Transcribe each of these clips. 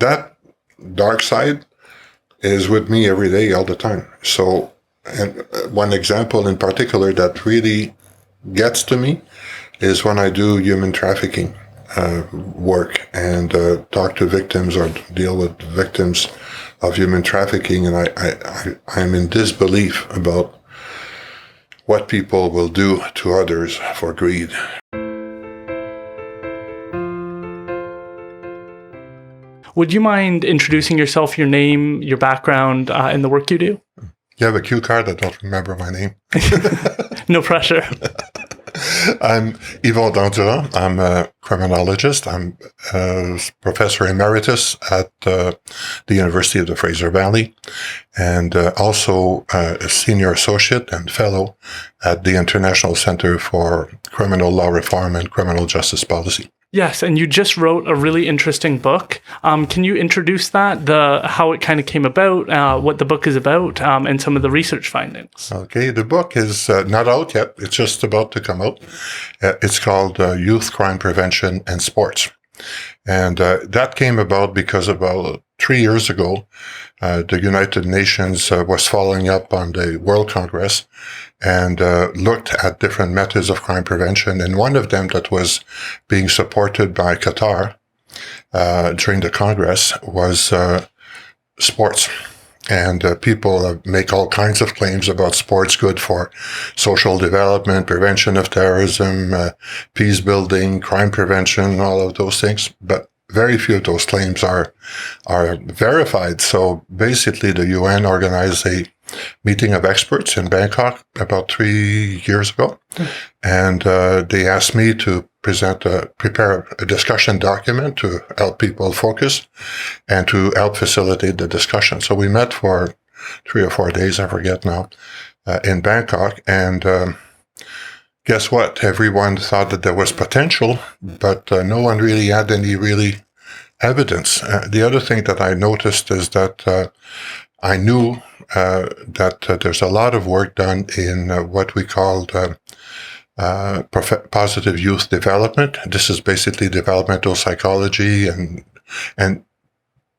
that dark side is with me every day, all the time. So, and one example in particular that really gets to me is when I do human trafficking work and talk to victims or deal with victims of human trafficking, and I'm in disbelief about what people will do to others for greed. Would you mind introducing yourself, your name, your background, and the work you do? You have a cue card? I don't remember my name. No pressure. I'm Yvon Dandurand. I'm a criminologist. I'm a professor emeritus at the University of the Fraser Valley, and also a senior associate and fellow at the International Center for Criminal Law Reform and Criminal Justice Policy. Yes, and you just wrote a really interesting book. Can you introduce that, how it kind of came about, what the book is about, and some of the research findings? Okay, the book is not out yet. It's just about to come out. It's called Youth Crime Prevention and Sports. And that came about because about 3 years ago, the United Nations was following up on the World Congress and looked at different methods of crime prevention. And one of them that was being supported by Qatar during the Congress was sports. And people make all kinds of claims about sports good for social development, prevention of terrorism, peace building, crime prevention, all of those things. But very few of those claims are verified. So basically, the UN organized a meeting of experts in Bangkok about 3 years ago, and they asked me to prepare a discussion document to help people focus and to help facilitate the discussion. So we met for 3 or 4 days, I forget now, in Bangkok, and guess what? Everyone thought that there was potential, but no one really had any really evidence. The other thing that I noticed is that I knew that there's a lot of work done in what we called positive youth development. This is basically developmental psychology and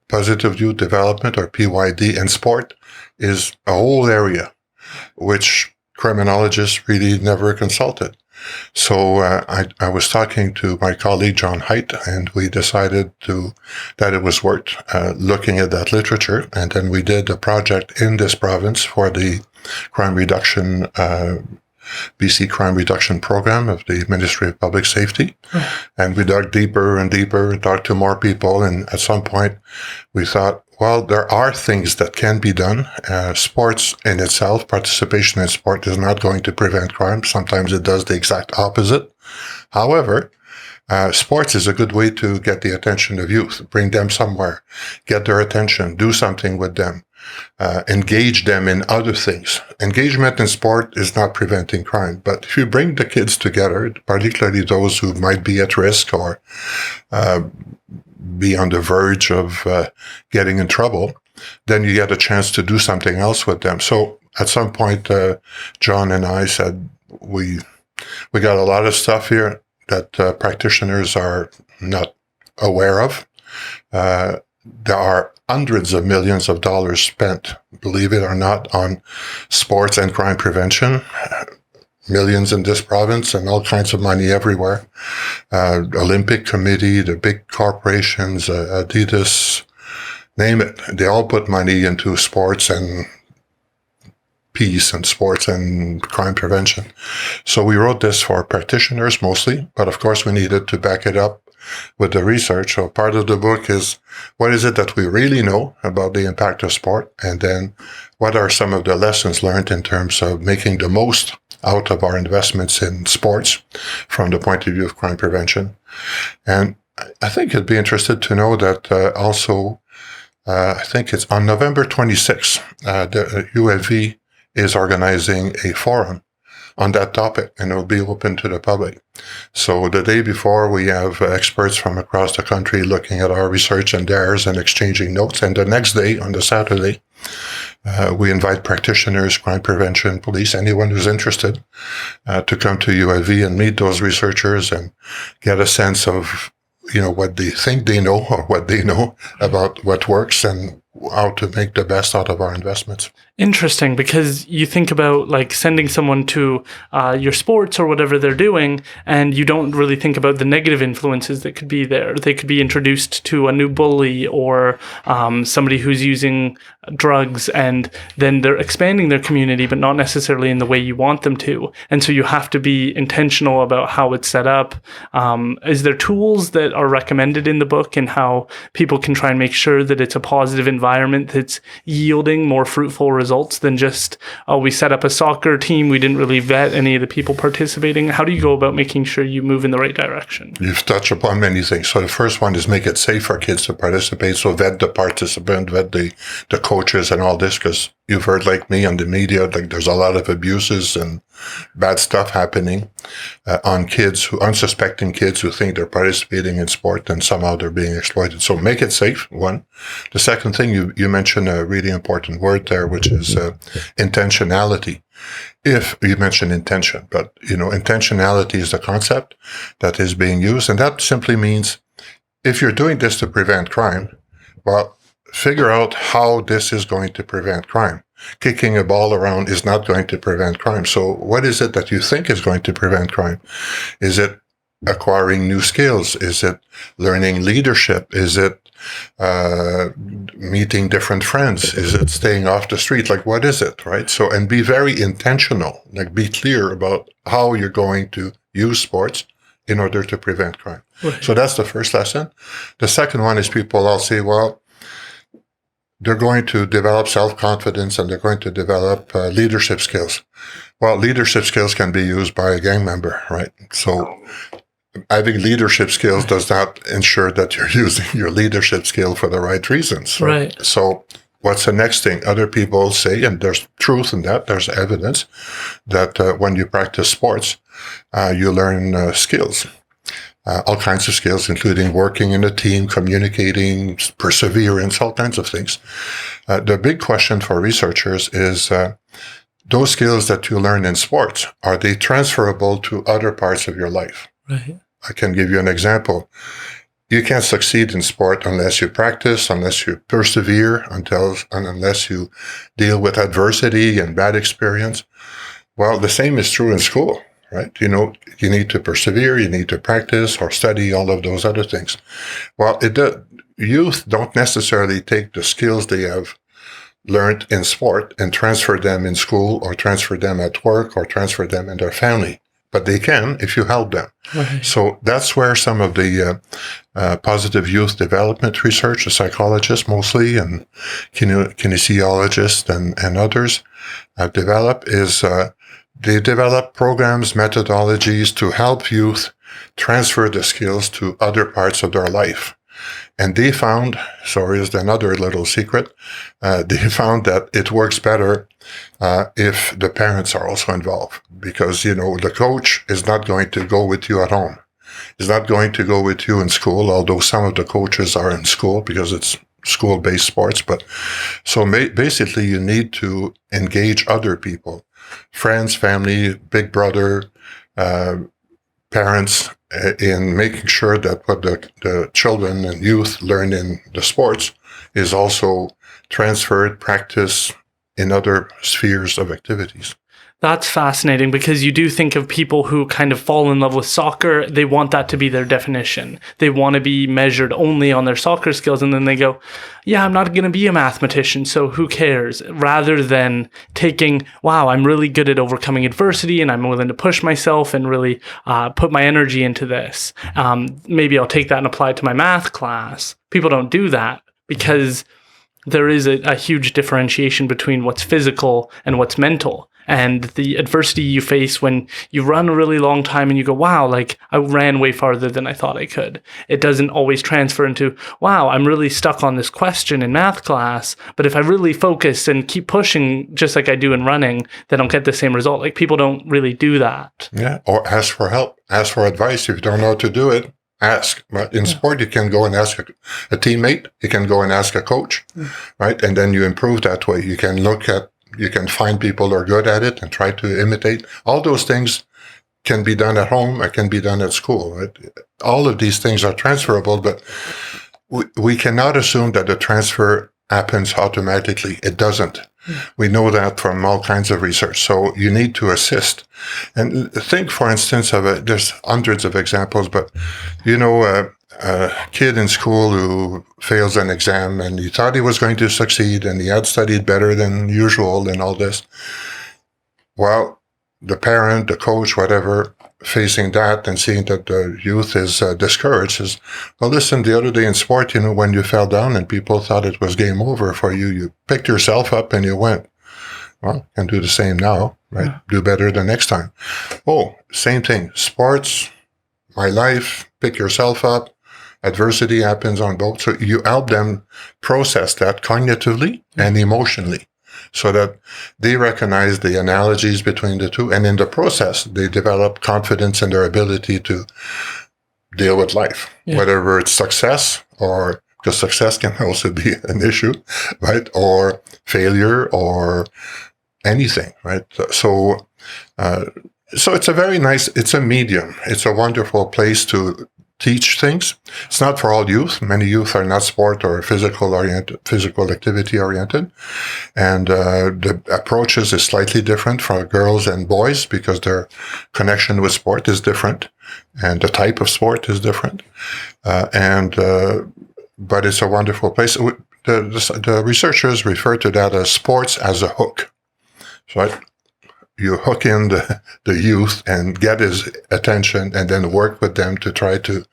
positive youth development, or PYD, and sport is a whole area which criminologists really never consulted. So I was talking to my colleague John Haidt, and we decided that it was worth looking at that literature. And then we did a project in this province for the crime reduction, BC crime reduction program of the Ministry of Public Safety. And we dug deeper and deeper and talked to more people. And at some point we thought, well, there are things that can be done. Sports in itself, participation in sport is not going to prevent crime. Sometimes it does the exact opposite. However, sports is a good way to get the attention of youth, bring them somewhere, get their attention, do something with them, engage them in other things. Engagement in sport is not preventing crime, but if you bring the kids together, particularly those who might be at risk or be on the verge of getting in trouble, then you get a chance to do something else with them. So at some point, John and I said, we got a lot of stuff here that practitioners are not aware of. There are hundreds of millions of dollars spent, believe it or not, on sports and crime prevention. Millions in this province and all kinds of money everywhere. Olympic Committee, the big corporations, Adidas, name it. They all put money into sports and peace and sports and crime prevention. So we wrote this for practitioners mostly, but of course we needed to back it up with the research. So part of the book is, what is it that we really know about the impact of sport? And then what are some of the lessons learned in terms of making the most out of our investments in sports from the point of view of crime prevention? And I think you'd be interested to know that also, I think it's on November 26th, the ULV is organizing a forum on that topic, and it will be open to the public. So the day before, we have experts from across the country looking at our research and theirs and exchanging notes. And the next day, on the Saturday, we invite practitioners, crime prevention, police, anyone who's interested, to come to ULV and meet those researchers and get a sense of what they think they know or what they know about what works and how to make the best out of our investments. Interesting, because you think about like sending someone to your sports or whatever they're doing, and you don't really think about the negative influences that could be there. They could be introduced to a new bully or somebody who's using drugs, and then they're expanding their community, but not necessarily in the way you want them to. And so you have to be intentional about how it's set up. Is there tools that are recommended in the book and how people can try and make sure that it's a positive environment that's yielding more fruitful results than just, we set up a soccer team, we didn't really vet any of the people participating? How do you go about making sure you move in the right direction? You've touched upon many things. So the first one is make it safe for kids to participate. So vet the participant, vet the coaches and all this, because you've heard, like me, on the media, like there's a lot of abuses and bad stuff happening on kids, unsuspecting kids who think they're participating in sport and somehow they're being exploited. So make it safe, one. The second thing, you mentioned a really important word there, which is intentionality. If you mentioned intention, but intentionality is the concept that is being used. And that simply means if you're doing this to prevent crime, well, figure out how this is going to prevent crime. Kicking a ball around is not going to prevent crime. So what is it that you think is going to prevent crime? Is it acquiring new skills? Is it learning leadership? Is it meeting different friends? Is it staying off the street? Like, what is it, right? So, and be very intentional, like be clear about how you're going to use sports in order to prevent crime. Right. So that's the first lesson. The second one is people all say, well, they're going to develop self-confidence and they're going to develop leadership skills. Well, leadership skills can be used by a gang member, right? So having leadership skills does not ensure that you're using your leadership skill for the right reasons. Right. So what's the next thing? Other people say, and there's truth in that, there's evidence that when you practice sports, you learn skills. All kinds of skills, including working in a team, communicating, perseverance, all kinds of things. The big question for researchers is those skills that you learn in sports, are they transferable to other parts of your life? Right. I can give you an example. You can't succeed in sport unless you practice, unless you persevere, unless you deal with adversity and bad experience. Well, the same is true in school. Right? You need to persevere, you need to practice or study, all of those other things. Well, youth don't necessarily take the skills they have learned in sport and transfer them in school or transfer them at work or transfer them in their family. But they can if you help them. Right. So that's where some of the positive youth development research, the psychologists mostly, and kinesiologists and others develop is they develop programs, methodologies to help youth transfer the skills to other parts of their life. And they found, sorry, is another little secret, they found that it works better if the parents are also involved. Because, the coach is not going to go with you at home. He's not going to go with you in school, although some of the coaches are in school because it's school-based sports. But so basically you need to engage other people. Friends, family, big brother, parents, in making sure that what the children and youth learn in the sports is also transferred, practiced in other spheres of activities. That's fascinating, because you do think of people who kind of fall in love with soccer. They want that to be their definition. They want to be measured only on their soccer skills. And then they go, yeah, I'm not going to be a mathematician, so who cares? Rather than taking, wow, I'm really good at overcoming adversity and I'm willing to push myself and really put my energy into this. Maybe I'll take that and apply it to my math class. People don't do that because there is a huge differentiation between what's physical and what's mental. And the adversity you face when you run a really long time and you go, wow, like I ran way farther than I thought I could. It doesn't always transfer into, wow, I'm really stuck on this question in math class. But if I really focus and keep pushing just like I do in running, then I'll get the same result. Like people don't really do that. Yeah. Or ask for help, ask for advice. If you don't know how to do it, ask. But in sport, you can go and ask a teammate. You can go and ask a coach, right? And then you improve that way. You can find people who are good at it and try to imitate. All those things can be done at home, it can be done at school. Right? All of these things are transferable, but we cannot assume that the transfer happens automatically. It doesn't. We know that from all kinds of research. So you need to assist. And think, for instance, of there's hundreds of examples, but a kid in school who fails an exam and he thought he was going to succeed and he had studied better than usual and all this. Well, the parent, the coach, whatever, facing that and seeing that the youth is discouraged is, well, listen, the other day in sport, when you fell down and people thought it was game over for you, you picked yourself up and you went. Well, you can do the same now, right? Yeah. Do better the next time. Oh, same thing. Sports, my life, pick yourself up. Adversity happens on both. So you help them process that cognitively and emotionally so that they recognize the analogies between the two. And in the process, they develop confidence in their ability to deal with life, whether it's success or, because success can also be an issue, right? Or failure or anything, right? So it's a very nice, it's a medium. It's a wonderful place to teach things. It's not for all youth. Many youth are not sport or physical activity oriented. And the approaches is slightly different for girls and boys because their connection with sport is different and the type of sport is different. But it's a wonderful place. The researchers refer to that as sports as a hook. So you hook in the youth and get his attention and then work with them to try to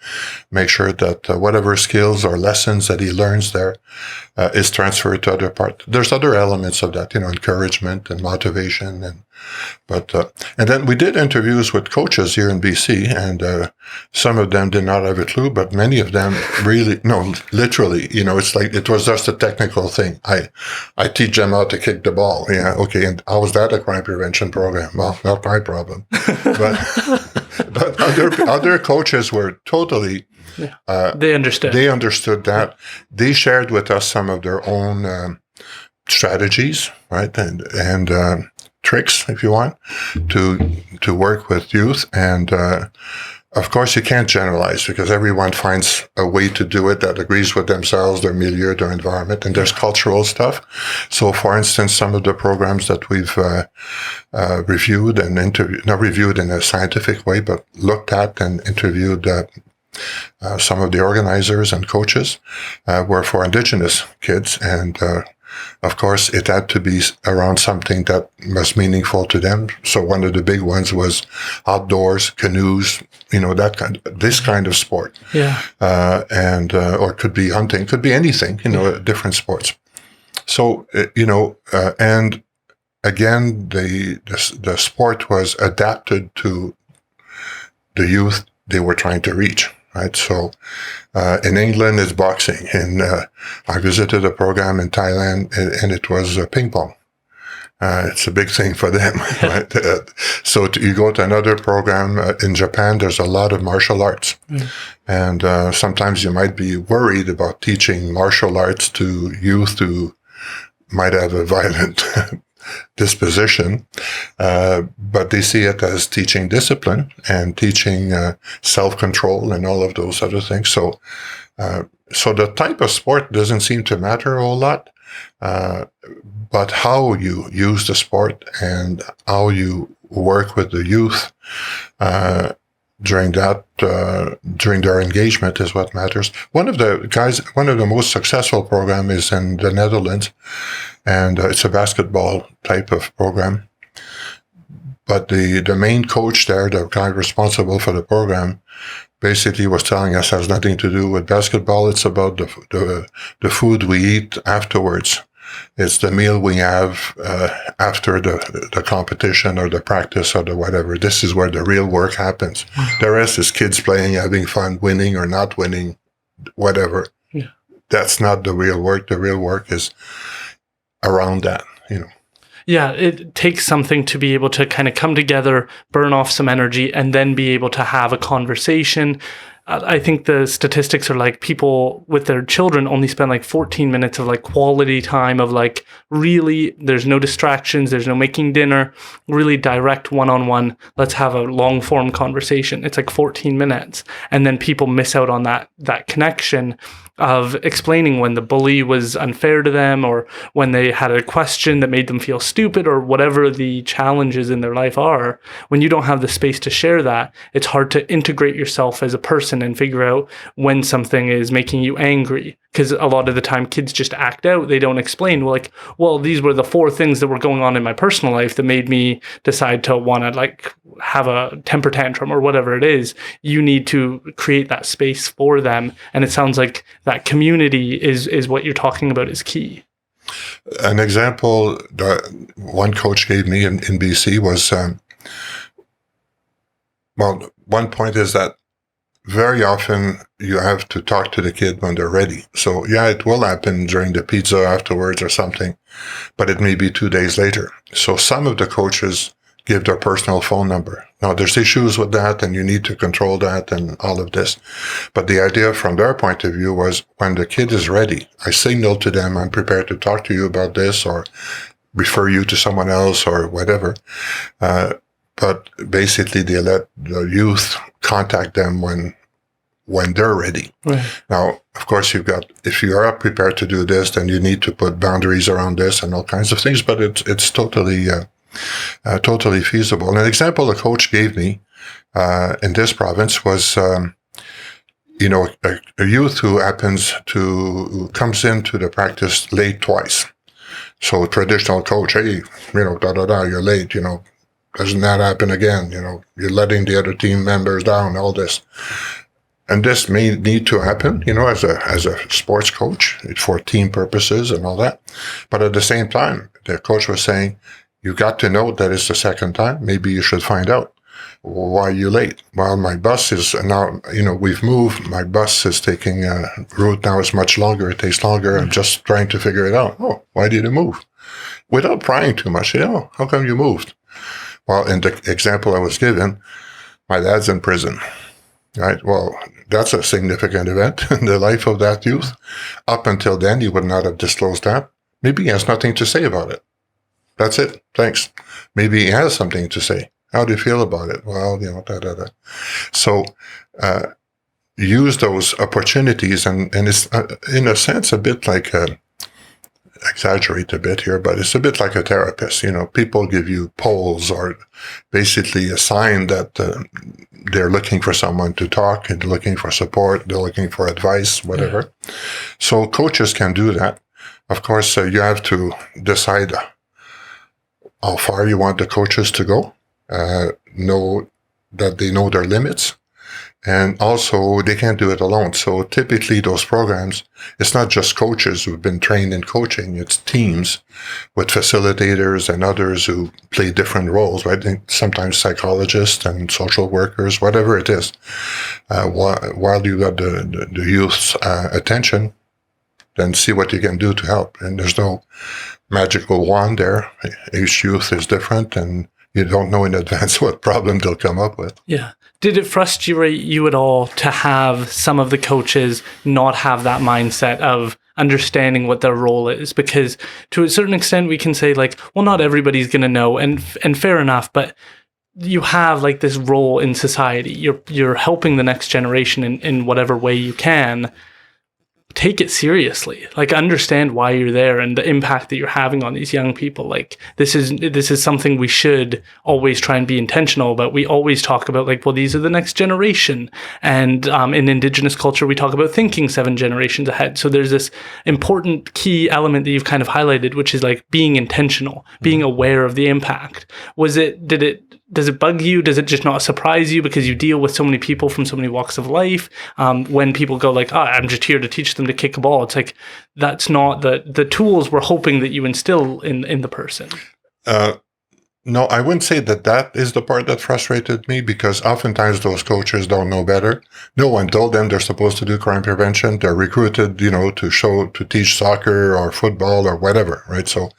make sure that whatever skills or lessons that he learns there is transferred to other parts. There's other elements of that, encouragement and motivation. And then we did interviews with coaches here in BC, and some of them did not have a clue, but many of them literally, it's like it was just a technical thing. I teach them how to kick the ball. Yeah, okay. And how was that a crime prevention program? Well, not my problem. But other coaches were totally. They understood. They understood that. They shared with us some of their own strategies, right, and tricks, if you want, to work with youth. And of course, you can't generalize because everyone finds a way to do it that agrees with themselves, their milieu, their environment, and there's cultural stuff. So, for instance, some of the programs that we've reviewed and interviewed, not reviewed in a scientific way, but looked at and interviewed some of the organizers and coaches were for Indigenous kids. And of course, it had to be around something that was meaningful to them. So one of the big ones was outdoors, canoes, this kind of sport. Yeah. Or it could be hunting, could be anything, different sports. So, and again, the sport was adapted to the youth they were trying to reach. Right. So, in England, it's boxing. And I visited a program in Thailand and it was ping pong. It's a big thing for them. Right. So you go to another program in Japan, there's a lot of martial arts. And sometimes you might be worried about teaching martial arts to youth who might have a violent disposition, but they see it as teaching discipline and teaching self-control and all of those other things. So the type of sport doesn't seem to matter a whole lot, but how you use the sport and how you work with the youth during their engagement is what matters. One of the most successful programs is in the Netherlands, and it's a basketball type of program. But the main coach there, the guy responsible for the program, basically was telling us it has nothing to do with basketball. It's about the food we eat afterwards. It's the meal we have after the competition or the practice or the whatever. This is where the real work happens. The rest is kids playing, having fun, winning or not winning, whatever. Yeah. That's not the real work. The real work is around that, Yeah, it takes something to be able to kind of come together, burn off some energy, and then be able to have a conversation I think the statistics are like people with their children only spend like 14 minutes of like quality time of like really, there's no distractions, there's no making dinner, really direct one-on-one, let's have a long form conversation. It's like 14 minutes. And then people miss out on that connection of explaining when the bully was unfair to them, or when they had a question that made them feel stupid, or whatever the challenges in their life are. When you don't have the space to share that, it's hard to integrate yourself as a person and figure out when something is making you angry. Because a lot of the time kids just act out. They don't explain, like, well, these were the 4 things that were going on in my personal life that made me decide to want to like have a temper tantrum or whatever it is. You need to create that space for them. And it sounds like that community is what you're talking about is key. An example that one coach gave me in BC was, one point is that very often you have to talk to the kid when they're ready. So yeah, it will happen during the pizza afterwards or something, but it may be 2 days later. So some of the coaches give their personal phone number. Now there's issues with that and you need to control that and all of this. But the idea from their point of view was when the kid is ready, I signal to them, I'm prepared to talk to you about this or refer you to someone else or whatever. But basically they let the youth contact them when they're ready. Right. Now, of course, if you are prepared to do this, then you need to put boundaries around this and all kinds of things, but it's totally feasible. And an example a coach gave me in this province was, a youth who comes into the practice late twice. So traditional coach, hey, you're late, doesn't that happen again? You're letting the other team members down, all this. And this may need to happen, as a sports coach for team purposes and all that. But at the same time, the coach was saying, you got to know that it's the second time. Maybe you should find out. Why are you late? Well, my bus is now, we've moved. My bus is taking a route now is much longer. It takes longer. I'm just trying to figure it out. Oh, why did you move? Without prying too much, how come you moved? Well, in the example I was given, my dad's in prison, right? Well, that's a significant event in the life of that youth. Up until then, he would not have disclosed that. Maybe he has nothing to say about it. That's it. Thanks. Maybe he has something to say. How do you feel about it? Well, So, use those opportunities, and it's in a sense a bit like exaggerate a bit here, but it's a bit like a therapist. People give you polls or basically a sign that they're looking for someone to talk and they're looking for support, they're looking for advice, whatever. Yeah. So coaches can do that. Of course, you have to decide how far you want the coaches to go, know that they know their limits. And also, they can't do it alone. So typically those programs, it's not just coaches who've been trained in coaching, it's teams with facilitators and others who play different roles, right? Sometimes psychologists and social workers, whatever it is. While you got the youth's attention, then see what you can do to help. And there's no magical wand there. Each youth is different and you don't know in advance what problem they'll come up with. Yeah. Did it frustrate you at all to have some of the coaches not have that mindset of understanding what their role is? Because to a certain extent, we can say like, well, not everybody's going to know, and fair enough, but you have like this role in society. You're helping the next generation in whatever way you can. Take it seriously, like understand why you're there and the impact that you're having on these young people. Like this is something we should always try and be intentional about. We always talk about like, well, these are the next generation. And in Indigenous culture, we talk about thinking 7 generations ahead. So there's this important key element that you've kind of highlighted, which is like being intentional, being aware of the impact. Does it bug you? Does it just not surprise you because you deal with so many people from so many walks of life? When people go like, I'm just here to teach them to kick a ball. It's like, that's not the tools we're hoping that you instill in the person. No, I wouldn't say that is the part that frustrated me, because oftentimes those coaches don't know better. No one told them they're supposed to do crime prevention. They're recruited, to teach soccer or football or whatever, right? So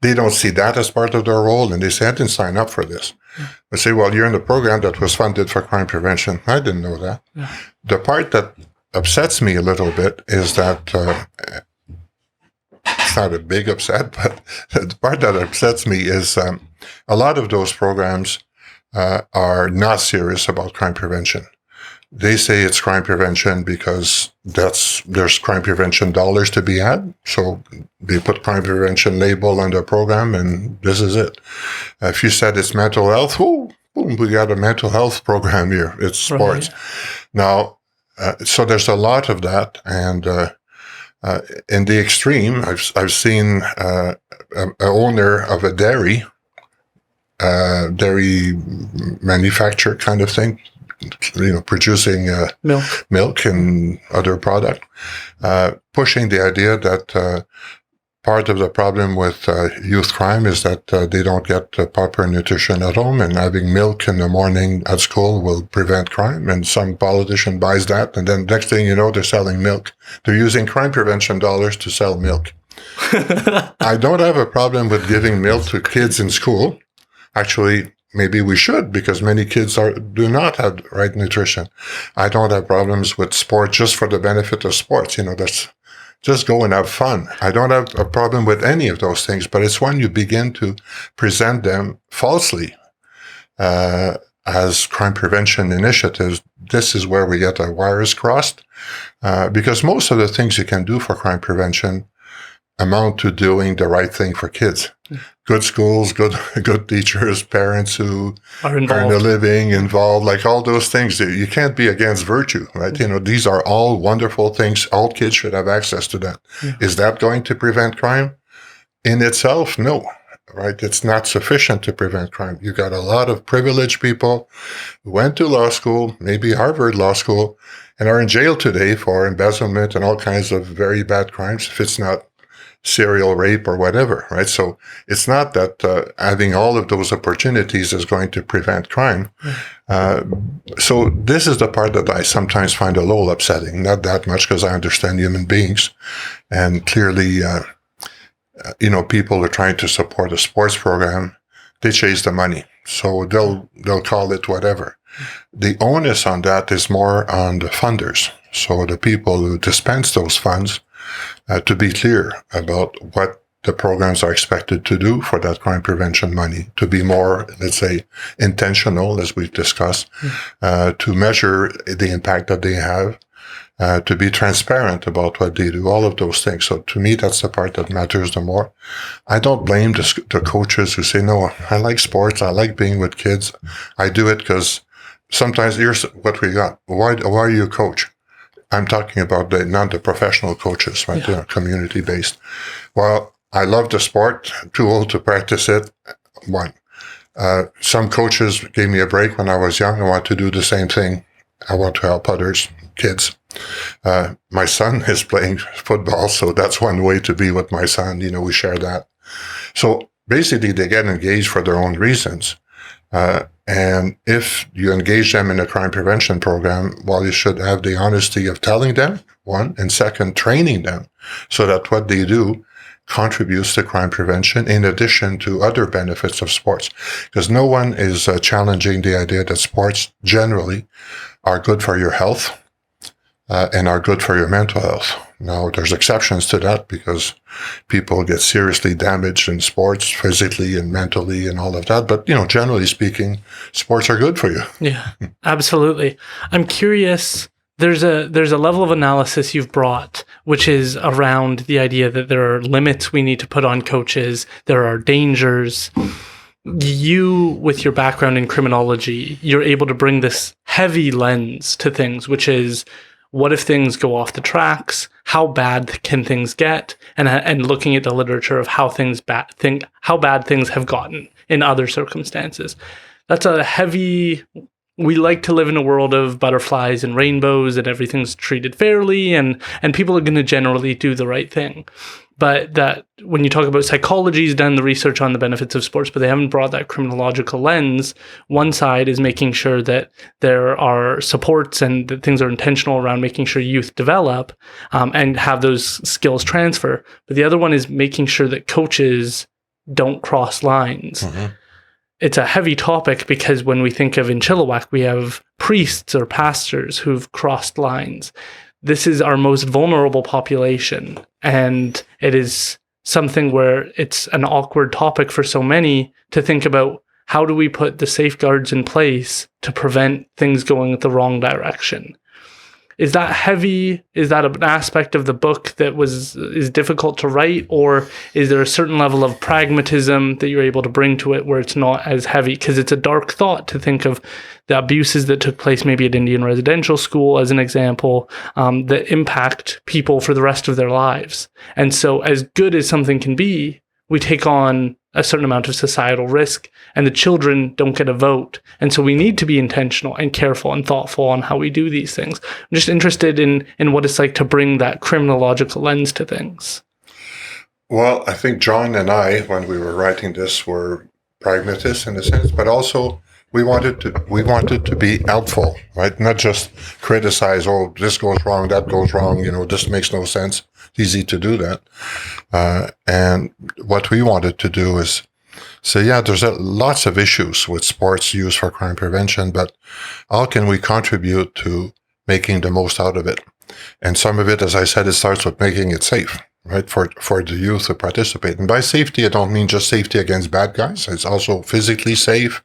they don't see that as part of their role, and they say, I didn't sign up for this. I say, well, you're in the program that was funded for crime prevention. I didn't know that. Yeah. The part that upsets me a little bit is that it's not a big upset, but the part that upsets me is a lot of those programs are not serious about crime prevention. They say it's crime prevention because there's crime prevention dollars to be had. So they put crime prevention label on the program, and this is it. If you said it's mental health, boom, we got a mental health program here. It's sports. Right. Now, so there's a lot of that, and in the extreme, I've seen an owner of a dairy manufacturer kind of thing, producing milk and other product, pushing the idea that part of the problem with youth crime is that they don't get proper nutrition at home, and having milk in the morning at school will prevent crime. And some politician buys that, and then next thing you know, they're selling milk. They're using crime prevention dollars to sell milk. I don't have a problem with giving milk to kids in school. Actually, maybe we should, because many kids do not have the right nutrition. I don't have problems with sport just for the benefit of sports. That's just go and have fun. I don't have a problem with any of those things, but it's when you begin to present them falsely as crime prevention initiatives. This is where we get our wires crossed, because most of the things you can do for crime prevention amount to doing the right thing for kids. Good schools, good teachers, parents who earn a living, involved, like all those things. You can't be against virtue, right? These are all wonderful things. All kids should have access to that. Yeah. Is that going to prevent crime? In itself, no, right? It's not sufficient to prevent crime. You got a lot of privileged people who went to law school, maybe Harvard Law School, and are in jail today for embezzlement and all kinds of very bad crimes, if it's not serial rape or whatever, right? So it's not that having all of those opportunities is going to prevent crime. So this is the part that I sometimes find a little upsetting. Not that much, because I understand human beings, and clearly, people are trying to support a sports program. They chase the money, so they'll call it whatever. The onus on that is more on the funders, so the people who dispense those funds. To be clear about what the programs are expected to do for that crime prevention money, to be more, let's say, intentional, as we've discussed, to measure the impact that they have, to be transparent about what they do, all of those things. So to me, that's the part that matters the more. I don't blame the coaches who say, no, I like sports, I like being with kids. I do it because sometimes here's what we got. Why are you a coach? I'm talking about not the professional coaches, right? They're community-based. Well, I love the sport, too old to practice it. One. Some coaches gave me a break when I was young. I want to do the same thing. I want to help others, kids. My son is playing football, so that's one way to be with my son. We share that. So basically, they get engaged for their own reasons. And if you engage them in a crime prevention program, well, you should have the honesty of telling them, one, and second, training them so that what they do contributes to crime prevention in addition to other benefits of sports. Because no one is challenging the idea that sports generally are good for your health and are good for your mental health. Now, there's exceptions to that because people get seriously damaged in sports physically and mentally and all of that. But, generally speaking, sports are good for you. Yeah, absolutely. I'm curious, there's a level of analysis you've brought, which is around the idea that there are limits we need to put on coaches. There are dangers. You, with your background in criminology, you're able to bring this heavy lens to things, which is, what if things go off the tracks? How bad can things get? And looking at the literature of how bad things have gotten in other circumstances. That's a heavy we like to live in a world of butterflies and rainbows and everything's treated fairly and people are going to generally do the right thing. But that when you talk about psychology's done the research on the benefits of sports, but they haven't brought that criminological lens. One side is making sure that there are supports and that things are intentional around making sure youth develop and have those skills transfer. But the other one is making sure that coaches don't cross lines. Mm-hmm. It's a heavy topic because when we think of in Chilliwack, we have priests or pastors who've crossed lines. This is our most vulnerable population, and it is something where it's an awkward topic for so many to think about. How do we put the safeguards in place to prevent things going the wrong direction? Is that heavy? Is that an aspect of the book that is difficult to write? Or is there a certain level of pragmatism that you're able to bring to it where it's not as heavy? Because it's a dark thought to think of the abuses that took place maybe at Indian Residential School, as an example, that impact people for the rest of their lives. And so as good as something can be, we take on a certain amount of societal risk, and the children don't get a vote. And so we need to be intentional and careful and thoughtful on how we do these things. I'm just interested in what it's like to bring that criminological lens to things. Well, I think John and I, when we were writing this, were pragmatists in a sense, but also we wanted to be helpful, right? Not just criticize, oh, this goes wrong, that goes wrong, this makes no sense. It's easy to do that. And what we wanted to do is say, yeah, there's lots of issues with sports used for crime prevention, but how can we contribute to making the most out of it? And some of it, as I said, it starts with making it safe, right, for the youth to participate. And by safety, I don't mean just safety against bad guys. It's also physically safe,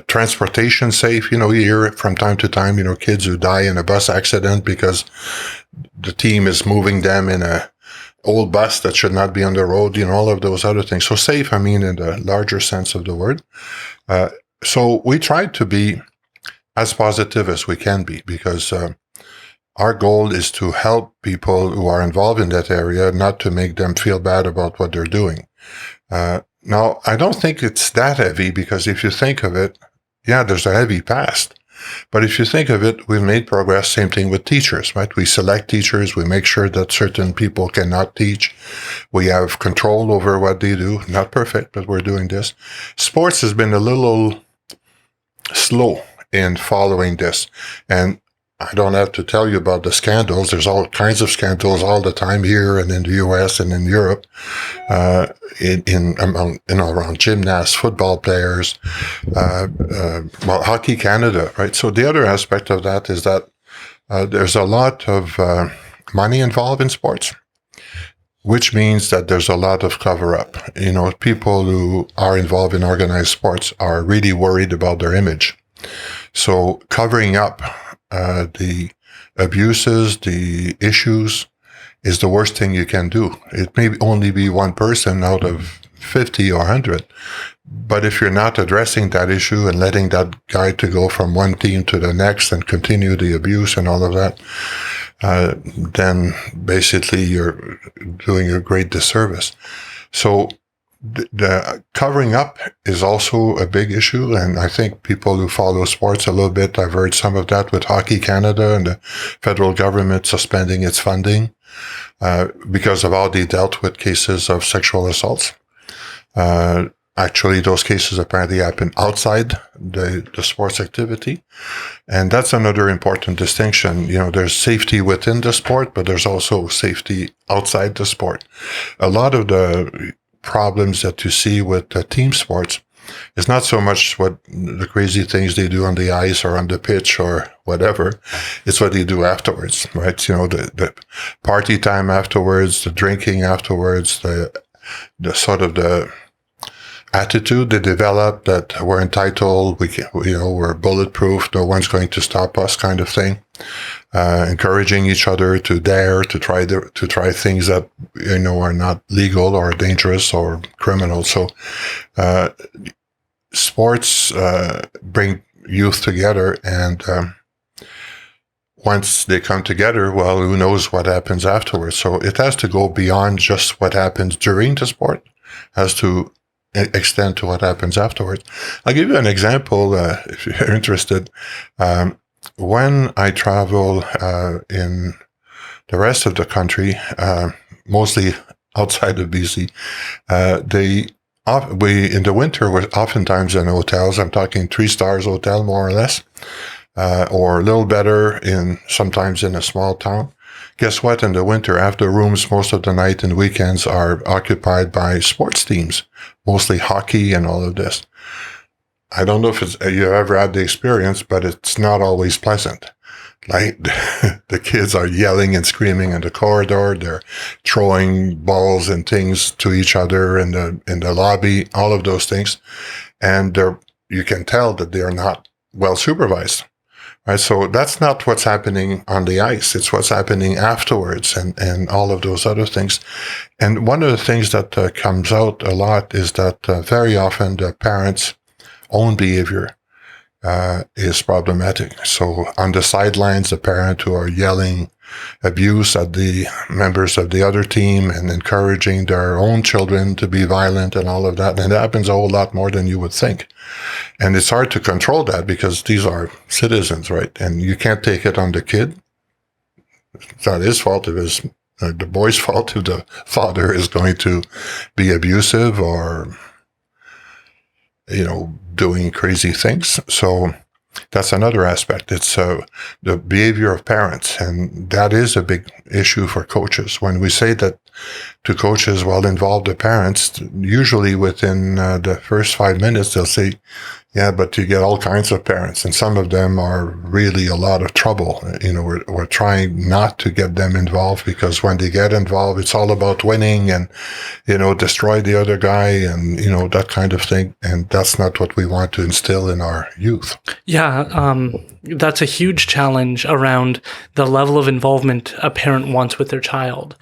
transportation safe. You hear from time to time, kids who die in a bus accident because the team is moving them in a old bus that should not be on the road, all of those other things. So safe, I mean, in the larger sense of the word. So we tried to be as positive as we can be because our goal is to help people who are involved in that area, not to make them feel bad about what they're doing. Now, I don't think it's that heavy because if you think of it, yeah, there's a heavy past. But if you think of it, we've made progress. Same thing with teachers, right? We select teachers. We make sure that certain people cannot teach. We have control over what they do. Not perfect, but we're doing this. Sports has been a little slow in following this. And I don't have to tell you about the scandals. There's all kinds of scandals all the time here and in the US and in Europe, around gymnasts, football players, Hockey Canada, right? So the other aspect of that is that there's a lot of money involved in sports, which means that there's a lot of cover-up. People who are involved in organized sports are really worried about their image. So covering up the abuses, the issues, is the worst thing you can do. It may only be one person out of 50 or 100. But if you're not addressing that issue and letting that guy to go from one team to the next and continue the abuse and all of that, then basically you're doing a great disservice. So the covering up is also a big issue, and I think people who follow sports a little bit, I've heard some of that with Hockey Canada and the federal government suspending its funding because of how they dealt with cases of sexual assaults. Actually, those cases apparently happen outside the sports activity. And that's another important distinction. There's safety within the sport, but there's also safety outside the sport. A lot of the problems that you see with team sports is not so much what the crazy things they do on the ice or on the pitch or whatever. It's what they do afterwards, right? The party time afterwards, the drinking afterwards, the sort of the attitude they develop that we're entitled, we're bulletproof, no one's going to stop us kind of thing. Encouraging each other to dare to try things that are not legal or dangerous or criminal. So sports bring youth together, and once they come together, well, who knows what happens afterwards. So it has to go beyond just what happens during the sport, has to extend to what happens afterwards. I'll give you an example if you're interested. When I travel in the rest of the country, mostly outside of BC, we in the winter we're oftentimes in hotels. I'm talking 3 stars hotel, more or less, or a little better sometimes in a small town. Guess what? In the winter, after rooms most of the night and weekends are occupied by sports teams, mostly hockey and all of this. I don't know if you ever had the experience, but it's not always pleasant. Like the kids are yelling and screaming in the corridor. They're throwing balls and things to each other in the lobby, all of those things. And you can tell that they're not well supervised. Right, so that's not what's happening on the ice. It's what's happening afterwards and all of those other things. And one of the things that comes out a lot is that very often the parents' own behavior is problematic. So on the sidelines, the parent who are yelling abuse at the members of the other team and encouraging their own children to be violent and all of that. And it happens a whole lot more than you would think. And it's hard to control that because these are citizens, right? And you can't take it on the kid. It's not his fault. It is the boy's fault if the father is going to be abusive or, doing crazy things. So that's another aspect. It's the behavior of parents, and that is a big issue for coaches. When we say that to coaches, well, involve the parents, usually within the first 5 minutes, they'll say, yeah, but you get all kinds of parents, and some of them are really a lot of trouble. We're trying not to get them involved because when they get involved, it's all about winning and, destroy the other guy and, that kind of thing. And that's not what we want to instill in our youth. Yeah, that's a huge challenge around the level of involvement a parent wants with their child.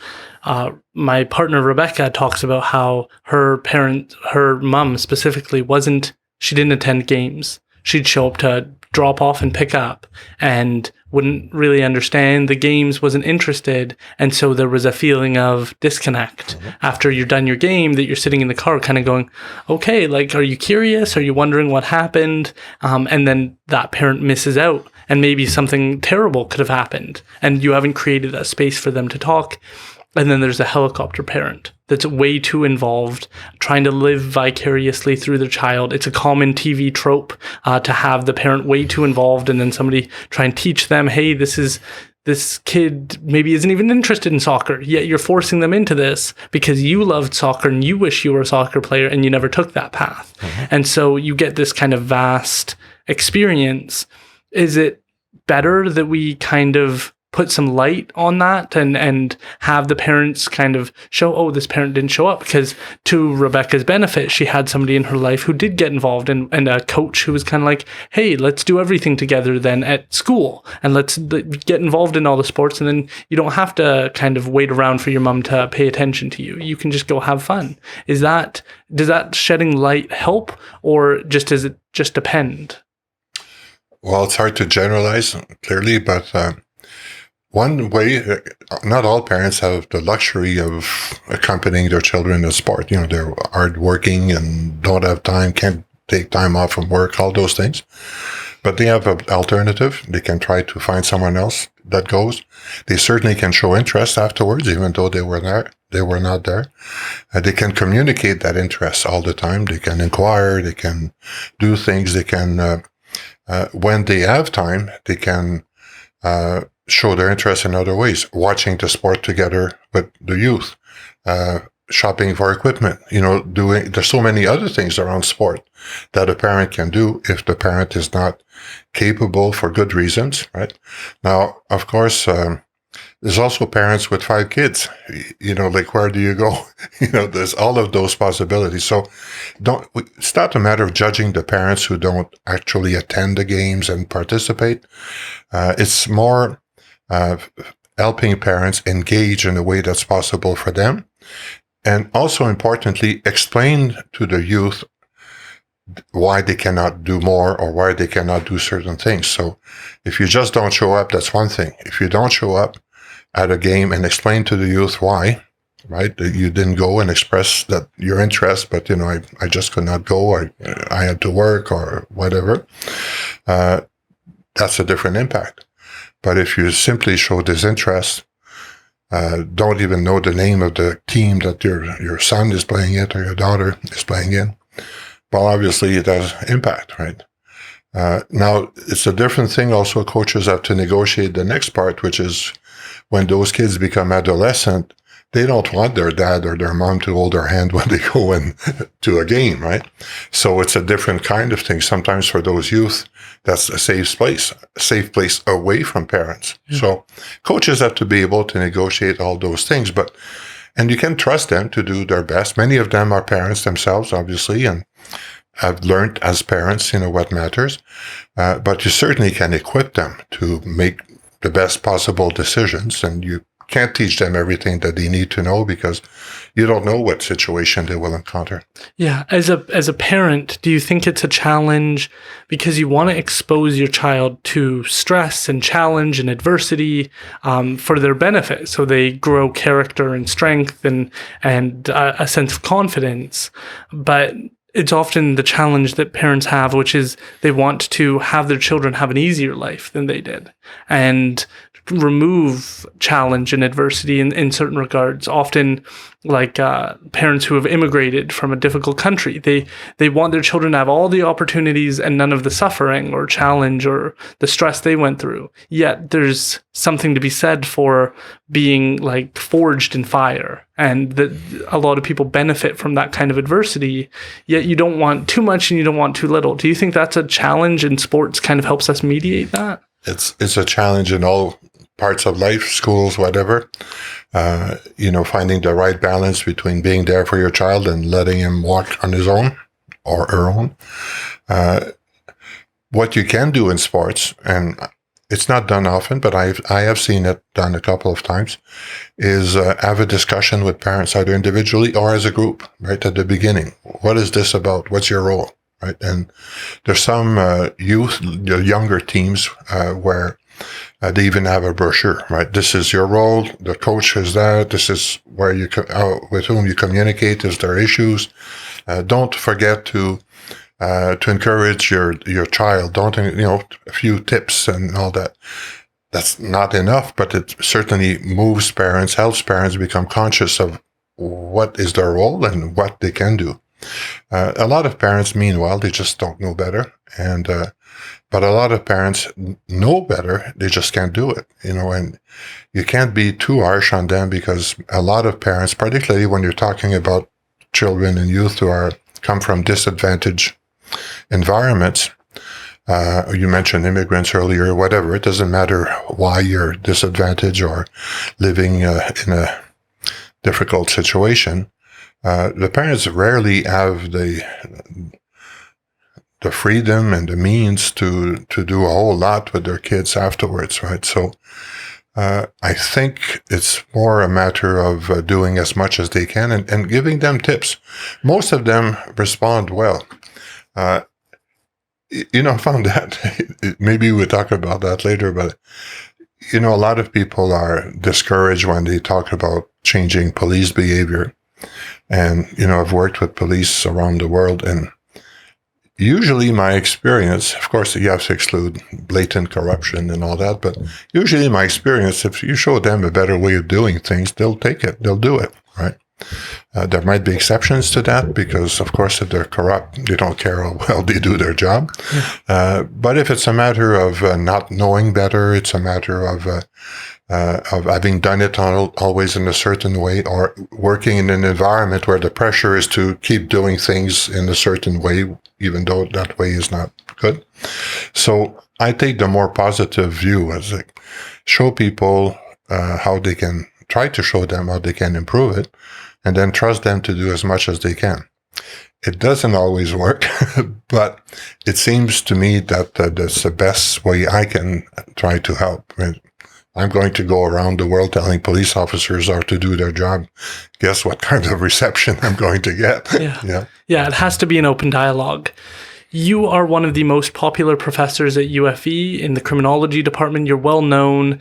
My partner, Rebecca, talks about how her mom specifically she didn't attend games. She'd show up to drop off and pick up and wouldn't really understand the games, wasn't interested. And so there was a feeling of disconnect after you're done your game, that you're sitting in the car kind of going, okay, like, are you curious? Are you wondering what happened? And then that parent misses out and maybe something terrible could have happened and you haven't created that space for them to talk. And then there's a helicopter parent that's way too involved, trying to live vicariously through their child. It's a common TV trope to have the parent way too involved and then somebody try and teach them, hey, this kid maybe isn't even interested in soccer, yet you're forcing them into this because you loved soccer and you wish you were a soccer player and you never took that path. And so you get this kind of vast experience. Is it better that we kind of put some light on that and have the parents kind of show, oh, this parent didn't show up? Because to Rebecca's benefit, she had somebody in her life who did get involved and a coach who was kind of like, hey, let's do everything together then at school and let's get involved in all the sports. And then you don't have to kind of wait around for your mom to pay attention to you. You can just go have fun. Does that shedding light help, or does it just depend? Well, it's hard to generalize clearly, but one way, not all parents have the luxury of accompanying their children in sport. They're hardworking and don't have time, can't take time off from work, all those things. But they have an alternative. They can try to find someone else that goes. They certainly can show interest afterwards, even though they were not there. They can communicate that interest all the time. They can inquire. They can do things. They can, when they have time, they can show their interest in other ways, watching the sport together with the youth, shopping for equipment, there's so many other things around sport that a parent can do if the parent is not capable for good reasons, right? Now, of course, there's also parents with 5 kids, like, where do you go? There's all of those possibilities. So it's not a matter of judging the parents who don't actually attend the games and participate. It's more helping parents engage in a way that's possible for them. And also importantly, explain to the youth why they cannot do more or why they cannot do certain things. So if you just don't show up, that's one thing. If you don't show up at a game and explain to the youth why, right? You didn't go and express that your interest, but, I just could not go, or I had to work or whatever. That's a different impact. But if you simply show disinterest, don't even know the name of the team that your son is playing in or your daughter is playing in, well, obviously it has impact, right? Now, it's a different thing also. Coaches have to negotiate the next part, which is when those kids become adolescent, they don't want their dad or their mom to hold their hand when they go in to a game, right? So it's a different kind of thing. Sometimes for those youth, that's a safe place away from parents. Yeah. So coaches have to be able to negotiate all those things, and you can trust them to do their best. Many of them are parents themselves, obviously, and have learned as parents, what matters. But you certainly can equip them to make the best possible decisions, and you can't teach them everything that they need to know because you don't know what situation they will encounter. Yeah. As a parent, do you think it's a challenge because you want to expose your child to stress and challenge and adversity for their benefit, so they grow character and strength and a sense of confidence, but it's often the challenge that parents have, which is they want to have their children have an easier life than they did and remove challenge and adversity in certain regards. Often, like parents who have immigrated from a difficult country, they want their children to have all the opportunities and none of the suffering or challenge or the stress they went through. Yet there's something to be said for being like forged in fire, and that a lot of people benefit from that kind of adversity. Yet you don't want too much and you don't want too little. Do you think that's a challenge, and sports kind of helps us mediate that? It's a challenge in all parts of life, schools, whatever. Finding the right balance between being there for your child and letting him walk on his own or her own. What you can do in sports, and it's not done often, but I have seen it done a couple of times, is have a discussion with parents, either individually or as a group, right at the beginning. What is this about? What's your role? Right? And there's some younger teams where they even have a brochure, right? This is your role. The coach is that. This is where with whom you communicate. Is there issues? Don't forget to encourage your child. Don't, a few tips and all that. That's not enough, but it certainly moves parents, helps parents become conscious of what is their role and what they can do. A lot of parents mean well, they just don't know better. But a lot of parents know better, they just can't do it, and you can't be too harsh on them, because a lot of parents, particularly when you're talking about children and youth who come from disadvantaged environments, you mentioned immigrants earlier, whatever, it doesn't matter why you're disadvantaged or living in a difficult situation. The parents rarely have the freedom and the means to do a whole lot with their kids afterwards, right? So I think it's more a matter of doing as much as they can and giving them tips. Most of them respond well. I found that, maybe we'll talk about that later, but a lot of people are discouraged when they talk about changing police behavior. And, I've worked with police around the world, and usually my experience, of course, you have to exclude blatant corruption and all that, but usually my experience, if you show them a better way of doing things, they'll take it, they'll do it, right? There might be exceptions to that because, of course, if they're corrupt, they don't care how well they do their job. Yeah. But if it's a matter of not knowing better, it's a matter of having done it always in a certain way, or working in an environment where the pressure is to keep doing things in a certain way, even though that way is not good. So I take the more positive view as show people how they can, try to show them how they can improve it, and then trust them to do as much as they can. It doesn't always work, but it seems to me that that's the best way I can try to help. I'm going to go around the world telling police officers how to do their job. Guess what kind of reception I'm going to get? Yeah, it has to be an open dialogue. You are one of the most popular professors at UFE in the criminology department. You're well known.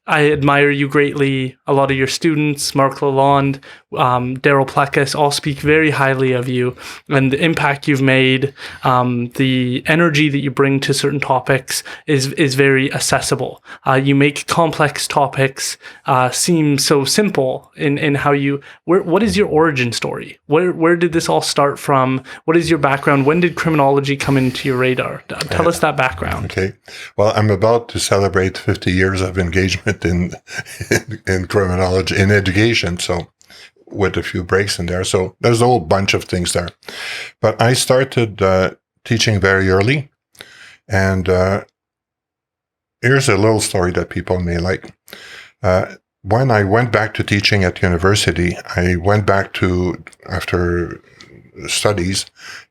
I admire you greatly. A lot of your students, Mark Lalonde, Darryl Plecas, all speak very highly of you and the impact you've made. The energy that you bring to certain topics is very accessible. You make complex topics seem so simple in how you. What is your origin story? Where did this all start from? What is your background? When did criminology come into your radar? Tell us that background. Okay. Well, I'm about to celebrate 50 years of engagement in criminology, in education. So with a few breaks in there. So there's a whole bunch of things there. But I started teaching very early. And here's a little story that people may like. When I went back to teaching at university, I went back to, after studies,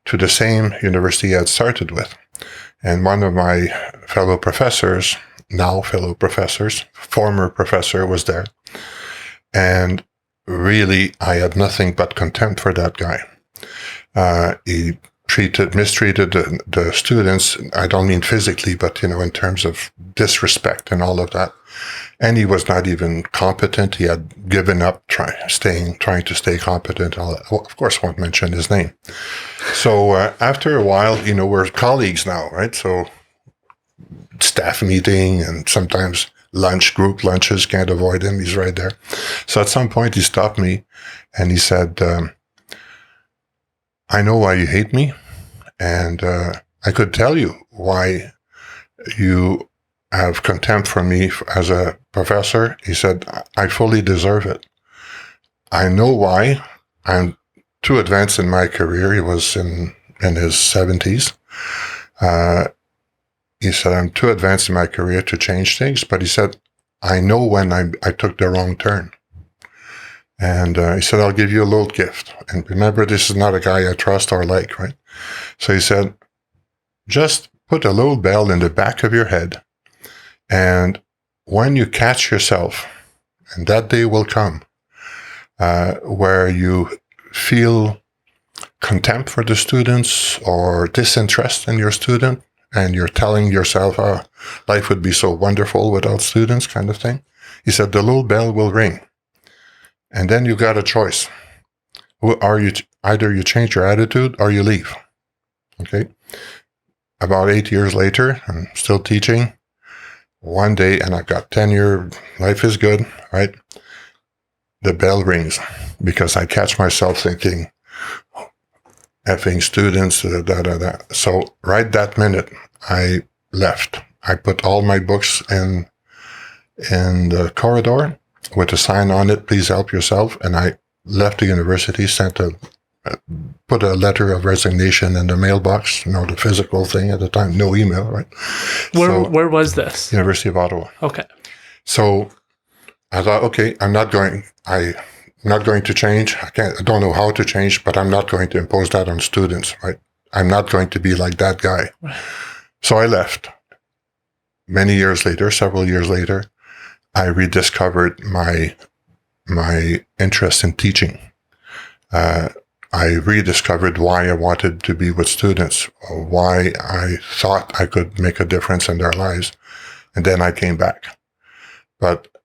to the same university I had started with. And one of my former professor, was there. And really, I had nothing but contempt for that guy. He mistreated the students. I don't mean physically, but, in terms of disrespect and all of that. And he was not even competent. He had given up trying to stay competent. Well, of course, won't mention his name. So after a while, we're colleagues now, right? So staff meeting and sometimes group lunches, can't avoid him. He's right there. So at some point he stopped me and he said, I know why you hate me. And I could tell you why you have contempt for me as a professor. He said, I fully deserve it. I know why. I'm too advanced in my career. He was in his 70s. He said, I'm too advanced in my career to change things. But he said, I know when I took the wrong turn. And he said, I'll give you a little gift. And remember, this is not a guy I trust or like, right? So he said, just put a little bell in the back of your head. And when you catch yourself, and that day will come, where you feel contempt for the students or disinterest in your student, and you're telling yourself, oh, life would be so wonderful without students, kind of thing. He said, the little bell will ring. And then you got a choice. Either you change your attitude or you leave. Okay? About 8 years later, I'm still teaching. One day, and I've got tenure, life is good, right? The bell rings because I catch myself thinking, effing students, So right that minute, I left. I put all my books in the corridor with a sign on it, please help yourself. And I left the university, put a letter of resignation in the mailbox, the physical thing at the time, no email, right? Where was this? University of Ottawa. Okay. So I thought, okay, I'm not going to change. I don't know how to change, but I'm not going to impose that on students, right? I'm not going to be like that guy. Right. So I left. Several years later, I rediscovered my interest in teaching. I rediscovered why I wanted to be with students, why I thought I could make a difference in their lives. And then I came back.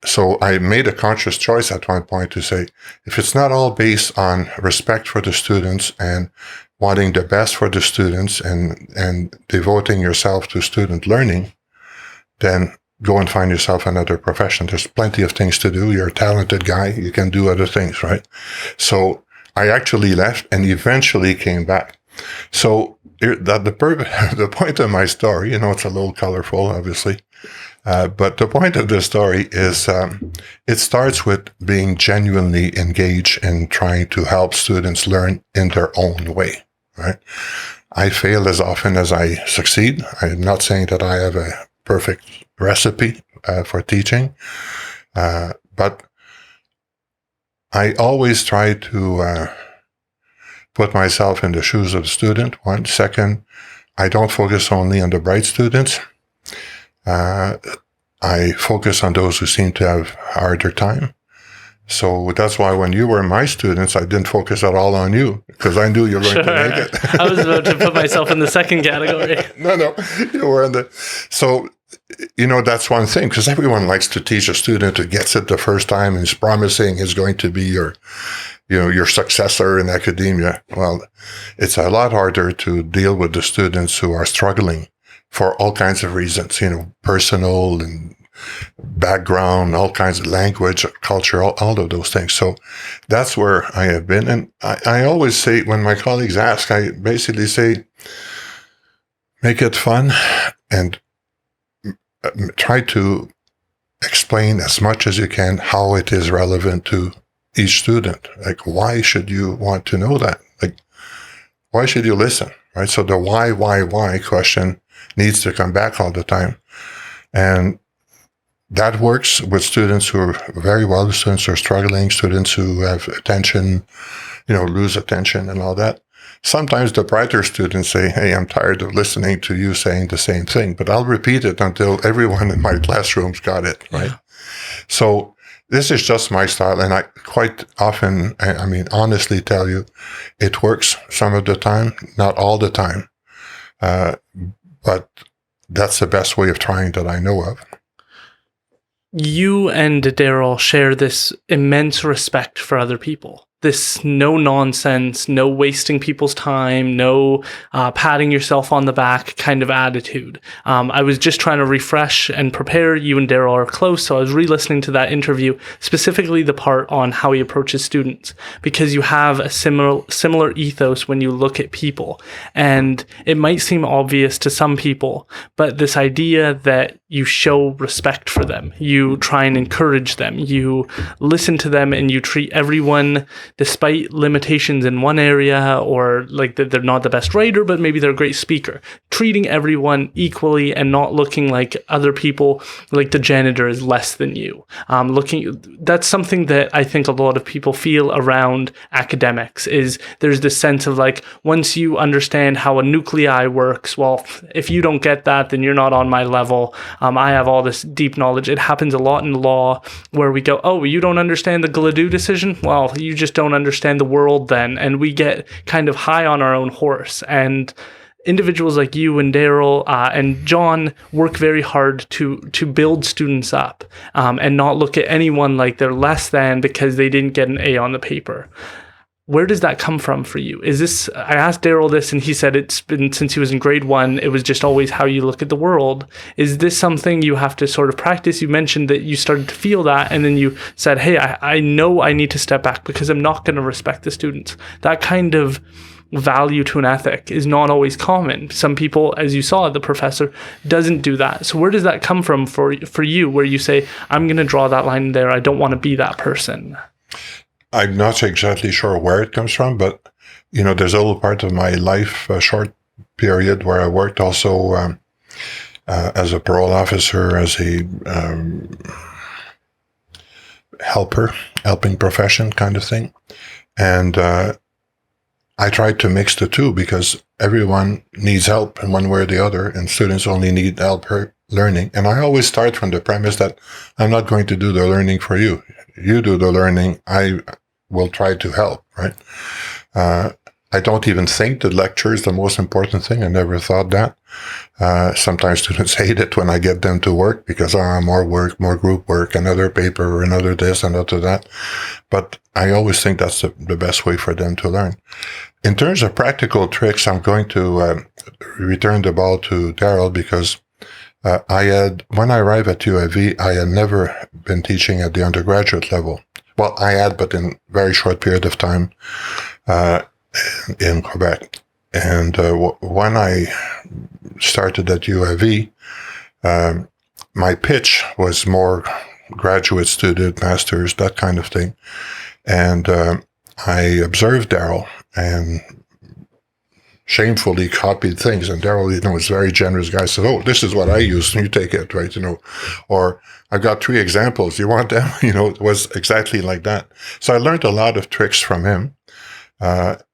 So I made a conscious choice at one point to say, if it's not all based on respect for the students and wanting the best for the students and devoting yourself to student learning, then go and find yourself another profession. There's plenty of things to do. You're a talented guy. You can do other things, right? So I actually left and eventually came back. So the point of my story, it's a little colorful, obviously. But the point of the story is it starts with being genuinely engaged in trying to help students learn in their own way, right? I fail as often as I succeed. I'm not saying that I have a perfect recipe for teaching, but I always try to put myself in the shoes of the student. One. Second, I don't focus only on the bright students. I focus on those who seem to have harder time. So that's why when you were my students, I didn't focus at all on you because I knew you were going to make it. I was about to put myself in the second category. No, you were in the. So that's one thing, because everyone likes to teach a student who gets it the first time and is promising is going to be your successor in academia. Well, it's a lot harder to deal with the students who are struggling for all kinds of reasons, personal and background, all kinds of language, culture, all of those things. So that's where I have been. And I always say, when my colleagues ask, I basically say, make it fun and try to explain as much as you can how it is relevant to each student. Like, why should you want to know that? Like, why should you listen, right? So the why question needs to come back all the time. And that works with students who are very well, students who are struggling, students who have attention, lose attention and all that. Sometimes the brighter students say, hey, I'm tired of listening to you saying the same thing, but I'll repeat it until everyone in my classroom's got it, right? Yeah. So this is just my style, and I quite often, honestly tell you, it works some of the time, not all the time, but that's the best way of trying that I know of. You and Darryl share this immense respect for other people. This no nonsense, no wasting people's time, no patting yourself on the back kind of attitude. I was just trying to refresh and prepare. You and Darryl are close, so I was re-listening to that interview, specifically the part on how he approaches students, because you have a similar ethos when you look at people. And it might seem obvious to some people, but this idea that you show respect for them, you try and encourage them, you listen to them, and you treat everyone, despite limitations in one area, or like that they're not the best writer, but maybe they're a great speaker, treating everyone equally and not looking like other people, like the janitor is less than you. That's something that I think a lot of people feel around academics, is there's this sense of like, once you understand how a nuclei works, well, if you don't get that, then you're not on my level. I have all this deep knowledge. It happens a lot in law where we go, oh, you don't understand the Gladue decision? Well, you just don't understand the world then. And we get kind of high on our own horse. And individuals like you and Darryl and John work very hard to build students up and not look at anyone like they're less than because they didn't get an A on the paper. Where does that come from for you? I asked Darryl this, and he said it's been since he was in grade 1, it was just always how you look at the world. Is this something you have to sort of practice? You mentioned that you started to feel that, and then you said, hey, I know I need to step back because I'm not going to respect the students. That kind of value to an ethic is not always common. Some people, as you saw, the professor doesn't do that. So where does that come from for you, where you say, I'm going to draw that line there, I don't want to be that person? I'm not exactly sure where it comes from, but, there's a little part of my life, a short period, where I worked also as a parole officer, as a helping profession kind of thing. And I tried to mix the two, because everyone needs help in one way or the other, and students only need help learning. And I always start from the premise that I'm not going to do the learning for you. You do the learning, I will try to help, right? I don't even think the lecture is the most important thing. I never thought that. Sometimes students hate it when I get them to work because more work, more group work, another paper, another this, another that. But I always think that's the best way for them to learn. In terms of practical tricks, I'm going to return the ball to Darryl, because when I arrived at UAV, I had never been teaching at the undergraduate level. Well, I had, but in a very short period of time in Quebec. And when I started at UAV, my pitch was more graduate student, masters, that kind of thing. And I observed Darryl and shamefully copied things. And Darryl, was a very generous guy, said, oh, this is what I use, and you take it, right? Or I've got 3 examples. You want them? It was exactly like that. So I learned a lot of tricks from him.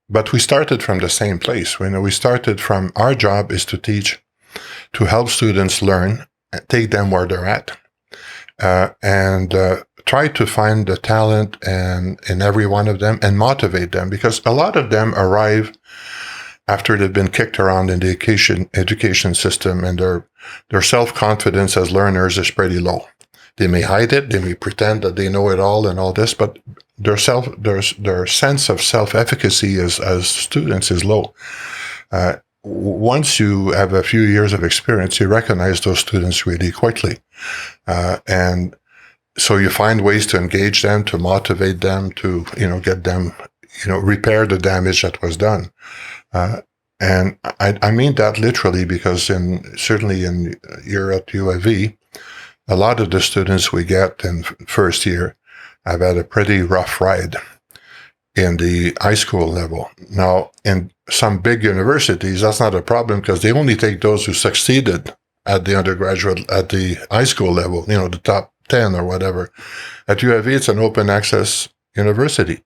But we started from the same place. We started from, our job is to teach, to help students learn, take them where they're at, and try to find the talent in every one of them and motivate them, because a lot of them arrive after they've been kicked around in the education system, and their self-confidence as learners is pretty low. They may hide it, they may pretend that they know it all and all this, but their sense of self-efficacy as students is low. Once you have a few years of experience, you recognize those students really quickly. And so you find ways to engage them, to motivate them, to, get them, repair the damage that was done. And I mean that literally, because certainly you're at UAV, a lot of the students we get in first year have had a pretty rough ride in the high school level. Now, in some big universities, that's not a problem, because they only take those who succeeded at the high school level, the top 10 or whatever. At UAV, it's an open access university.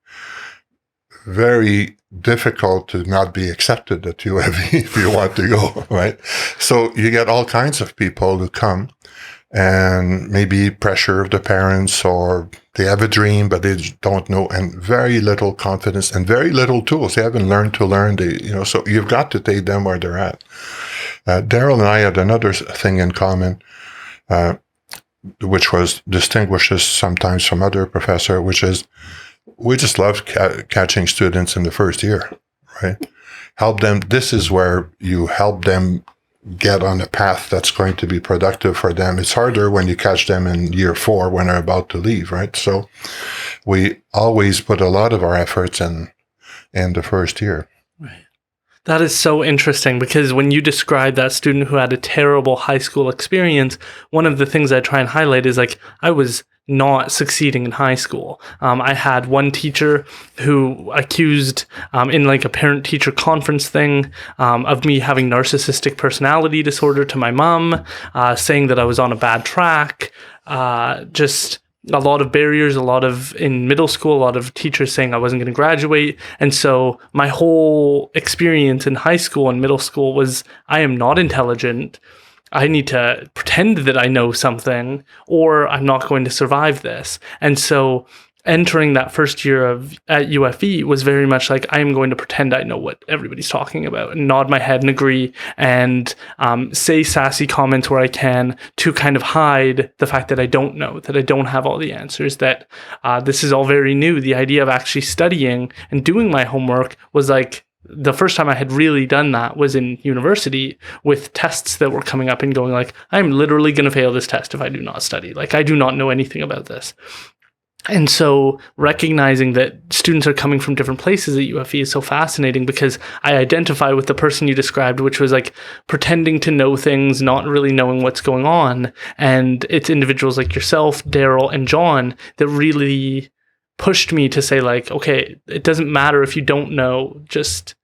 Very difficult to not be accepted at UAV if you want to go, right? So you get all kinds of people who come, and maybe pressure of the parents, or they have a dream, but they don't know, and very little confidence and very little tools. They haven't learned to learn. So you've got to take them where they're at. Darryl and I had another thing in common, which distinguishes us sometimes from other professors, which is we just love catching students in the first year, right? Help them. This is where you help them get on a path that's going to be productive for them. It's harder when you catch them in year 4 when they're about to leave, right? So we always put a lot of our efforts in the first year. Right. That is so interesting, because when you describe that student who had a terrible high school experience, one of the things I try and highlight is I was not succeeding in high school. I had one teacher who accused in a parent-teacher conference thing of me having narcissistic personality disorder to my mom, saying that I was on a bad track, just a lot of barriers, in middle school, a lot of teachers saying I wasn't going to graduate. And so my whole experience in high school and middle school was, I am not intelligent. I need to pretend that I know something, or I'm not going to survive this. And so entering that first year at UFE was very much I am going to pretend I know what everybody's talking about, and nod my head and agree, and say sassy comments where I can, to kind of hide the fact that I don't know, that I don't have all the answers, that this is all very new. The idea of actually studying and doing my homework was the first time I had really done that was in university, with tests that were coming up and going I'm literally going to fail this test if I do not study. I do not know anything about this. And so recognizing that students are coming from different places at UFE is so fascinating, because I identify with the person you described, which was pretending to know things, not really knowing what's going on. And it's individuals like yourself, Darryl, and John that really pushed me to say okay, it doesn't matter if you don't know, just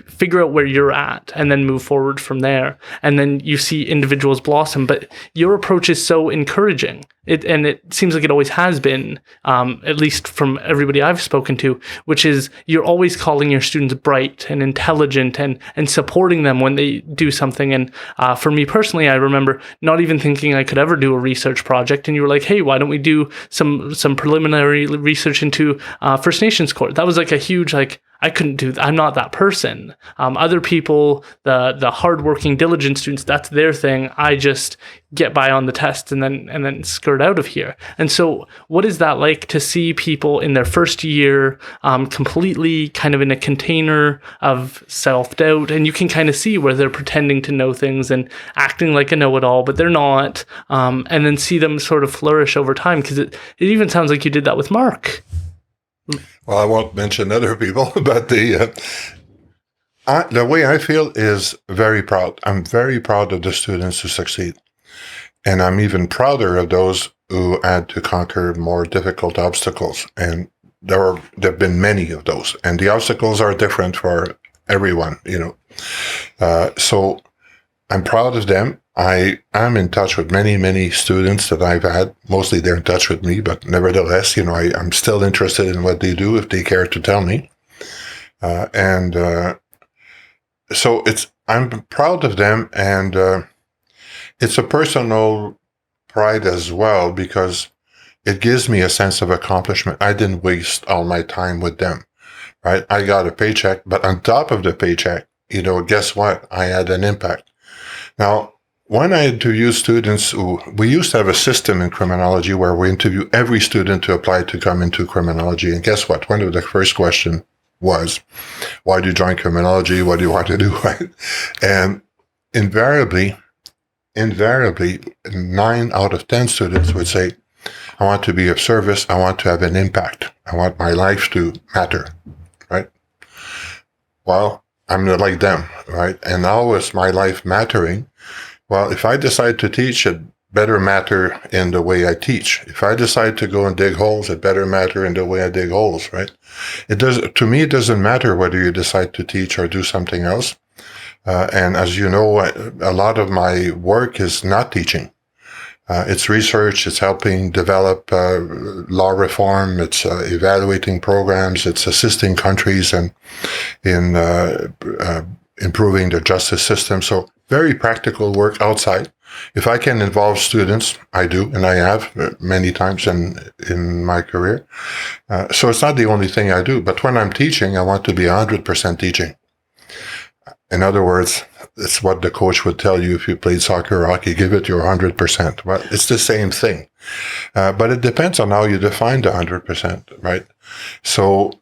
figure out where you're at and then move forward from there. And then you see individuals blossom. But your approach is so encouraging. It seems like it always has been, at least from everybody I've spoken to, which is you're always calling your students bright and intelligent and supporting them when they do something. And for me personally, I remember not even thinking I could ever do a research project. And you were like, hey, why don't we do some preliminary research into First Nations court? That was a huge, I couldn't do that. I'm not that person. Other people, the hardworking, diligent students, that's their thing. I just get by on the test and then skirt out of here. And so what is that like to see people in their first year completely kind of in a container of self-doubt, and you can kind of see where they're pretending to know things and acting like a know-it-all, but they're not, and then see them sort of flourish over time? Because it even sounds like you did that with Mark. Well, I won't mention other people, but the way I feel is very proud. I'm very proud of the students who succeed. And I'm even prouder of those who had to conquer more difficult obstacles. And there have been many of those. And the obstacles are different for everyone, So I'm proud of them. I am in touch with many, many students that I've had. Mostly they're in touch with me, but nevertheless, I'm still interested in what they do if they care to tell me. So I'm proud of them, and it's a personal pride as well, because it gives me a sense of accomplishment. I didn't waste all my time with them, right? I got a paycheck, but on top of the paycheck, guess what? I had an impact. Now, when I interview students, we used to have a system in criminology where we interview every student to apply to come into criminology. And guess what? One of the first questions was, why do you join criminology? What do you want to do? Right? And invariably, 9 out of 10 students would say, I want to be of service. I want to have an impact. I want my life to matter, right? Well, I'm not like them, right? And how is my life mattering? Well, if I decide to teach, it better matter in the way I teach. If I decide to go and dig holes, it better matter in the way I dig holes, right? To me, it doesn't matter whether you decide to teach or do something else. And as you know, a lot of my work is not teaching. It's research, it's helping develop law reform, it's evaluating programs, it's assisting countries in improving the justice system. So very practical work outside. If I can involve students, I do, and I have many times in my career. So it's not the only thing I do, but when I'm teaching, I want to be 100% teaching. In other words, it's what the coach would tell you if you played soccer or hockey, give it your 100%. Well, it's the same thing. But it depends on how you define the 100%, right? So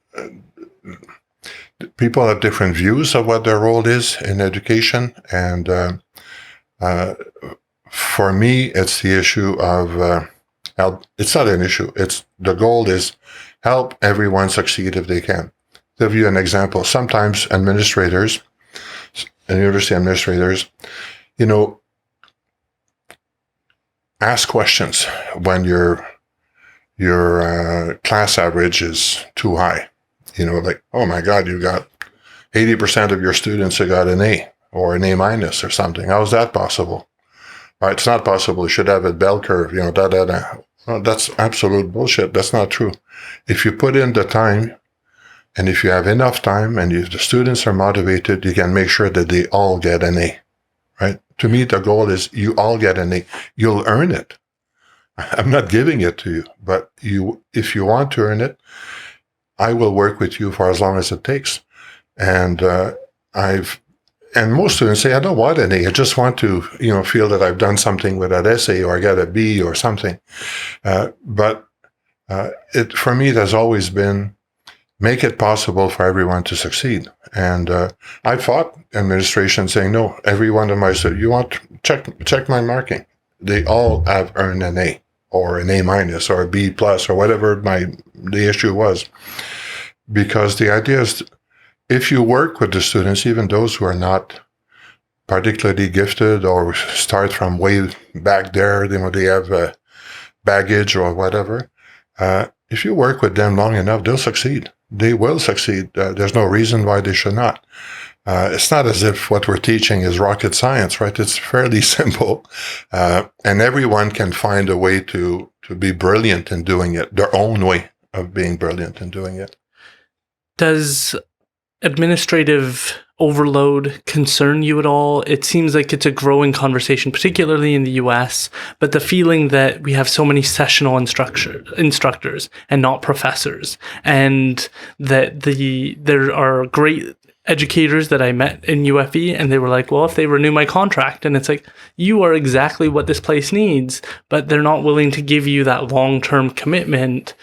people have different views of what their role is in education. And for me, it's the issue of, it's not an issue. The goal is help everyone succeed if they can. To give you an example, sometimes administrators, and university administrators, ask questions when your class average is too high. Like, oh my God, you got 80% of your students who got an A or an A minus or something. How is that possible? Right, it's not possible. You should have a bell curve, Well, that's absolute bullshit. That's not true. If you put in the time, and if you have enough time and if the students are motivated, you can make sure that they all get an A, right? To me, the goal is you all get an A. You'll earn it. I'm not giving it to you, but if you want to earn it, I will work with you for as long as it takes. And most students say, I don't want an A. I just want to, feel that I've done something with that essay or I got a B or something. But for me, it has always been, make it possible for everyone to succeed. And I fought administration saying, no, every one of my students, you want to check my marking. They all have earned an A or an A minus or a B plus or whatever the issue was. Because the idea is, if you work with the students, even those who are not particularly gifted or start from way back there, they have baggage or whatever, if you work with them long enough, they'll succeed. They will succeed. There's no reason why they should not. It's not as if what we're teaching is rocket science, right? It's fairly simple. And everyone can find a way to be brilliant in doing it, their own way of being brilliant in doing it. Does administrative overload concern you at all? It seems like it's a growing conversation, particularly in the US, but the feeling that we have so many sessional instructors and not professors, and that there are great educators that I met in UFE, and they were like, well, if they renew my contract, and it's like, you are exactly what this place needs, but they're not willing to give you that long-term commitment.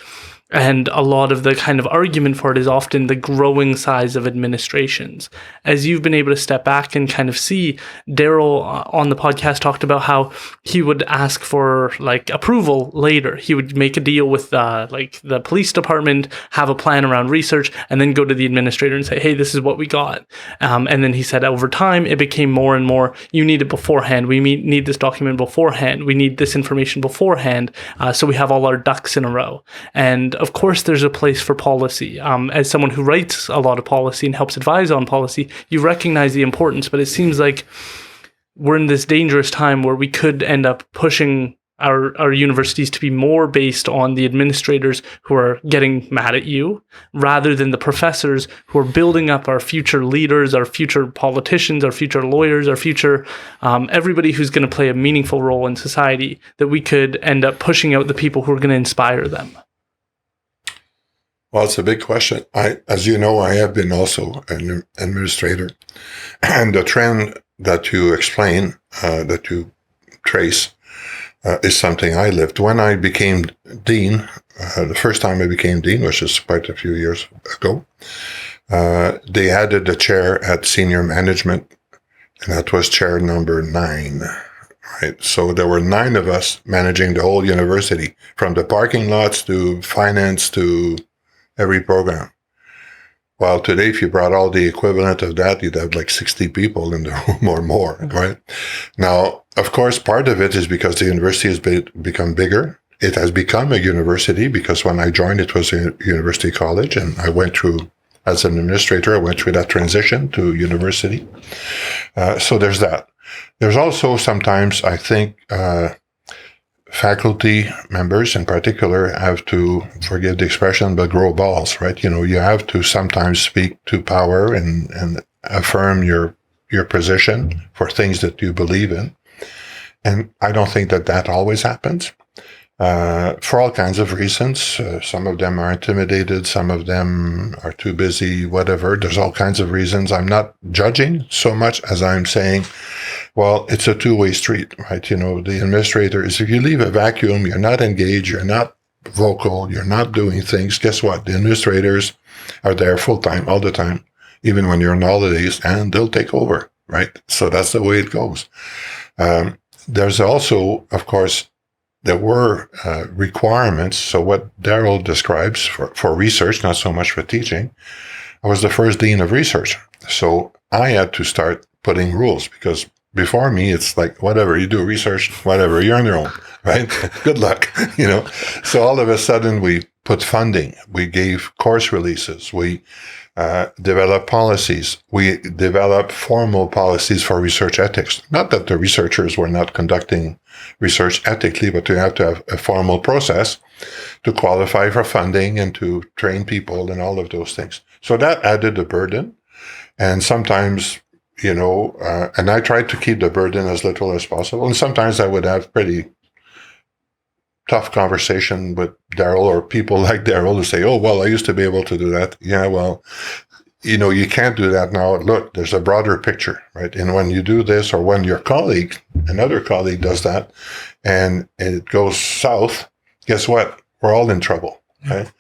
And a lot of the kind of argument for it is often the growing size of administrations. As you've been able to step back and kind of see, Darryl on the podcast talked about how he would ask for approval later. He would make a deal with the police department, have a plan around research, and then go to the administrator and say, hey, this is what we got. And then he said over time, it became more and more, you need it beforehand. We need this document beforehand. We need this information beforehand. So we have all our ducks in a row. And of course, there's a place for policy. As someone who writes a lot of policy and helps advise on policy, you recognize the importance, but it seems like we're in this dangerous time where we could end up pushing our universities to be more based on the administrators who are getting mad at you rather than the professors who are building up our future leaders, our future politicians, our future lawyers, our future everybody who's going to play a meaningful role in society, that we could end up pushing out the people who are going to inspire them. Well, it's a big question. As you know, I have been also an administrator, and the trend that you explain, that you trace, is something I lived. When I became dean, the first time I became dean, which is quite a few years ago, they added a chair at senior management, and that was chair number 9. Right. So there were 9 of us managing the whole university, from the parking lots to finance to every program. While today, if you brought all the equivalent of that, you'd have like 60 people in the room or more, right? Now, of course, part of it is because the university has become bigger. It has become a university because when I joined, it was a university college, and I went through, as an administrator, I went through that transition to university. So there's that. There's also sometimes, I think, faculty members in particular have to, forgive the expression, but grow balls, right? You have to sometimes speak to power and affirm your position for things that you believe in. And I don't think that always happens, for all kinds of reasons. Some of them are intimidated, some of them are too busy, whatever. There's all kinds of reasons. I'm not judging so much as I'm saying, well, it's a two-way street, right? The administrator is, if you leave a vacuum, you're not engaged, you're not vocal, you're not doing things, guess what? The administrators are there full-time, all the time, even when you're on holidays, and they'll take over, right? So that's the way it goes. There's also, of course, there were requirements. So what Darryl describes for research, not so much for teaching, I was the first dean of research. So I had to start putting rules, because before me, it's like, whatever, you do research, whatever, you're on your own, right? Good luck, So all of a sudden, we put funding. We gave course releases. We developed policies. We developed formal policies for research ethics. Not that the researchers were not conducting research ethically, but you have to have a formal process to qualify for funding and to train people and all of those things. So that added a burden. And sometimes, and I tried to keep the burden as little as possible. And sometimes I would have pretty tough conversation with Darryl, or people like Darryl, who say, oh, well, I used to be able to do that. Yeah, well, you can't do that now. Look, there's a broader picture, right? And when you do this, or when your colleague, another colleague does that, and it goes south, guess what? We're all in trouble, right?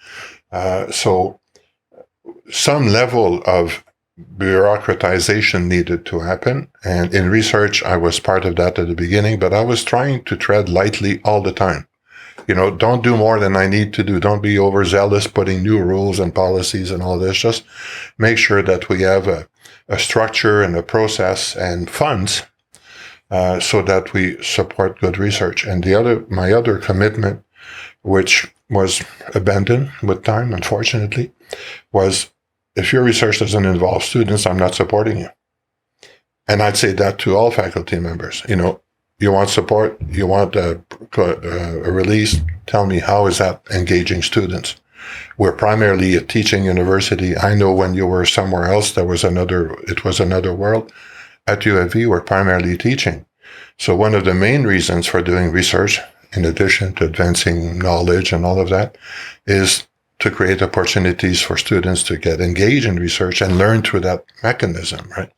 So some level of bureaucratization needed to happen. And in research, I was part of that at the beginning, but I was trying to tread lightly all the time. Don't do more than I need to do. Don't be overzealous putting new rules and policies and all this. Just make sure that we have a structure and a process and funds, so that we support good research. And my other commitment, which was abandoned with time, unfortunately, was, if your research doesn't involve students, I'm not supporting you. And I'd say that to all faculty members. You want support, you want a release, tell me, how is that engaging students? We're primarily a teaching university. I know when you were somewhere else, it was another world. At UFV, we're primarily teaching. So one of the main reasons for doing research, in addition to advancing knowledge and all of that, is to create opportunities for students to get engaged in research and learn through that mechanism, right?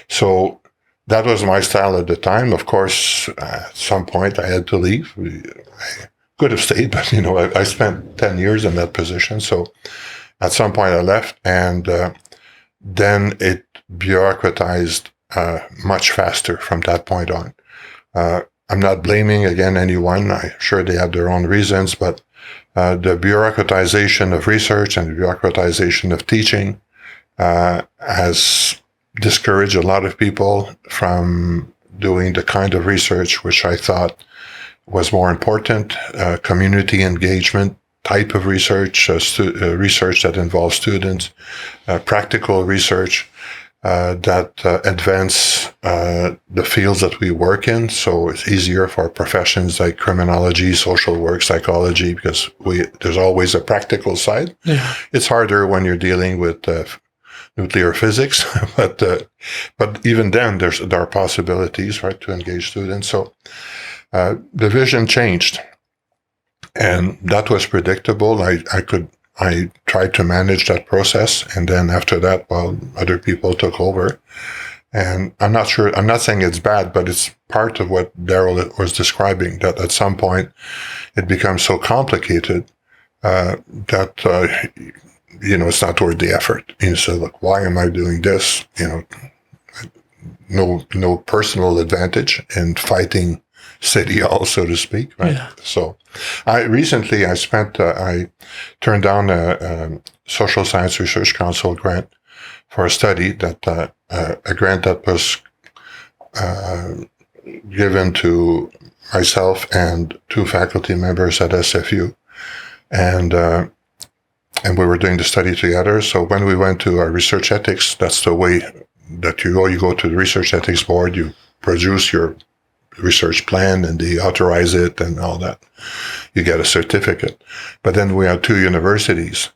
So that was my style at the time. Of course, at some point I had to leave. I could have stayed, but I spent 10 years in that position. So at some point I left, and then it bureaucratized much faster from that point on. I'm not blaming, again, anyone. I'm sure they have their own reasons, but the bureaucratization of research and the bureaucratization of teaching has discouraged a lot of people from doing the kind of research which I thought was more important, community engagement type of research, research that involves students, practical research that advance the fields that we work in. So it's easier for professions like criminology, social work, psychology, because there's always a practical side. Yeah. It's harder when you're dealing with nuclear physics, but even then there are possibilities, right, to engage students. So the vision changed, and that was predictable. I could I tried to manage that process. And then after that, well, other people took over. And I'm not saying it's bad, but it's part of what Darryl was describing, that at some point it becomes so complicated that, it's not worth the effort. You say, look, why am I doing this? No personal advantage in fighting City Hall, so to speak, right? Yeah. So I turned down a Social Science Research Council grant for a study that, a grant that was given to myself and 2 faculty members at SFU. And we were doing the study together. So when we went to our research ethics, that's the way that you go to the research ethics board, you produce your research plan and they authorize it and all that. You get a certificate. But then we had 2 universities,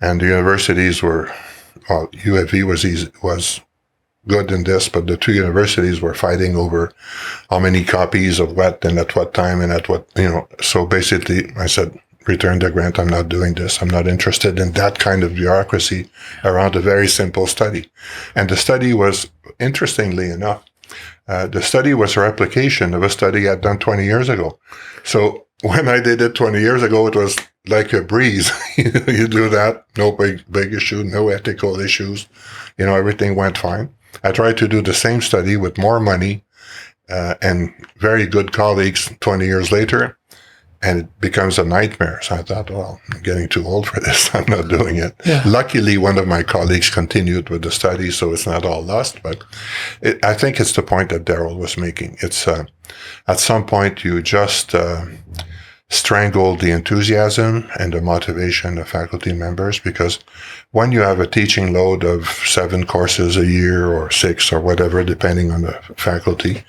and the universities were, UFV was good in this, but the 2 universities were fighting over how many copies of what and at what time and at what, so basically I said, return the grant. I'm not doing this. I'm not interested in that kind of bureaucracy around a very simple study. And the study was, interestingly enough, the study was a replication of a study I'd done 20 years ago. So when I did it 20 years ago, it was like a breeze. You do that, no big issue, no ethical issues. Everything went fine. I tried to do the same study with more money and very good colleagues 20 years later, and it becomes a nightmare. So I thought, well, I'm getting too old for this. I'm not doing it. Yeah. Luckily, one of my colleagues continued with the study, so it's not all lost. But I think it's the point that Darryl was making. It's at some point you just strangle the enthusiasm and the motivation of faculty members, because when you have a teaching load of 7 courses a year or 6 or whatever, depending on the faculty,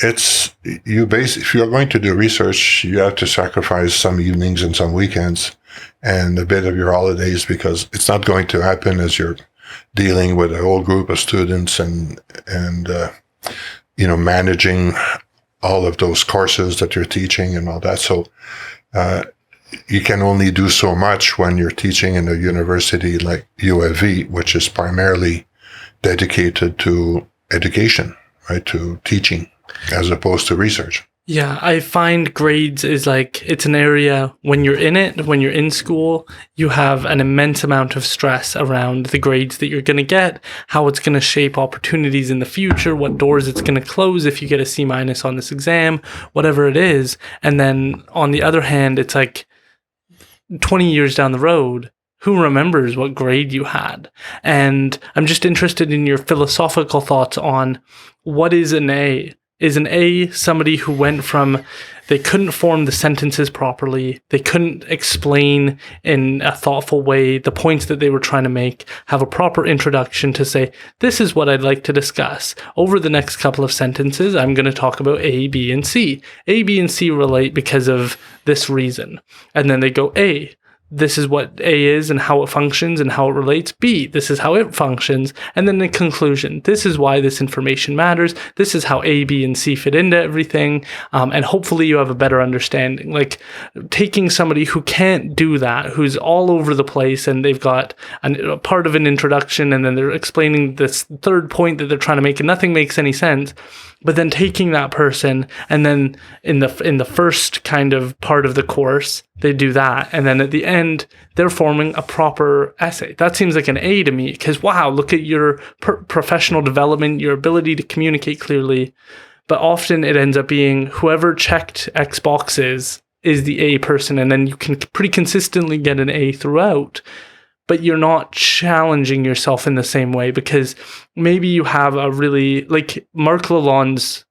if you're going to do research, you have to sacrifice some evenings and some weekends and a bit of your holidays, because it's not going to happen as you're dealing with a whole group of students and managing all of those courses that you're teaching and all that. So you can only do so much when you're teaching in a university like UFV, which is primarily dedicated to education, right, to teaching, as opposed to research. Yeah, I find grades is it's an area when you're in it, when you're in school, you have an immense amount of stress around the grades that you're going to get, how it's going to shape opportunities in the future, what doors it's going to close if you get a C- on this exam, whatever it is. And then on the other hand, it's 20 years down the road, who remembers what grade you had? And I'm just interested in your philosophical thoughts on what is an A? Is an A somebody who went from, they couldn't form the sentences properly, they couldn't explain in a thoughtful way the points that they were trying to make, have a proper introduction to say, this is what I'd like to discuss. Over the next couple of sentences, I'm going to talk about A, B, and C. A, B, and C relate because of this reason. And then they go, A, this is what A is and how it functions and how it relates. B, this is how it functions. And then in conclusion, this is why this information matters. This is how A, B, and C fit into everything. And hopefully you have a better understanding. Taking somebody who can't do that, who's all over the place, and they've got a part of an introduction, and then they're explaining this third point that they're trying to make, and nothing makes any sense. But then taking that person, and then in the first kind of part of the course, they do that. And then at the end, they're forming a proper essay. That seems like an A to me, because wow, look at your professional development, your ability to communicate clearly. But often it ends up being whoever checked X boxes is the A person. And then you can pretty consistently get an A throughout. But you're not challenging yourself in the same way, because maybe you have a really, Marc Lalonde's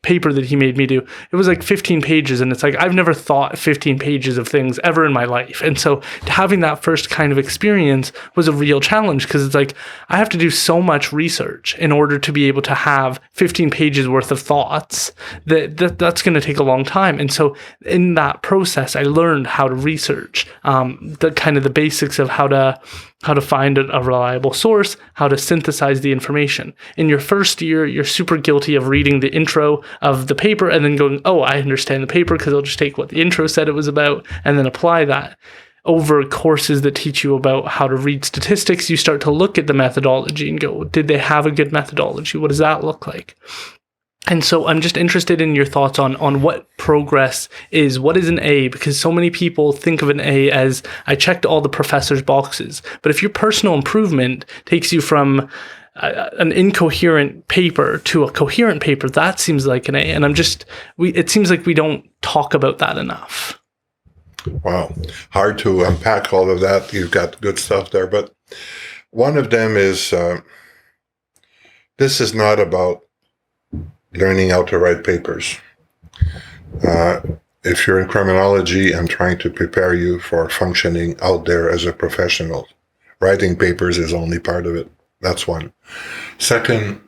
paper that he made me do, it was 15 pages, and it's I've never thought 15 pages of things ever in my life. And so having that first kind of experience was a real challenge, because it's I have to do so much research in order to be able to have 15 pages worth of thoughts that's going to take a long time. And so in that process, I learned how to research, the basics of how to find a reliable source, how to synthesize the information. In your first year, you're super guilty of reading the intro of the paper and then going, oh, I understand the paper because I'll just take what the intro said it was about and then apply that. over courses that teach you about how to read statistics, you start to look at the methodology and go, did they have a good methodology? What does that look like? And so I'm just interested in your thoughts on what progress is. What is an A? Because so many people think of an A as, I checked all the professor's boxes. But if your personal improvement takes you from an incoherent paper to a coherent paper, that seems like an A. And it seems like we don't talk about that enough. Wow. Hard to unpack all of that. You've got good stuff there. But one of them is, this is not about learning how to write papers. If you're in criminology, I'm trying to prepare you for functioning out there as a professional. Writing papers is only part of it. That's one. Second,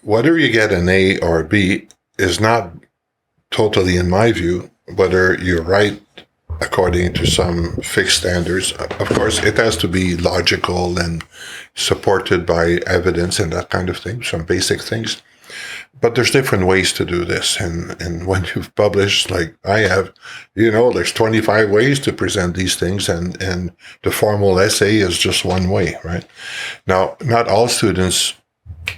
whether you get an A or a B is not totally, in my view, whether you write according to some fixed standards. Of course, it has to be logical and supported by evidence and that kind of thing, some basic things. But there's different ways to do this. And when you've published, like I have, there's 25 ways to present these things, and the formal essay is just one way, right? Now, not all students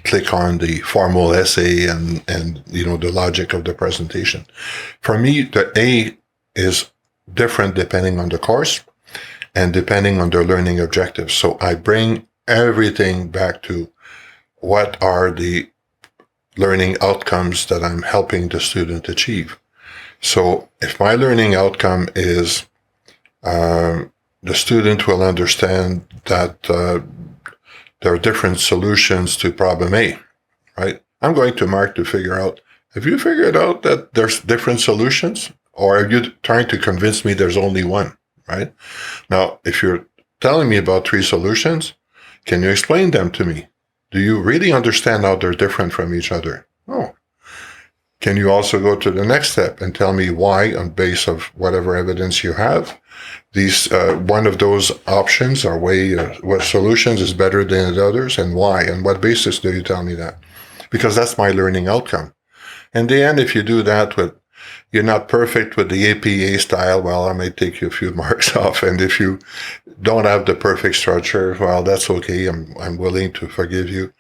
click on the formal essay and the logic of the presentation. For me, the A is different depending on the course and depending on their learning objectives. So I bring everything back to what are the learning outcomes that I'm helping the student achieve. So if my learning outcome is the student will understand that there are different solutions to problem A, right? I'm going to mark to figure out, have you figured out that there's different solutions? Or are you trying to convince me there's only one, right? Now, if you're telling me about 3 solutions, can you explain them to me? Do you really understand how they're different from each other? Oh. Can you also go to the next step and tell me why, on base of whatever evidence you have, these one of those options or what solutions is better than the others, and why? And what basis do you tell me that? Because that's my learning outcome. In the end, if you do that you're not perfect with the APA style, well, I may take you a few marks off. And if you don't have the perfect structure, well, that's okay. I'm willing to forgive you.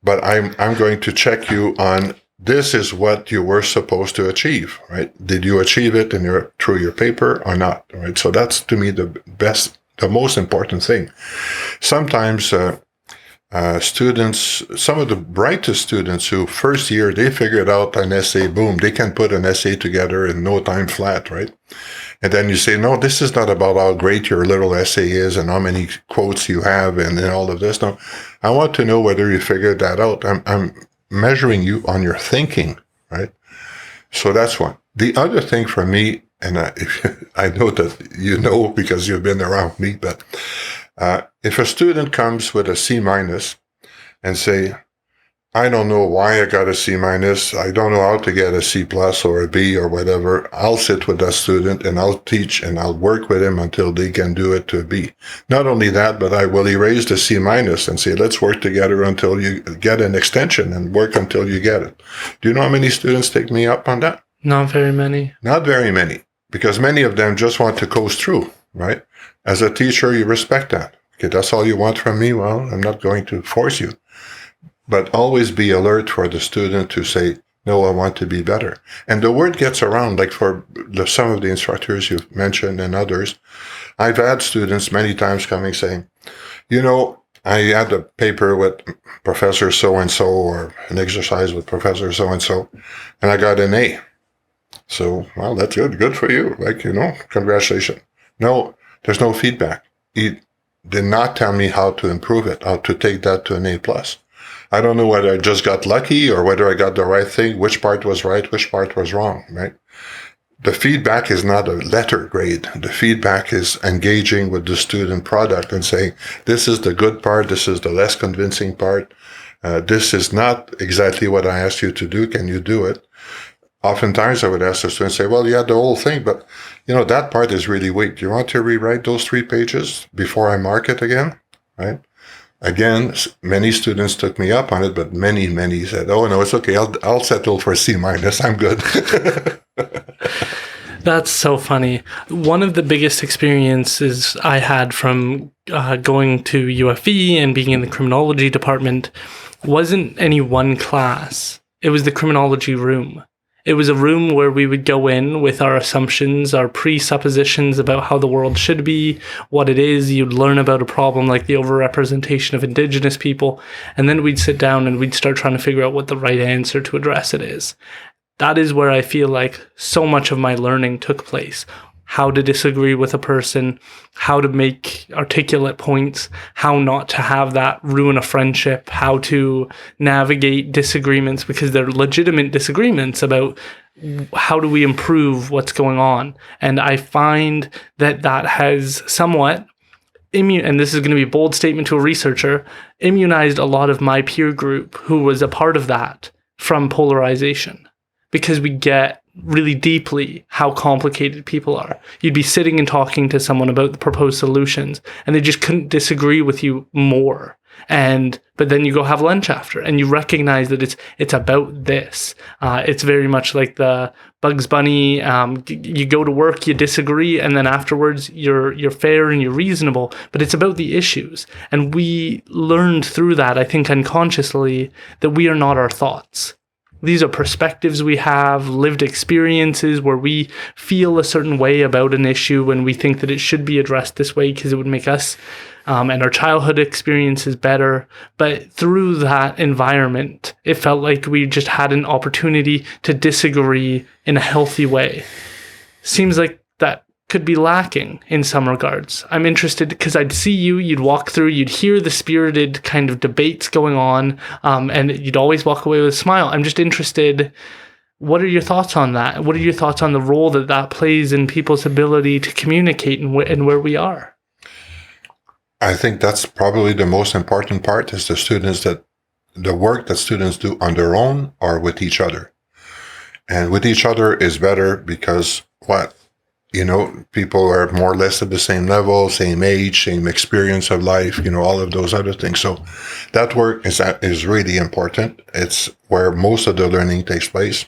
But I'm going to check you on, this is what you were supposed to achieve, right? Did you achieve it through your paper or not, right? So that's, to me, the most important thing. Sometimes students, some of the brightest students who first year, they figured out an essay, boom, they can put an essay together in no time flat, right? And then you say, no, this is not about how great your little essay is and how many quotes you have and all of this. No, I want to know whether you figured that out. I'm measuring you on your thinking, right? So that's one. The other thing for me, and I know that you know because you've been around me, but if a student comes with a C- and say, I don't know why I got a C-, I don't know how to get a C+ or a B or whatever, I'll sit with that student and I'll teach and I'll work with him until they can do it to a B. Not only that, but I will erase the C- and say, let's work together until you get an extension and work until you get it. Do you know how many students take me up on that? Not very many. Not very many, because many of them just want to coast through, right? As a teacher, you respect that. Okay, that's all you want from me? Well, I'm not going to force you. But always be alert for the student to say, no, I want to be better. And the word gets around, like for some of the instructors you've mentioned and others. I've had students many times coming saying, I had a paper with Professor so-and-so or an exercise with Professor so-and-so, and I got an A. So, well, that's good. Good for you. Congratulations. No, there's no feedback. He did not tell me how to improve it, how to take that to an A+. I don't know whether I just got lucky or whether I got the right thing, which part was right, which part was wrong, right? The feedback is not a letter grade. The feedback is engaging with the student product and saying, this is the good part, this is the less convincing part. This is not exactly what I asked you to do. Can you do it? Oftentimes I would ask the student, say, well, you had the whole thing, but that part is really weak. Do you want to rewrite those 3 pages before I mark it again, right? Again, many students took me up on it, but many said, oh, no, it's okay. I'll settle for C-. I'm good. That's so funny. One of the biggest experiences I had from going to UFE and being in the criminology department wasn't any one class. It was the criminology room. It was a room where we would go in with our assumptions, our presuppositions about how the world should be, what it is. You'd learn about a problem like the overrepresentation of Indigenous people, and then we'd sit down and we'd start trying to figure out what the right answer to address it is. That is where I feel like so much of my learning took place. How to disagree with a person, how to make articulate points, how not to have that ruin a friendship, how to navigate disagreements because they're legitimate disagreements about how do we improve what's going on. And I find that has somewhat and this is going to be a bold statement to a researcher, immunized a lot of my peer group who was a part of that from polarization. Because we get really deeply how complicated people are. You'd be sitting and talking to someone about the proposed solutions, and they just couldn't disagree with you more. But then you go have lunch after, and you recognize that it's about this. It's very much like the Bugs Bunny. You go to work, you disagree, and then afterwards you're fair and you're reasonable. But it's about the issues, and we learned through that, I think unconsciously, that we are not our thoughts. These are perspectives we have, lived experiences where we feel a certain way about an issue and we think that it should be addressed this way because it would make us and our childhood experiences better. But through that environment, it felt like we just had an opportunity to disagree in a healthy way. Seems like that could be lacking in some regards. I'm interested because I'd see you'd walk through, you'd hear the spirited kind of debates going on, and you'd always walk away with a smile. I'm just interested, what are your thoughts on that? What are your thoughts on the role that plays in people's ability to communicate and where we are? I think that's probably the most important part is the work that students do on their own or with each other. And with each other is better because people are more or less at the same level, same age, same experience of life, all of those other things. So that work is really important. It's where most of the learning takes place.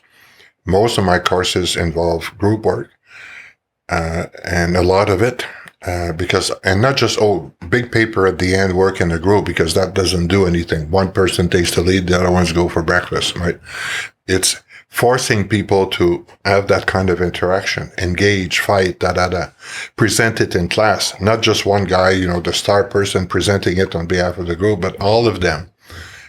Most of my courses involve group work, and a lot of it, and not just, big paper at the end, work in a group, because that doesn't do anything. One person takes the lead, the other ones go for breakfast, right? It's forcing people to have that kind of interaction, engage, fight, present it in class. Not just one guy, the star person presenting it on behalf of the group, but all of them.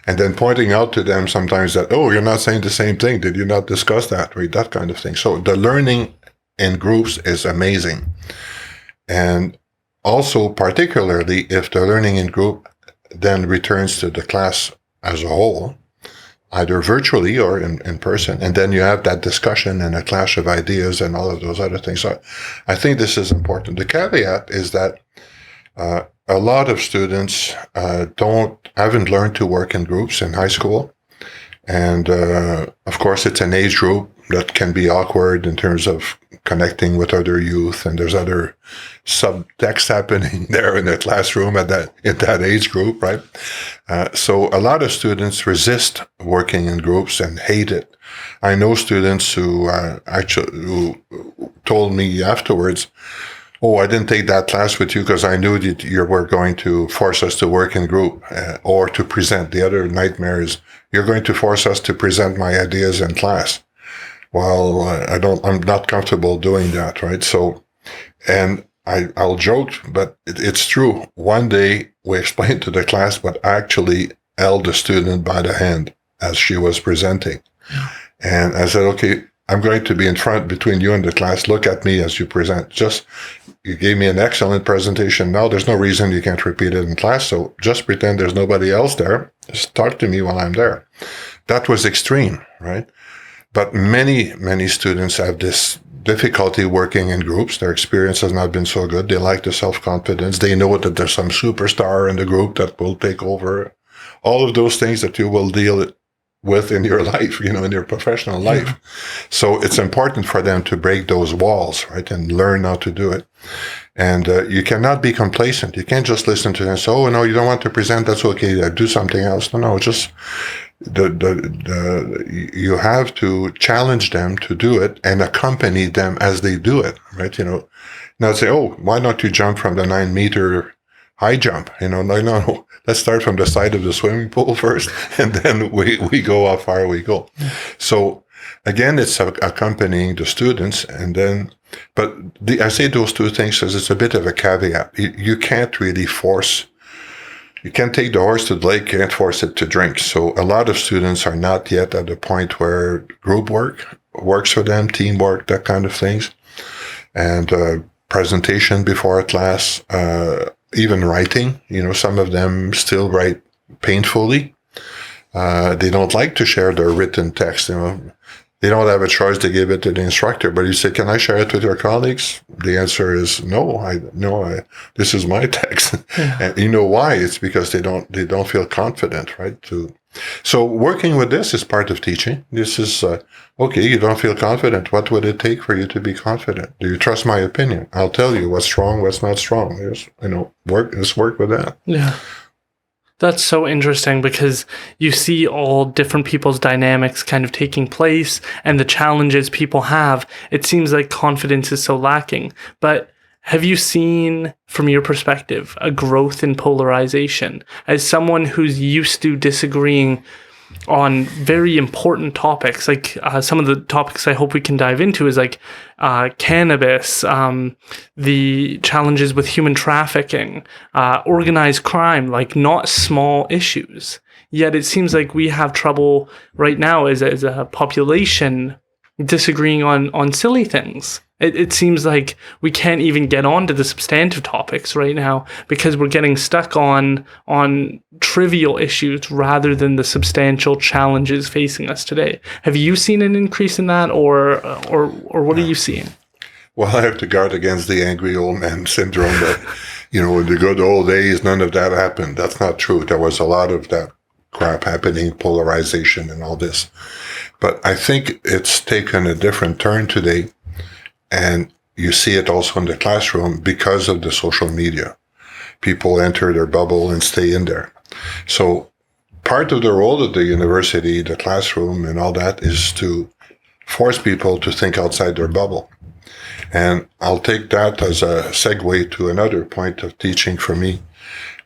And then pointing out to them sometimes that, you're not saying the same thing. Did you not discuss that? Right? That kind of thing. So the learning in groups is amazing. And also, particularly if the learning in group then returns to the class as a whole, either virtually or in person. And then you have that discussion and a clash of ideas and all of those other things. So I think this is important. The caveat is that a lot of students haven't learned to work in groups in high school. And of course, it's an age group that can be awkward in terms of connecting with other youth, and there's other subtext happening there in the classroom in that age group, right? So a lot of students resist working in groups and hate it. I know students who told me afterwards, I didn't take that class with you because I knew that you were going to force us to work in group or to present. The other nightmare is you're going to force us to present my ideas in class. Well, I'm not comfortable doing that, right? So, and I'll joke, but it's true. One day we explained to the class, but I actually held the student by the hand as she was presenting. Yeah. And I said, okay, I'm going to be in front between you and the class. Look at me as you present. You gave me an excellent presentation. Now there's no reason you can't repeat it in class. So just pretend there's nobody else there. Just talk to me while I'm there. That was extreme, right? But many, many students have this difficulty working in groups. Their experience has not been so good. They lack the self-confidence. They know that there's some superstar in the group that will take over. All of those things that you will deal with in your life, in your professional life. Yeah. So it's important for them to break those walls, right, and learn how to do it. And you cannot be complacent. You can't just listen to them and say, no, you don't want to present, that's okay, do something else. No, just you have to challenge them to do it and accompany them as they do it, right? Now say, oh, why don't you jump from the 9-meter high jump? No, let's start from the side of the swimming pool first, and then we go how far we go. So again, it's accompanying the students, but I say those two things as it's a bit of a caveat. You can't really force. You can't take the horse to the lake, you can't force it to drink. So a lot of students are not yet at the point where group work works for them, teamwork, that kind of things. And presentation before a class, even writing. Some of them still write painfully. They don't like to share their written text. They don't have a choice to give it to the instructor. But you say, "Can I share it with your colleagues?" The answer is no. This is my text. Yeah. And you know why? It's because they don't feel confident, right? So working with this is part of teaching. This is okay. You don't feel confident. What would it take for you to be confident? Do you trust my opinion? I'll tell you what's strong, what's not strong. Let's work with that. Yeah. That's so interesting because you see all different people's dynamics kind of taking place and the challenges people have. It seems like confidence is so lacking. But have you seen, from your perspective, a growth in polarization? As someone who's used to disagreeing on very important topics, like some of the topics I hope we can dive into is like cannabis, the challenges with human trafficking, organized crime, like not small issues. Yet it seems like we have trouble right now as a population disagreeing on silly things. It seems like we can't even get on to the substantive topics right now because we're getting stuck on trivial issues rather than the substantial challenges facing us today. Have you seen an increase in that, or what are you seeing? Well, I have to guard against the angry old man syndrome that, in the good old days, none of that happened. That's not true. There was a lot of that crap happening, polarization and all this. But I think it's taken a different turn today. And you see it also in the classroom because of the social media. People enter their bubble and stay in there. So part of the role of the university, the classroom and all that is to force people to think outside their bubble. And I'll take that as a segue to another point of teaching for me,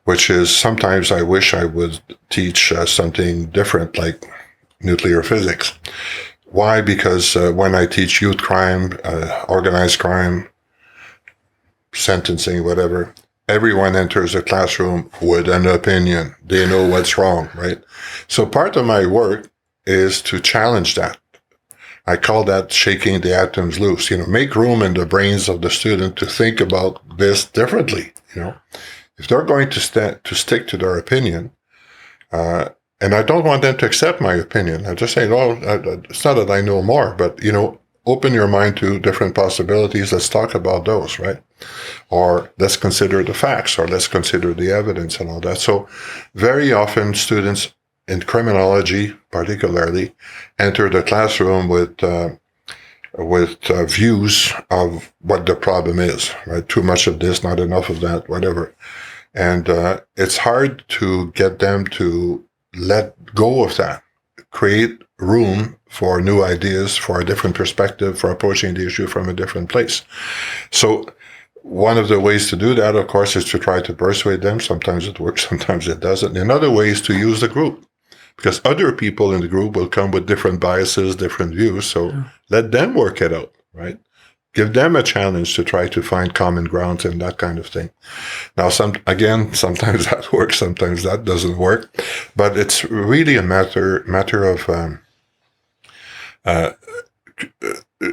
which is sometimes I wish I would teach something different like nuclear physics. Why? Because when I teach youth crime, organized crime, sentencing, whatever, everyone enters the classroom with an opinion. They know what's wrong, right? So part of my work is to challenge that. I call that shaking the atoms loose. Make room in the brains of the student to think about this differently. If they're going to stick to their opinion, and I don't want them to accept my opinion. I just say, no, it's not that I know more, but, open your mind to different possibilities. Let's talk about those, right? Or let's consider the facts, or let's consider the evidence and all that. So very often students in criminology, particularly, enter the classroom with views of what the problem is, right? Too much of this, not enough of that, whatever. And it's hard to get them to let go of that, create room for new ideas, for a different perspective, for approaching the issue from a different place. So one of the ways to do that, of course, is to try to persuade them. Sometimes it works, sometimes it doesn't. Another way is to use the group, because other people in the group will come with different biases, different views. So let them work it out, right? Give them a challenge to try to find common ground and that kind of thing. Now, sometimes that works, sometimes that doesn't work, but it's really a matter of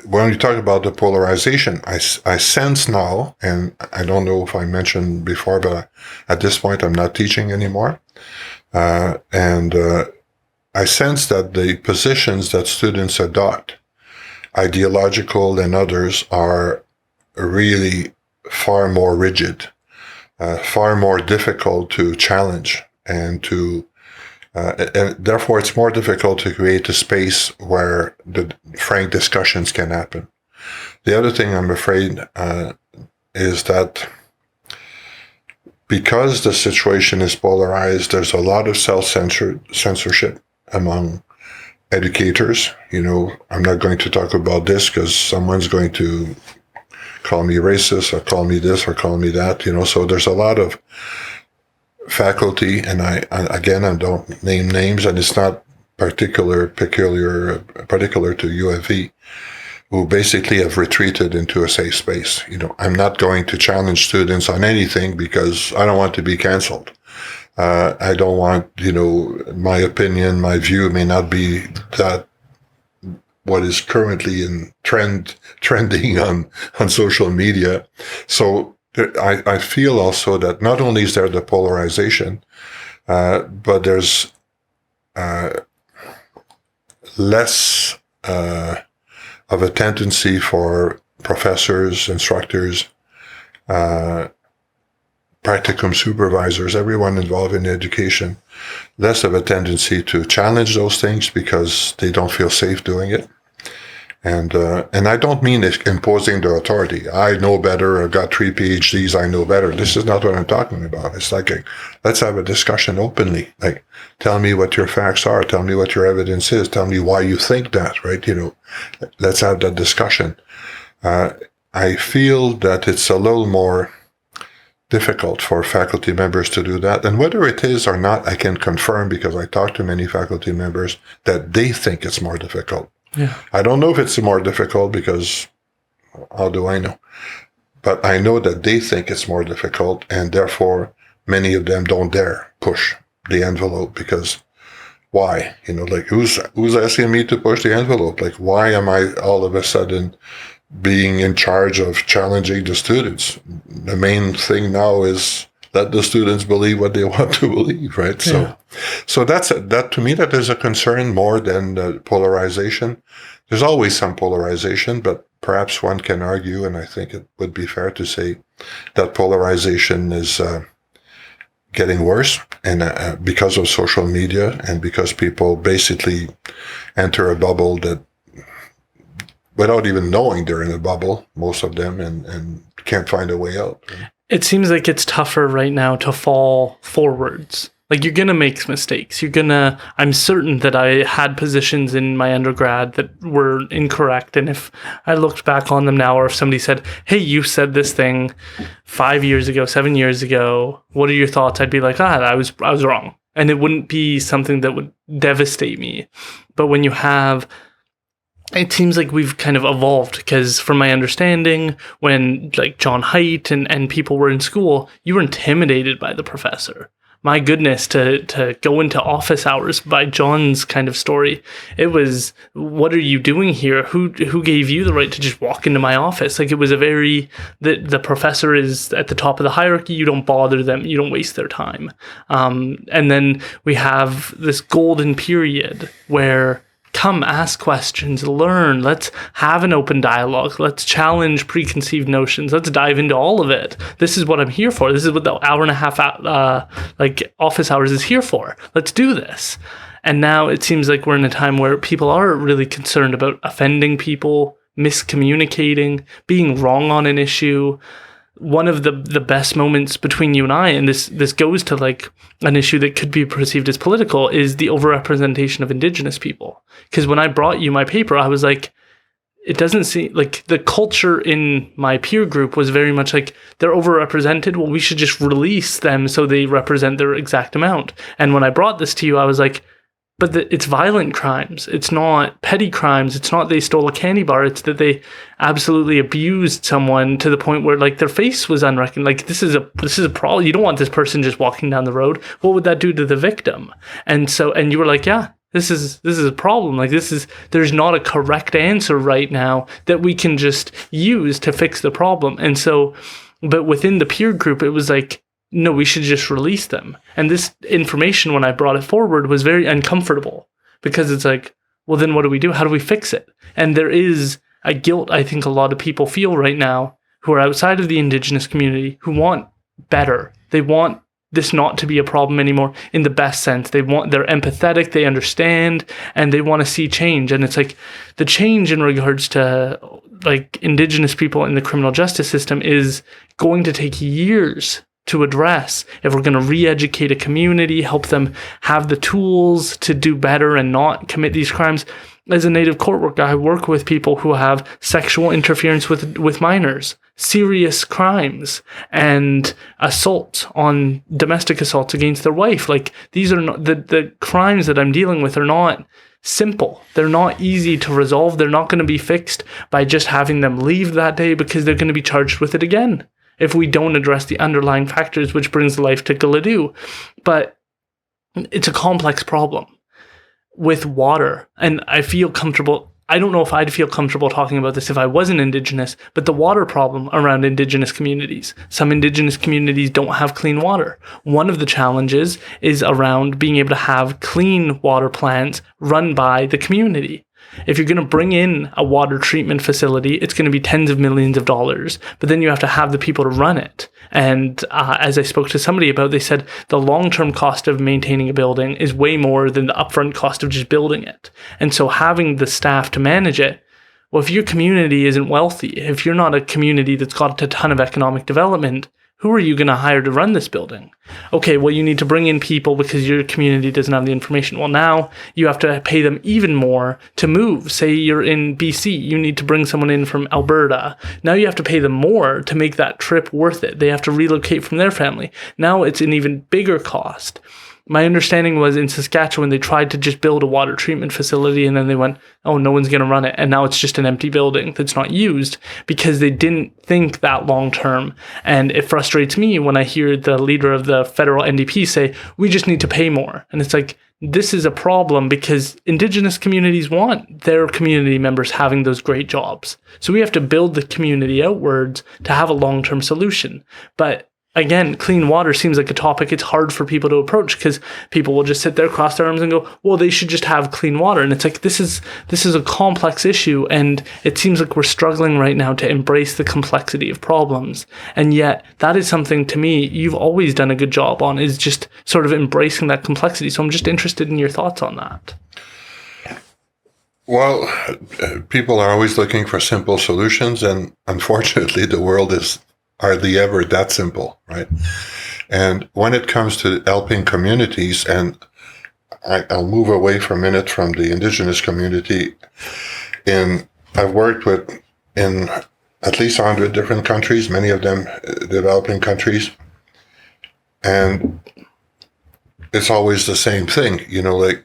when you talk about the polarization. I sense now, and I don't know if I mentioned before, but at this point I'm not teaching anymore, and I sense that the positions that students adopt, ideological and others, are really far more rigid, far more difficult to challenge, and therefore it's more difficult to create a space where the frank discussions can happen. The other thing I'm afraid is that because the situation is polarized, there's a lot of self-censorship. among educators. I'm not going to talk about this because someone's going to call me racist or call me this or call me that. So there's a lot of faculty, and I don't name names, and it's not particular to UFV, who basically have retreated into a safe space. I'm not going to challenge students on anything because I don't want to be canceled. I don't want, my opinion, my view may not be that what is currently in trending on social media. So I feel also that not only is there the polarization, but there's less of a tendency for professors, instructors, practicum supervisors, everyone involved in education, less of a tendency to challenge those things because they don't feel safe doing it. And I don't mean imposing their authority. I know better. I've got 3 PhDs. I know better. This is not what I'm talking about. It's like, let's have a discussion openly. Like, tell me what your facts are. Tell me what your evidence is. Tell me why you think that, right? Let's have that discussion. I feel that it's a little more difficult for faculty members to do that. And whether it is or not, I can confirm, because I talk to many faculty members, that they think it's more difficult. Yeah. I don't know if it's more difficult because how do I know? But I know that they think it's more difficult, and therefore many of them don't dare push the envelope because why? Like who's asking me to push the envelope? Like, why am I all of a sudden being in charge of challenging the students? The main thing now is let the students believe what they want to believe, right? Yeah. So that to me, that is a concern more than the polarization. There's always some polarization, but perhaps one can argue, and I think it would be fair to say that polarization is getting worse, and because of social media and because people basically enter a bubble that, without even knowing they're in a bubble, most of them, and can't find a way out. It seems like it's tougher right now to fall forwards. Like, you're going to make mistakes. I'm certain that I had positions in my undergrad that were incorrect. And if I looked back on them now, or if somebody said, hey, you said this thing 5 years ago, 7 years ago, what are your thoughts? I'd be like, I was wrong. And it wouldn't be something that would devastate me. But when you have, it seems like we've kind of evolved, because from my understanding, when like John Haidt and people were in school, you were intimidated by the professor. My goodness, to go into office hours, by John's kind of story, it was, what are you doing here? Who gave you the right to just walk into my office? Like, it was a very, the professor is at the top of the hierarchy. You don't bother them. You don't waste their time. And then we have this golden period where, come, ask questions, learn, let's have an open dialogue, let's challenge preconceived notions, let's dive into all of it. This is what I'm here for. This is what the hour and a half office hours is here for. Let's do this. And now it seems like we're in a time where people are really concerned about offending people, miscommunicating, being wrong on an issue. One of the best moments between you and I, and this goes to like an issue that could be perceived as political, is the overrepresentation of Indigenous people. Because when I brought you my paper, I was like, it doesn't seem like the culture in my peer group was very much like, they're overrepresented. Well, we should just release them so they represent their exact amount. And when I brought this to you, I was like, but it's violent crimes. It's not petty crimes. It's not they stole a candy bar. It's that they absolutely abused someone to the point where like their face was unrecognizable. Like, this is a problem. You don't want this person just walking down the road. What would that do to the victim? And you were like, yeah, this is a problem. Like, there's not a correct answer right now that we can just use to fix the problem. And so, but within the peer group, it was like, no, we should just release them. And this information, when I brought it forward, was very uncomfortable, because it's like, well, then what do we do? How do we fix it? And there is a guilt I think a lot of people feel right now who are outside of the Indigenous community, who want better. They want this not to be a problem anymore in the best sense. They're empathetic, they understand, and they want to see change. And it's like, the change in regards to like Indigenous people in the criminal justice system is going to take years to address, if we're going to re-educate a community, help them have the tools to do better and not commit these crimes. As a Native court worker, I work with people who have sexual interference with minors, serious crimes, and domestic assaults against their wife. Like, these are not the crimes that I'm dealing with are not simple. They're not easy to resolve. They're not going to be fixed by just having them leave that day, because they're going to be charged with it again if we don't address the underlying factors which brings life to Gallaudet. But it's a complex problem with water, and I feel comfortable. I don't know if I'd feel comfortable talking about this if I wasn't Indigenous, but the water problem around Indigenous communities. Some Indigenous communities don't have clean water. One of the challenges is around being able to have clean water plants run by the community. If you're going to bring in a water treatment facility, it's going to be tens of millions of dollars, but then you have to have the people to run it. And as I spoke to somebody about, they said the long-term cost of maintaining a building is way more than the upfront cost of just building it. And so having the staff to manage it, well, if your community isn't wealthy, if you're not a community that's got a ton of economic development, who are you going to hire to run this building? Okay, well, you need to bring in people because your community doesn't have the information. Well, now you have to pay them even more to move. Say you're in BC, you need to bring someone in from Alberta. Now you have to pay them more to make that trip worth it. They have to relocate from their family. Now it's an even bigger cost. My understanding was in Saskatchewan, they tried to just build a water treatment facility and then they went, oh, no one's going to run it. And now it's just an empty building that's not used because they didn't think that long term. And it frustrates me when I hear the leader of the federal NDP say, we just need to pay more. And it's like, this is a problem because Indigenous communities want their community members having those great jobs. So we have to build the community outwards to have a long-term solution. But again, clean water seems like a topic it's hard for people to approach because people will just sit there, cross their arms and go, well, they should just have clean water. And it's like, this is a complex issue. And it seems like we're struggling right now to embrace the complexity of problems. And yet that is something, to me, you've always done a good job on, is just sort of embracing that complexity. So I'm just interested in your thoughts on that. Well, people are always looking for simple solutions. And unfortunately, the world is hardly ever that simple, right? And when it comes to helping communities, and I'll move away for a minute from the Indigenous community, I've worked in at least 100 different countries, many of them developing countries, and it's always the same thing, like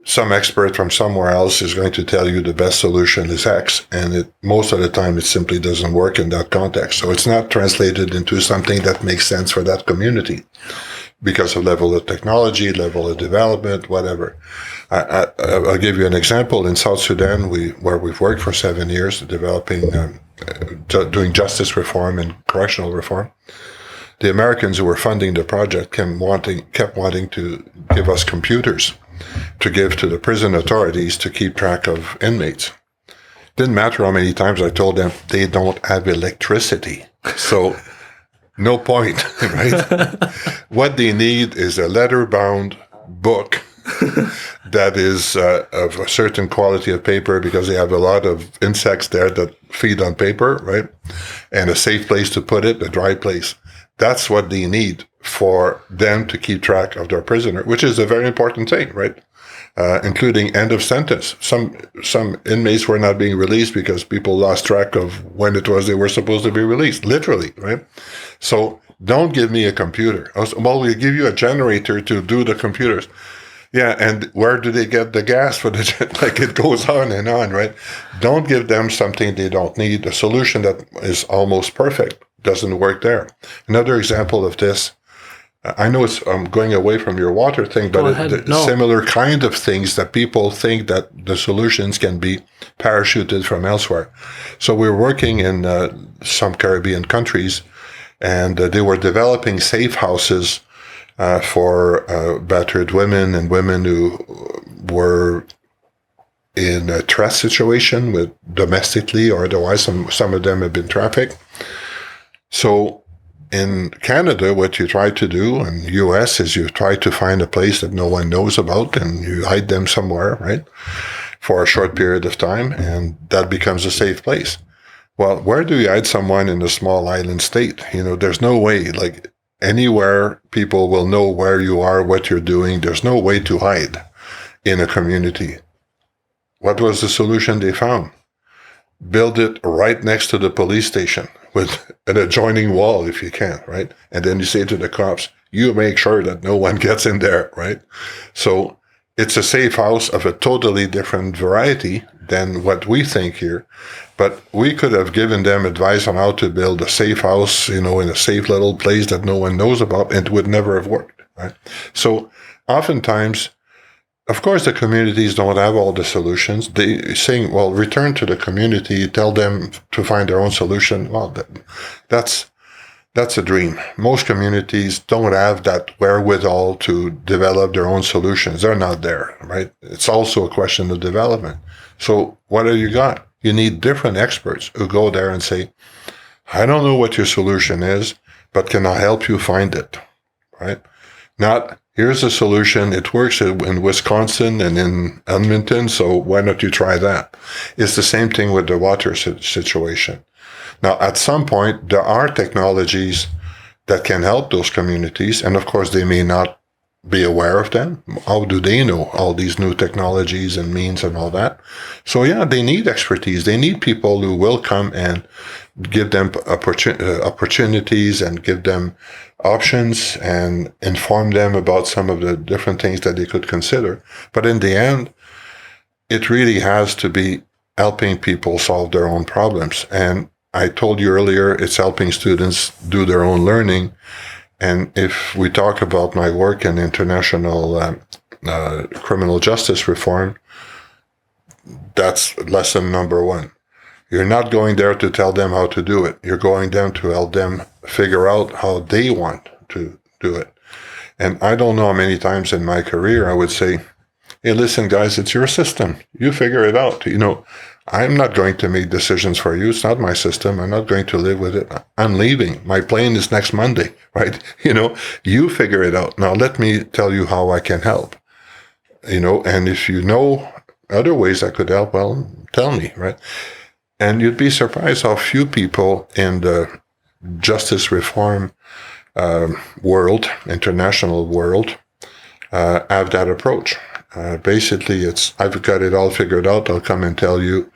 some expert from somewhere else is going to tell you the best solution is X, and most of the time it simply doesn't work in that context. So it's not translated into something that makes sense for that community because of level of technology, level of development, whatever. I'll give you an example. In South Sudan, where we've worked for 7 years, developing, doing justice reform and correctional reform, the Americans who were funding the project kept wanting to give us computers to give to the prison authorities to keep track of inmates. Didn't matter how many times I told them they don't have electricity. So no point, right? What they need is a leather-bound book that is of a certain quality of paper because they have a lot of insects there that feed on paper, right? And a safe place to put it, a dry place. That's what they need for them to keep track of their prisoner, which is a very important thing, right? Including end of sentence. Some inmates were not being released because people lost track of when it was they were supposed to be released, literally, right? So don't give me a computer. Well, we'll give you a generator to do the computers. Yeah, and where do they get the gas for the, like it goes on and on, right? Don't give them something they don't need. A solution that is almost perfect doesn't work there. Another example of this, I know I'm going away from your water thing, but similar kind of things that people think that the solutions can be parachuted from elsewhere. So we're working in some Caribbean countries, and they were developing safe houses for battered women and women who were in a trust situation with domestically or otherwise. Some of them have been trafficked. So in Canada, what you try to do, in the US, is you try to find a place that no one knows about and you hide them somewhere, right, for a short period of time, and that becomes a safe place. Well, where do you hide someone in a small island state? There's no way, like, Anywhere people will know where you are, what you're doing. There's no way to hide in a community. What was the solution they found? Build it right next to the police station with an adjoining wall if you can, right? And then you say to the cops, you make sure that no one gets in there, right? So it's a safe house of a totally different variety than what we think here. But we could have given them advice on how to build a safe house, in a safe little place that no one knows about, and it would never have worked, right? So oftentimes, of course, the communities don't have all the solutions. They saying, well, return to the community, tell them to find their own solution. Well, that's a dream. Most communities don't have that wherewithal to develop their own solutions. They're not there, right? It's also a question of development. So what have you got? You need different experts who go there and say, I don't know what your solution is, but can I help you find it, right? Not, here's a solution. It works in Wisconsin and in Edmonton, so why don't you try that? It's the same thing with the water situation. Now, at some point, there are technologies that can help those communities, and of course, they may not be aware of them. How do they know all these new technologies and means and all that? So yeah, they need expertise. They need people who will come and give them opportunities and give them options and inform them about some of the different things that they could consider. But in the end, it really has to be helping people solve their own problems. And I told you earlier, it's helping students do their own learning. And if we talk about my work in international criminal justice reform, that's lesson number one. You're not going there to tell them how to do it. You're going there to help them figure out how they want to do it. And I don't know how many times in my career I would say, hey, listen, guys, it's your system. You figure it out. I'm not going to make decisions for you. It's not my system. I'm not going to live with it. I'm leaving. My plane is next Monday, right? You figure it out. Now, let me tell you how I can help. And if you know other ways I could help, well, tell me, right? And you'd be surprised how few people in the justice reform world, international world, have that approach. Basically, it's, I've got it all figured out. I'll come and tell you,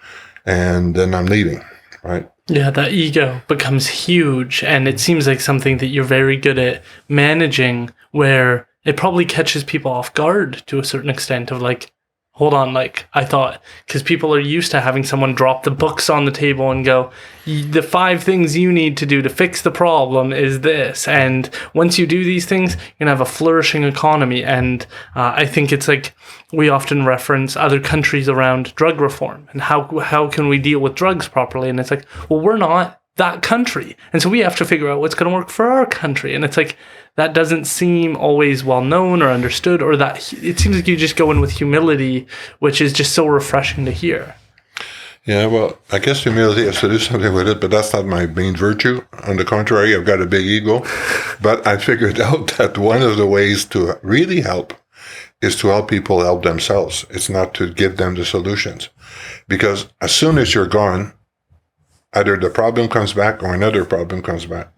and then I'm leaving, right? Yeah, that ego becomes huge, and it seems like something that you're very good at managing, where it probably catches people off guard to a certain extent of like, hold on, I thought, because people are used to having someone drop the books on the table and go, the 5 things you need to do to fix the problem is this. And once you do these things, you're going to have a flourishing economy. And I think it's like we often reference other countries around drug reform and how can we deal with drugs properly. And it's like, well, we're not that country. And so we have to figure out what's going to work for our country. And it's like, that doesn't seem always well known or understood, or that it seems like you just go in with humility, which is just so refreshing to hear. Yeah, well, I guess humility has to do something with it, but that's not my main virtue. On the contrary, I've got a big ego. But I figured out that one of the ways to really help is to help people help themselves. It's not to give them the solutions. Because as soon as you're gone, either the problem comes back or another problem comes back.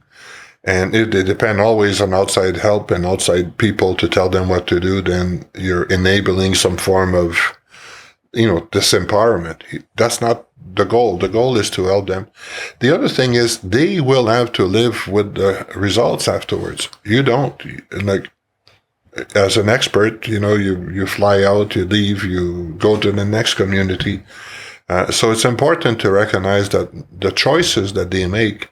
And if they depend always on outside help and outside people to tell them what to do, then you're enabling some form of, disempowerment. That's not the goal. The goal is to help them. The other thing is they will have to live with the results afterwards. You don't. Like, as an expert, you fly out, you leave, you go to the next community. So it's important to recognize that the choices that they make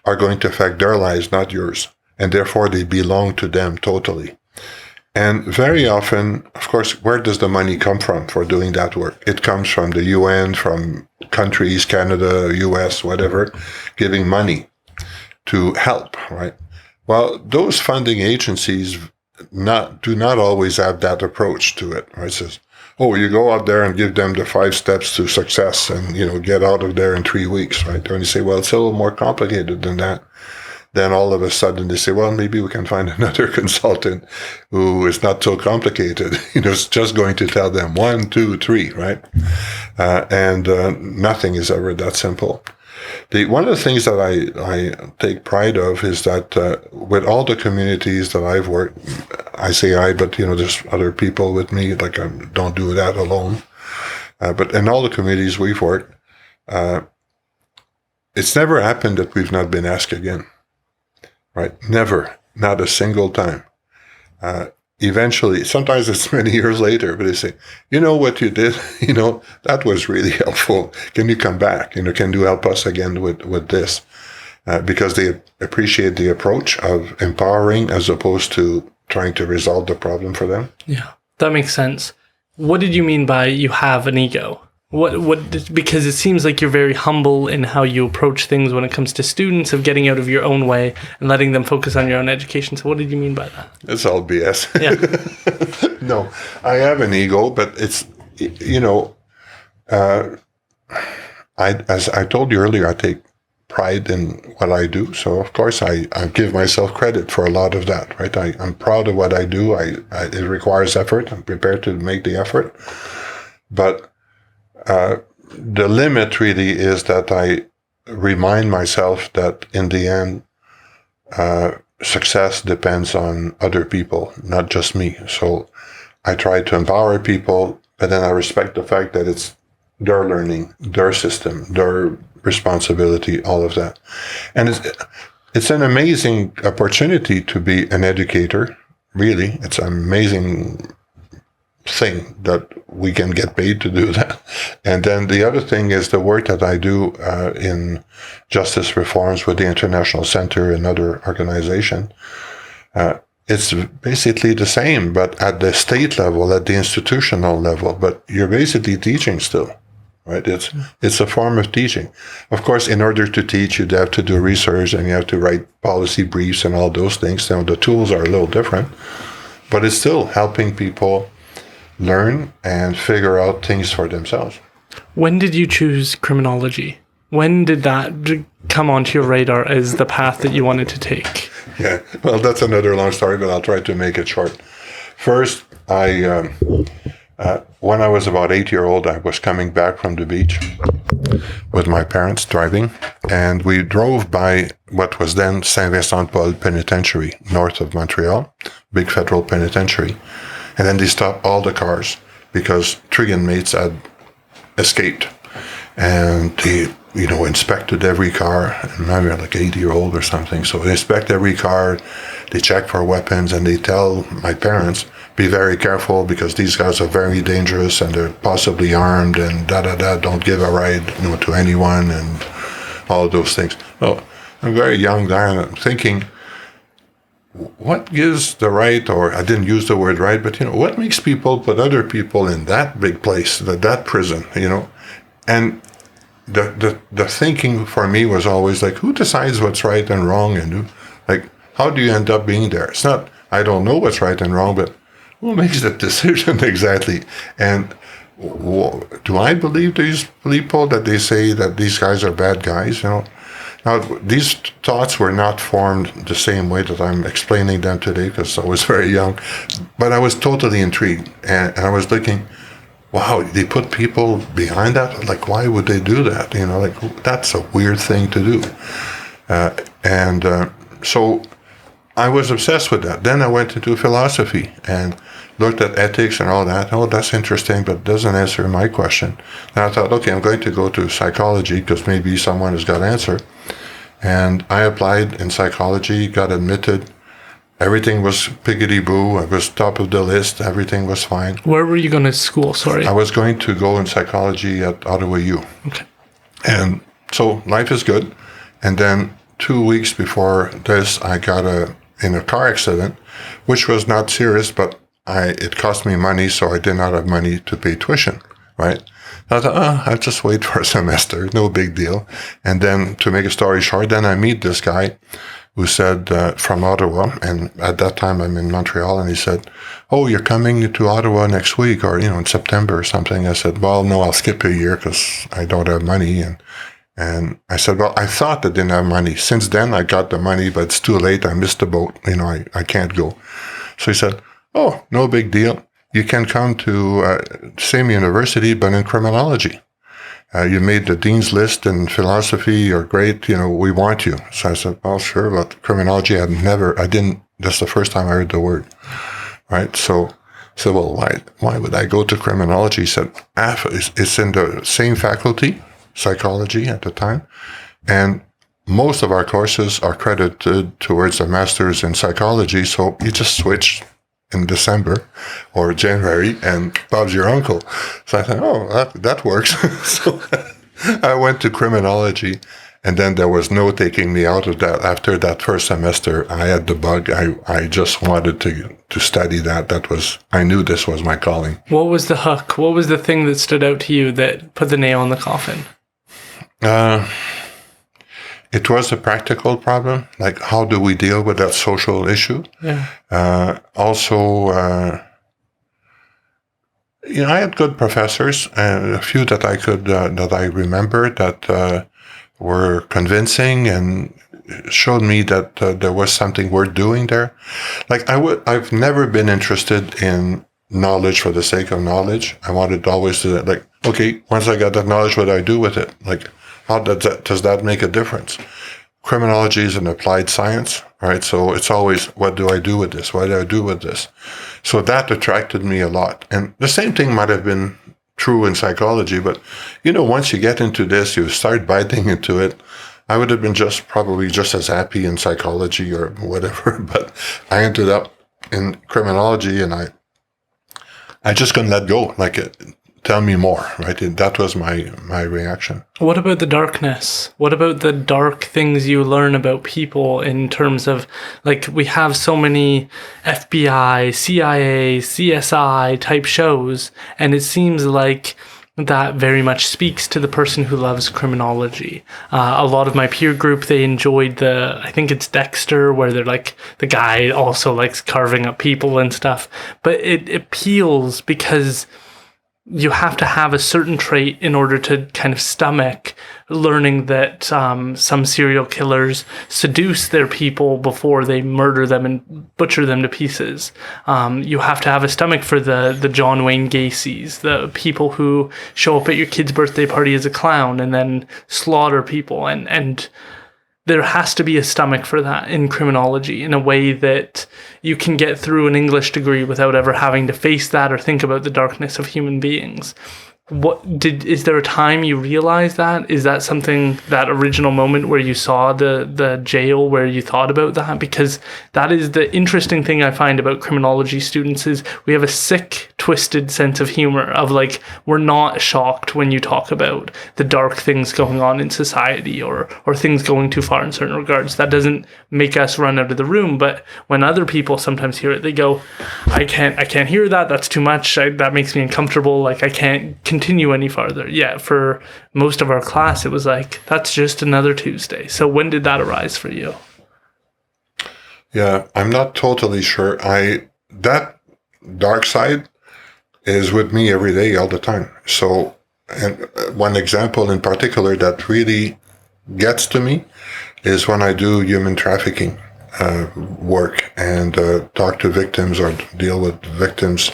are going to affect their lives, not yours. And therefore, they belong to them totally. And very often, of course, where does the money come from for doing that work? It comes from the UN, from countries, Canada, US, whatever, giving money to help, right? Well, those funding agencies do not always have that approach to it, right? It says, oh, you go out there and give them the 5 steps to success and, get out of there in 3 weeks, right? When you say, well, it's a little more complicated than that. Then all of a sudden they say, well, maybe we can find another consultant who is not so complicated. It's just going to tell them 1, 2, 3, right? And nothing is ever that simple. One of the things that I take pride of is that with all the communities that I've worked, I say I, but there's other people with me. Like I don't do that alone. But in all the communities we've worked, it's never happened that we've not been asked again. Right? Never, not a single time. Eventually, sometimes it's many years later, but they say, what you did, that was really helpful. Can you come back? Can you help us again with this? Because they appreciate the approach of empowering as opposed to trying to resolve the problem for them. Yeah, that makes sense. What did you mean by you have an ego? Because it seems like you're very humble in how you approach things when it comes to students, of getting out of your own way and letting them focus on your own education. So what did you mean by that? It's all BS. Yeah. No, I have an ego, but it's, as I told you earlier, I take pride in what I do. So of course I give myself credit for a lot of that, right? I'm proud of what I do. It requires effort. I'm prepared to make the effort. But the limit really is that I remind myself that in the end, success depends on other people, not just me. So I try to empower people, but then I respect the fact that it's their learning, their system, their responsibility, all of that. And it's an amazing opportunity to be an educator, really. It's an amazing thing that we can get paid to do that. And then the other thing is the work that I do in justice reforms with the International Center and other organization. It's basically the same, but at the state level, at the institutional level, but you're basically teaching still, right? It's a form of teaching. Of course, in order to teach, you'd have to do research and you have to write policy briefs and all those things. Now, the tools are a little different, but it's still helping people learn and figure out things for themselves. When did you choose criminology? When did that come onto your radar as the path that you wanted to take? Yeah, well, that's another long story, but I'll try to make it short. First, when I was about 8-year-old, I was coming back from the beach with my parents driving, and we drove by what was then Saint-Vincent-Paul Penitentiary, north of Montreal, big federal penitentiary. And then they stopped all the cars because 3 inmates had escaped. And they, inspected every car. And maybe like 80-year-old or something. So they inspect every car, they check for weapons, and they tell my parents, be very careful because these guys are very dangerous and they're possibly armed and don't give a ride to anyone and all of those things. So I'm very young there and I'm thinking, what gives the right, or I didn't use the word right, but what makes people put other people in that big place, that prison, And the thinking for me was always like, who decides what's right and wrong, and how do you end up being there? It's not, I don't know what's right and wrong, but who makes that decision exactly? And do I believe these people that they say that these guys are bad guys? Now, these thoughts were not formed the same way that I'm explaining them today because I was very young, but I was totally intrigued. And I was thinking, wow, they put people behind that? Like, why would they do that? That's a weird thing to do. So I was obsessed with that. Then I went into philosophy and looked at ethics and all that. Oh, that's interesting, but it doesn't answer my question. And I thought, okay, I'm going to go to psychology because maybe someone has got an answer. And I applied in psychology, got admitted. Everything was piggity-boo. I was top of the list. Everything was fine. Where were you going to school? Sorry. I was going to go in psychology at Ottawa U. Okay. And so life is good. And then 2 weeks before this, I got in a car accident, which was not serious, but it cost me money, so I did not have money to pay tuition, right? I thought, I'll just wait for a semester, no big deal. And then, to make a story short, then I meet this guy who said, from Ottawa, and at that time I'm in Montreal, and he said, oh, you're coming to Ottawa next week, or, in September or something. I said, well, no, I'll skip a year because I don't have money. And I said, well, I thought I didn't have money. Since then, I got the money, but it's too late. I missed the boat. I can't go. So he said, oh, no big deal. You can come to same university, but in criminology. You made the dean's list in philosophy. You're great. We want you. So I said, well, sure. But criminology, that's the first time I heard the word. Right. So well, why would I go to criminology? He said, it's in the same faculty, psychology at the time. And most of our courses are credited towards a master's in psychology. So you just switch in December or January and Bob's your uncle. So I thought, oh, that works. So I went to criminology, and then there was no taking me out of that. After that first semester, I had the bug. I just wanted to study that. I knew this was my calling. What was the hook? What was the thing that stood out to you that put the nail in the coffin? It was a practical problem, like how do we deal with that social issue? Yeah. I had good professors, a few that I remember that were convincing and showed me that there was something worth doing there. Like I've never been interested in knowledge for the sake of knowledge. I wanted always to, like, okay, once I got that knowledge, what do I do with it? Like, how does that make a difference? Criminology is an applied science, right? So it's always, what do I do with this? What do I do with this? So that attracted me a lot. And the same thing might have been true in psychology, but, once you get into this, you start biting into it. I would have been probably just as happy in psychology or whatever, but I ended up in criminology, and I just couldn't let go. Like, tell me more, right? That was my reaction. What about the darkness? What about the dark things you learn about people in terms of, like, we have so many FBI, CIA, CSI type shows, and it seems like that very much speaks to the person who loves criminology. A lot of my peer group, they enjoyed I think it's Dexter, where they're like, the guy also likes carving up people and stuff. But it appeals because you have to have a certain trait in order to kind of stomach learning that some serial killers seduce their people before they murder them and butcher them to pieces. You have to have a stomach for the John Wayne Gacy's, the people who show up at your kid's birthday party as a clown and then slaughter people. And there has to be a stomach for that in criminology, in a way that you can get through an English degree without ever having to face that or think about the darkness of human beings. Is there a time you realized that? Is that something, that original moment where you saw the jail, where you thought about that? Because that is the interesting thing I find about criminology students, is we have a sick, twisted sense of humor of, like, we're not shocked when you talk about the dark things going on in society or things going too far in certain regards. That doesn't make us run out of the room. But when other people sometimes hear it, they go, I can't hear that. That's too much. That makes me uncomfortable. Like, I can't continue any farther. Yeah, for most of our class, it was like, that's just another Tuesday. So when did that arise for you? Yeah, I'm not totally sure. That dark side is with me every day, all the time. So, and one example in particular that really gets to me is when I do human trafficking work and talk to victims or deal with victims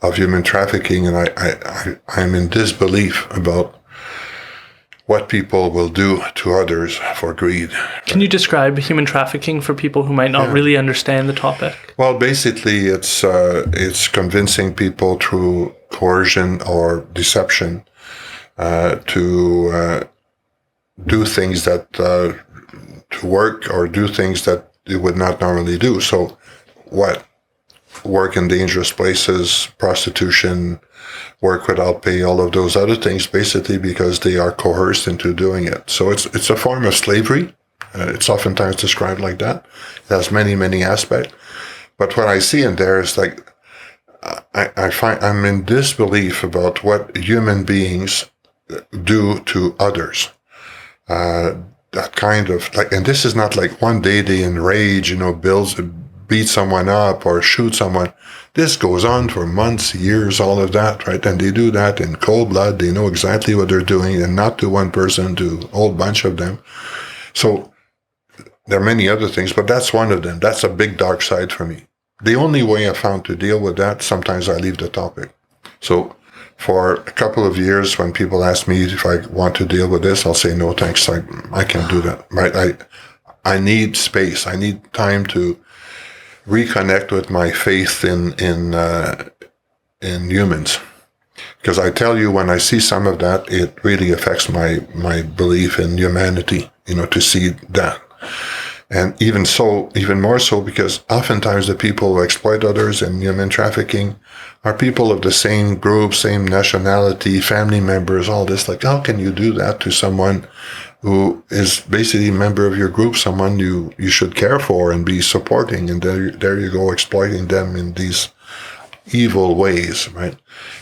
of human trafficking, and I'm in disbelief about what people will do to others for greed. Can you describe human trafficking for people who might not really understand the topic? Well, basically, it's convincing people through coercion or deception to do things that to work or do things that they would not normally do. So, work in dangerous places, prostitution, work without pay, all of those other things, basically because they are coerced into doing it. So it's a form of slavery. It's oftentimes described like that. It has many, many aspects. But what I see in there is, like, I find I'm in disbelief about what human beings do to others. That kind of, like, and this is not like one day they enrage, beat someone up or shoot someone. This goes on for months, years, all of that, right? And they do that in cold blood. They know exactly what they're doing, and not to one person, to a whole bunch of them. So there are many other things, but that's one of them. That's a big dark side for me. The only way I found to deal with that, sometimes I leave the topic. So for a couple of years, when people ask me if I want to deal with this, I'll say, no, thanks. I can't do that. Right. I need space. I need time to reconnect with my faith in humans. Because I tell you, when I see some of that, it really affects my belief in humanity, to see that. And even more so, because oftentimes the people who exploit others in human trafficking are people of the same group, same nationality, family members, all this. Like, how can you do that to someone who is basically a member of your group, someone you should care for and be supporting? And there you go, exploiting them in these evil ways, right?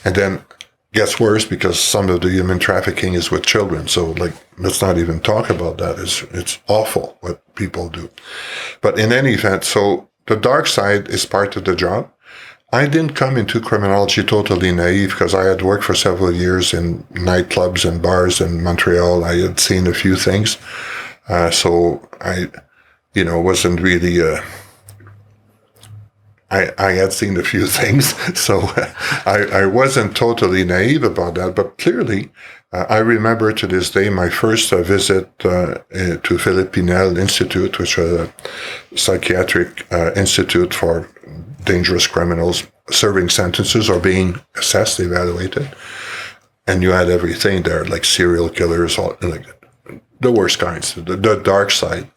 And then gets worse, because some of the human trafficking is with children. So, let's not even talk about that. It's awful what people do. But in any event, so the dark side is part of the job. I didn't come into criminology totally naive, because I had worked for several years in nightclubs and bars in Montreal. I had seen a few things. So I, wasn't really... I had seen a few things, so I wasn't totally naive about that. But clearly, I remember to this day my first visit to Philippe Pinel Institute, which was a psychiatric institute for dangerous criminals serving sentences or being assessed, evaluated. And you had everything there, like serial killers, like the worst kinds, the dark side.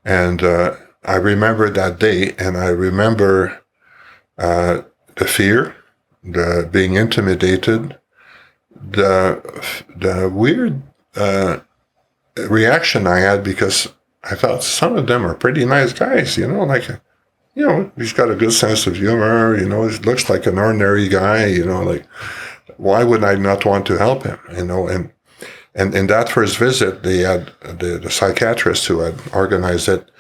And I remember that day, and I remember the fear, the being intimidated, the weird reaction I had, because I thought some of them are pretty nice guys, he's got a good sense of humor, he looks like an ordinary guy, why would I not want to help him, And in that first visit, they had the psychiatrist who had organized it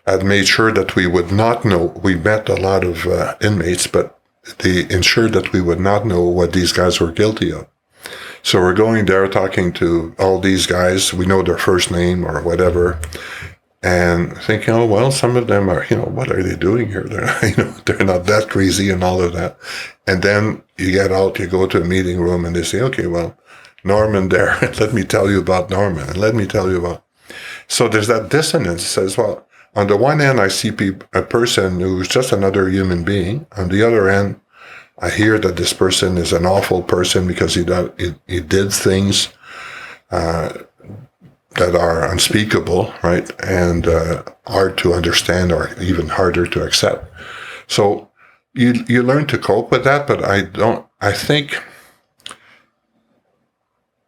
had made sure that we would not know. We met a lot of inmates, but they ensured that we would not know what these guys were guilty of. So we're going there talking to all these guys. We know their first name or whatever, and thinking, oh, well, some of them are, what are they doing here? They're not that crazy and all of that. And then you get out, you go to a meeting room, and they say, okay, well, Norman there, let me tell you about Norman, and let me tell you about... So there's that dissonance. It says, well, on the one hand, I see a person who's just another human being. On the other hand, I hear that this person is an awful person because he did things that are unspeakable, right? And hard to understand, or even harder to accept. So you learn to cope with that, but I think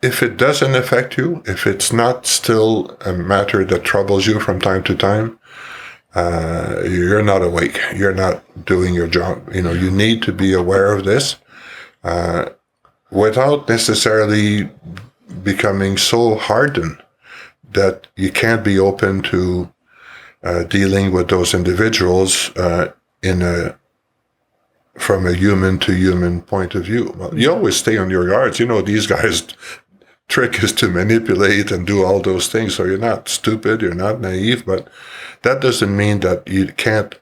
if it doesn't affect you, if it's not still a matter that troubles you from time to time, you're not awake. You're not doing your job. You need to be aware of this without necessarily becoming so hardened that you can't be open to dealing with those individuals from a human to human point of view. Well, you always stay on your guards. These guys' trick is to manipulate and do all those things. So you're not stupid, you're not naive, but that doesn't mean that you can't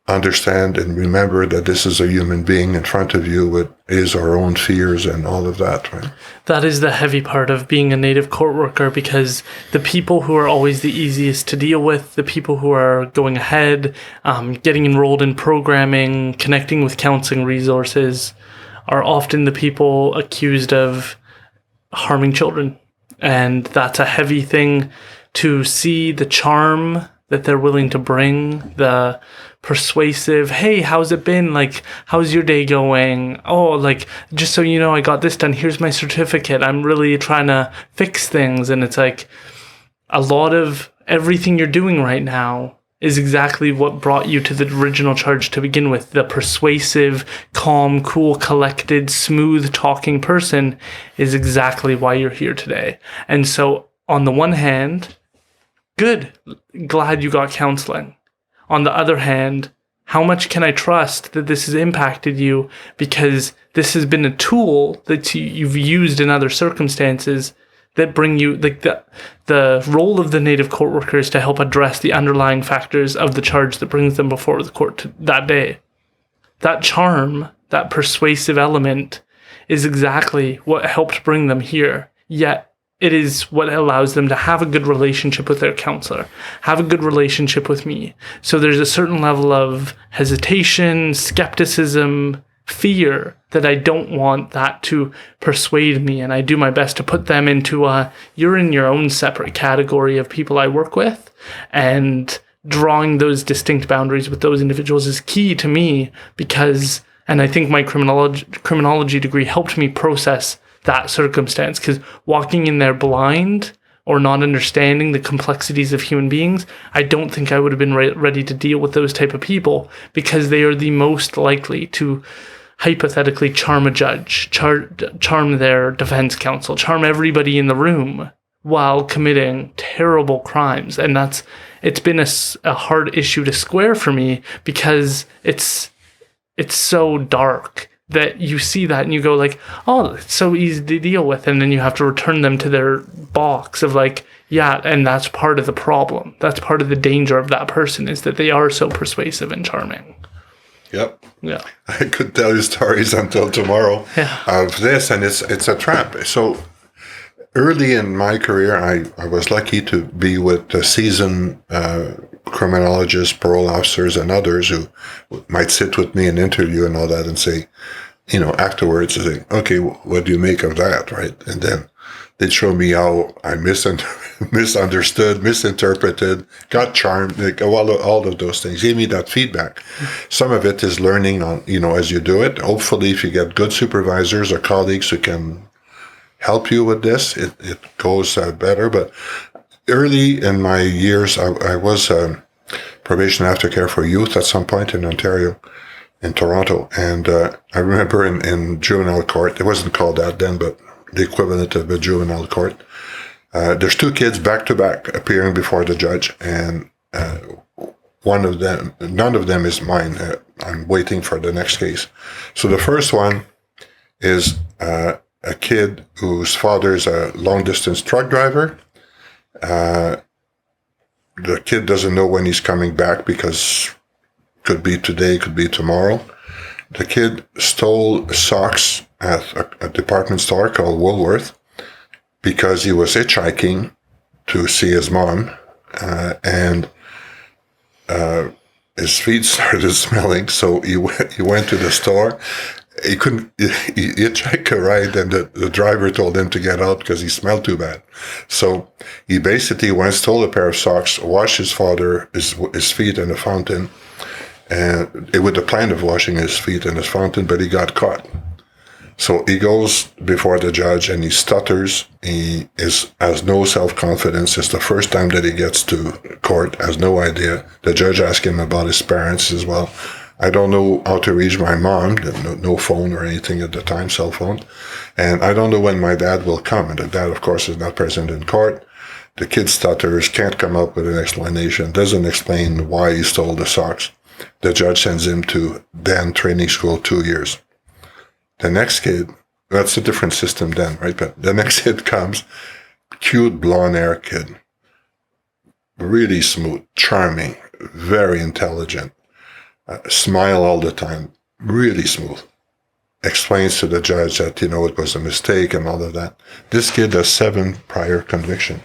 understand and remember that this is a human being in front of you with his or her own fears and all of that, right? That is the heavy part of being a native court worker, because the people who are always the easiest to deal with, the people who are going ahead, getting enrolled in programming, connecting with counseling resources, are often the people accused of harming children. And that's a heavy thing to see. The charm that they're willing to bring, the persuasive, hey, how's it been? Like, how's your day going? Oh, like, just so you know, I got this done. Here's my certificate. I'm really trying to fix things. And it's like, a lot of everything you're doing right now is exactly what brought you to the original charge to begin with. The persuasive, calm, cool, collected, smooth talking person is exactly why you're here today. And so on the one hand, good, glad you got counseling. On the other hand, how much can I trust that this has impacted you, because this has been a tool that you've used in other circumstances that bring you, like, the role of the native court worker is to help address the underlying factors of the charge that brings them before the court that day. That charm, that persuasive element, is exactly what helped bring them here. Yet it is what allows them to have a good relationship with their counselor, have a good relationship with me. So there's a certain level of hesitation, skepticism, fear that I don't want that to persuade me. And I do my best to put them into you're in your own separate category of people I work with. And drawing those distinct boundaries with those individuals is key to me because, and I think my criminology degree helped me process that circumstance, because walking in there blind or not understanding the complexities of human beings, I don't think I would have been ready to deal with those type of people, because they are the most likely to hypothetically charm a judge, charm their defense counsel, charm everybody in the room while committing terrible crimes. And it's been a hard issue to square for me, because it's so dark that you see that and you go like, oh, it's so easy to deal with. And then you have to return them to their box of like, yeah, and that's part of the problem. That's part of the danger of that person, is that they are so persuasive and charming. Yep. Yeah. I could tell you stories until tomorrow of this, and it's a trap. So early in my career, I was lucky to be with seasoned criminologists, parole officers, and others who might sit with me and interview and all that and say, afterwards, say, okay, what do you make of that, right? And then they'd show me how I misunderstood, misinterpreted, got charmed, like all of those things. Gave me that feedback. Some of it is learning on, as you do it. Hopefully, if you get good supervisors or colleagues who can help you with this, it goes better. But early in my years, I was probation aftercare for youth at some point in Ontario, in Toronto. And I remember in juvenile court, it wasn't called that then, but the equivalent of a juvenile court, there's two kids back to back appearing before the judge. And none of them is mine. I'm waiting for the next case. So the first one is a kid whose father is a long-distance truck driver. The kid doesn't know when he's coming back, because could be today, could be tomorrow. The kid stole socks at a department store called Woolworth because he was hitchhiking to see his mom, and his feet started smelling. So he went to the store. He hitchhiked a ride, and the driver told him to get out because he smelled too bad. So he basically went, stole a pair of socks, washed his feet in a fountain, and with the plan of washing his feet in his fountain, but he got caught. So he goes before the judge and he stutters. He has no self-confidence. It's the first time that he gets to court, has no idea. The judge asked him about his parents as well. I don't know how to reach my mom, no phone or anything at the time, cell phone. And I don't know when my dad will come. And the dad, of course, is not present in court. The kid stutters, can't come up with an explanation, doesn't explain why he stole the socks. The judge sends him to Dan training school 2 years. The next kid, that's a different system then, right? But the next kid comes, cute blonde hair kid, really smooth, charming, very intelligent. Smile all the time, really smooth. Explains to the judge that, it was a mistake and all of that. This kid has 7 prior convictions.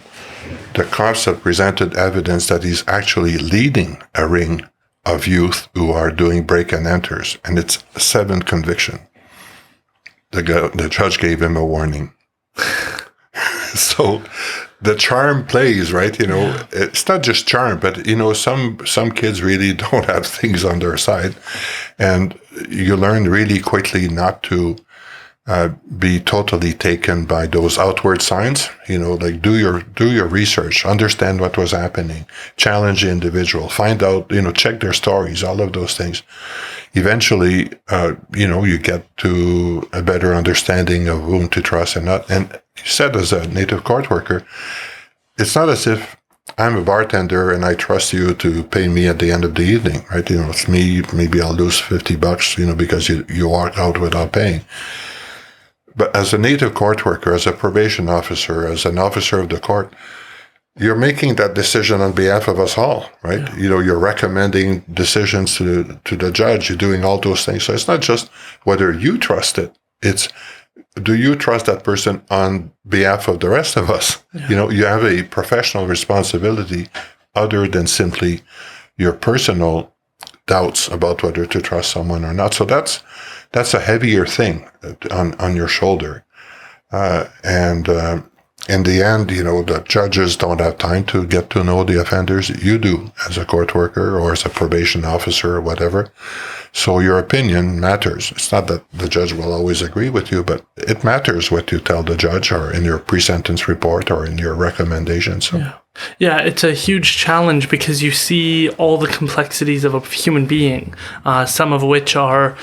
The cops have presented evidence that he's actually leading a ring of youth who are doing break and enters, and it's 7 convictions. The judge gave him a warning. So the charm plays, right? It's not just charm, but some kids really don't have things on their side, and you learn really quickly not to be totally taken by those outward signs. Like do your research, understand what was happening, challenge the individual, find out, check their stories, all of those things. Eventually, you get to a better understanding of whom to trust and not. And you said, as a native court worker, it's not as if I'm a bartender and I trust you to pay me at the end of the evening, right? It's me, maybe I'll lose $50, because you walk out without paying. But as a native court worker, as a probation officer, as an officer of the court, you're making that decision on behalf of us all, right? Yeah. You're recommending decisions to the judge. You're doing all those things. So it's not just whether you trust it. It's do you trust that person on behalf of the rest of us? Yeah. You have a professional responsibility other than simply your personal doubts about whether to trust someone or not. So that's a heavier thing on your shoulder. And in the end, the judges don't have time to get to know the offenders. You do as a court worker or as a probation officer or whatever. So your opinion matters. It's not that the judge will always agree with you, but it matters what you tell the judge or in your pre-sentence report or in your recommendation. So. Yeah, it's a huge challenge because you see all the complexities of a human being, some of which are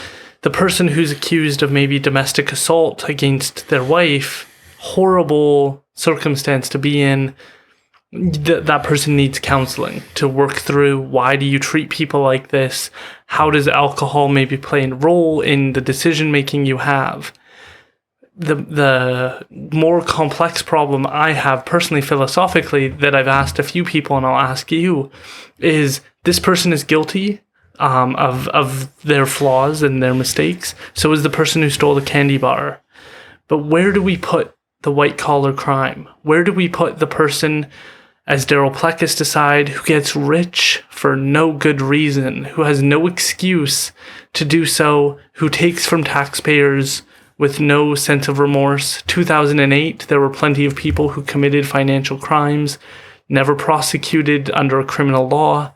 the person who's accused of maybe domestic assault against their wife, horrible circumstance to be in. That person needs counseling to work through. Why do you treat people like this? How does alcohol maybe play a role in the decision making you have? The more complex problem I have personally philosophically that I've asked a few people, and I'll ask you, is this person is guilty of their flaws and their mistakes. So is the person who stole the candy bar. But where do we put the white collar crime? Where do we put the person, as Darryl Plecas decide, who gets rich for no good reason, who has no excuse to do so, who takes from taxpayers with no sense of remorse? 2008, there were plenty of people who committed financial crimes, never prosecuted under a criminal law.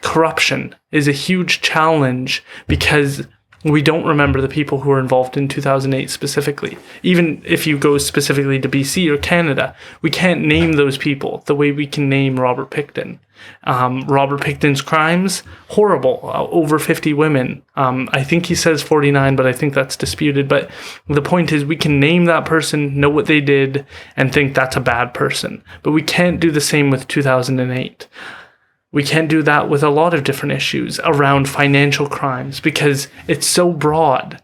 Corruption is a huge challenge because we don't remember the people who were involved in 2008 specifically. Even if you go specifically to BC or Canada, we can't name those people the way we can name Robert Pickton. Robert Pickton's crimes, horrible. Over 50 women. I think he says 49, but I think that's disputed. But the point is we can name that person, know what they did, and think that's a bad person. But we can't do the same with 2008. We can't do that with a lot of different issues around financial crimes because it's so broad.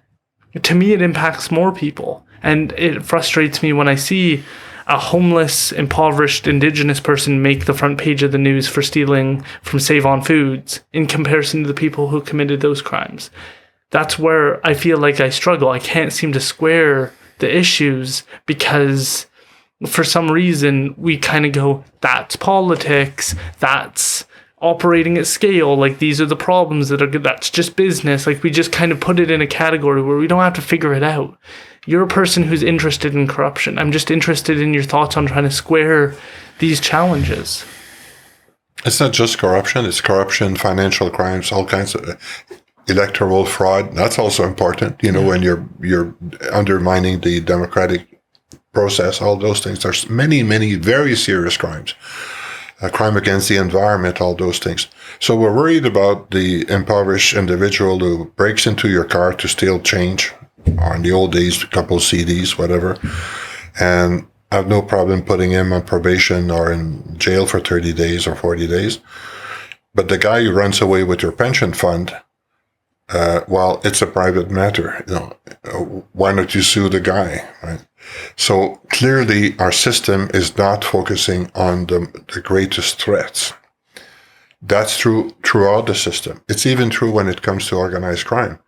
To me, it impacts more people. And it frustrates me when I see a homeless, impoverished Indigenous person make the front page of the news for stealing from Save On Foods in comparison to the people who committed those crimes. That's where I feel like I struggle. I can't seem to square the issues because for some reason we kind of go, that's politics, that's operating at scale, like these are the problems that are good, that's just business. Like we just kind of put it in a category where we don't have to figure it out. You're a person who's interested in corruption. I'm just interested in your thoughts on trying to square these challenges. It's not just corruption, it's corruption, financial crimes, all kinds of electoral fraud. That's also important, when you're undermining the democratic process, all those things. There's many, many very serious crimes. Crime against the environment, all those things. So we're worried about the impoverished individual who breaks into your car to steal change, or in the old days, a couple CDs, whatever, and have no problem putting him on probation or in jail for 30 days or 40 days. But the guy who runs away with your pension fund, well, it's a private matter. Why don't you sue the guy, right? So clearly our system is not focusing on the greatest threats. That's true throughout the system. It's even true when it comes to organized crime.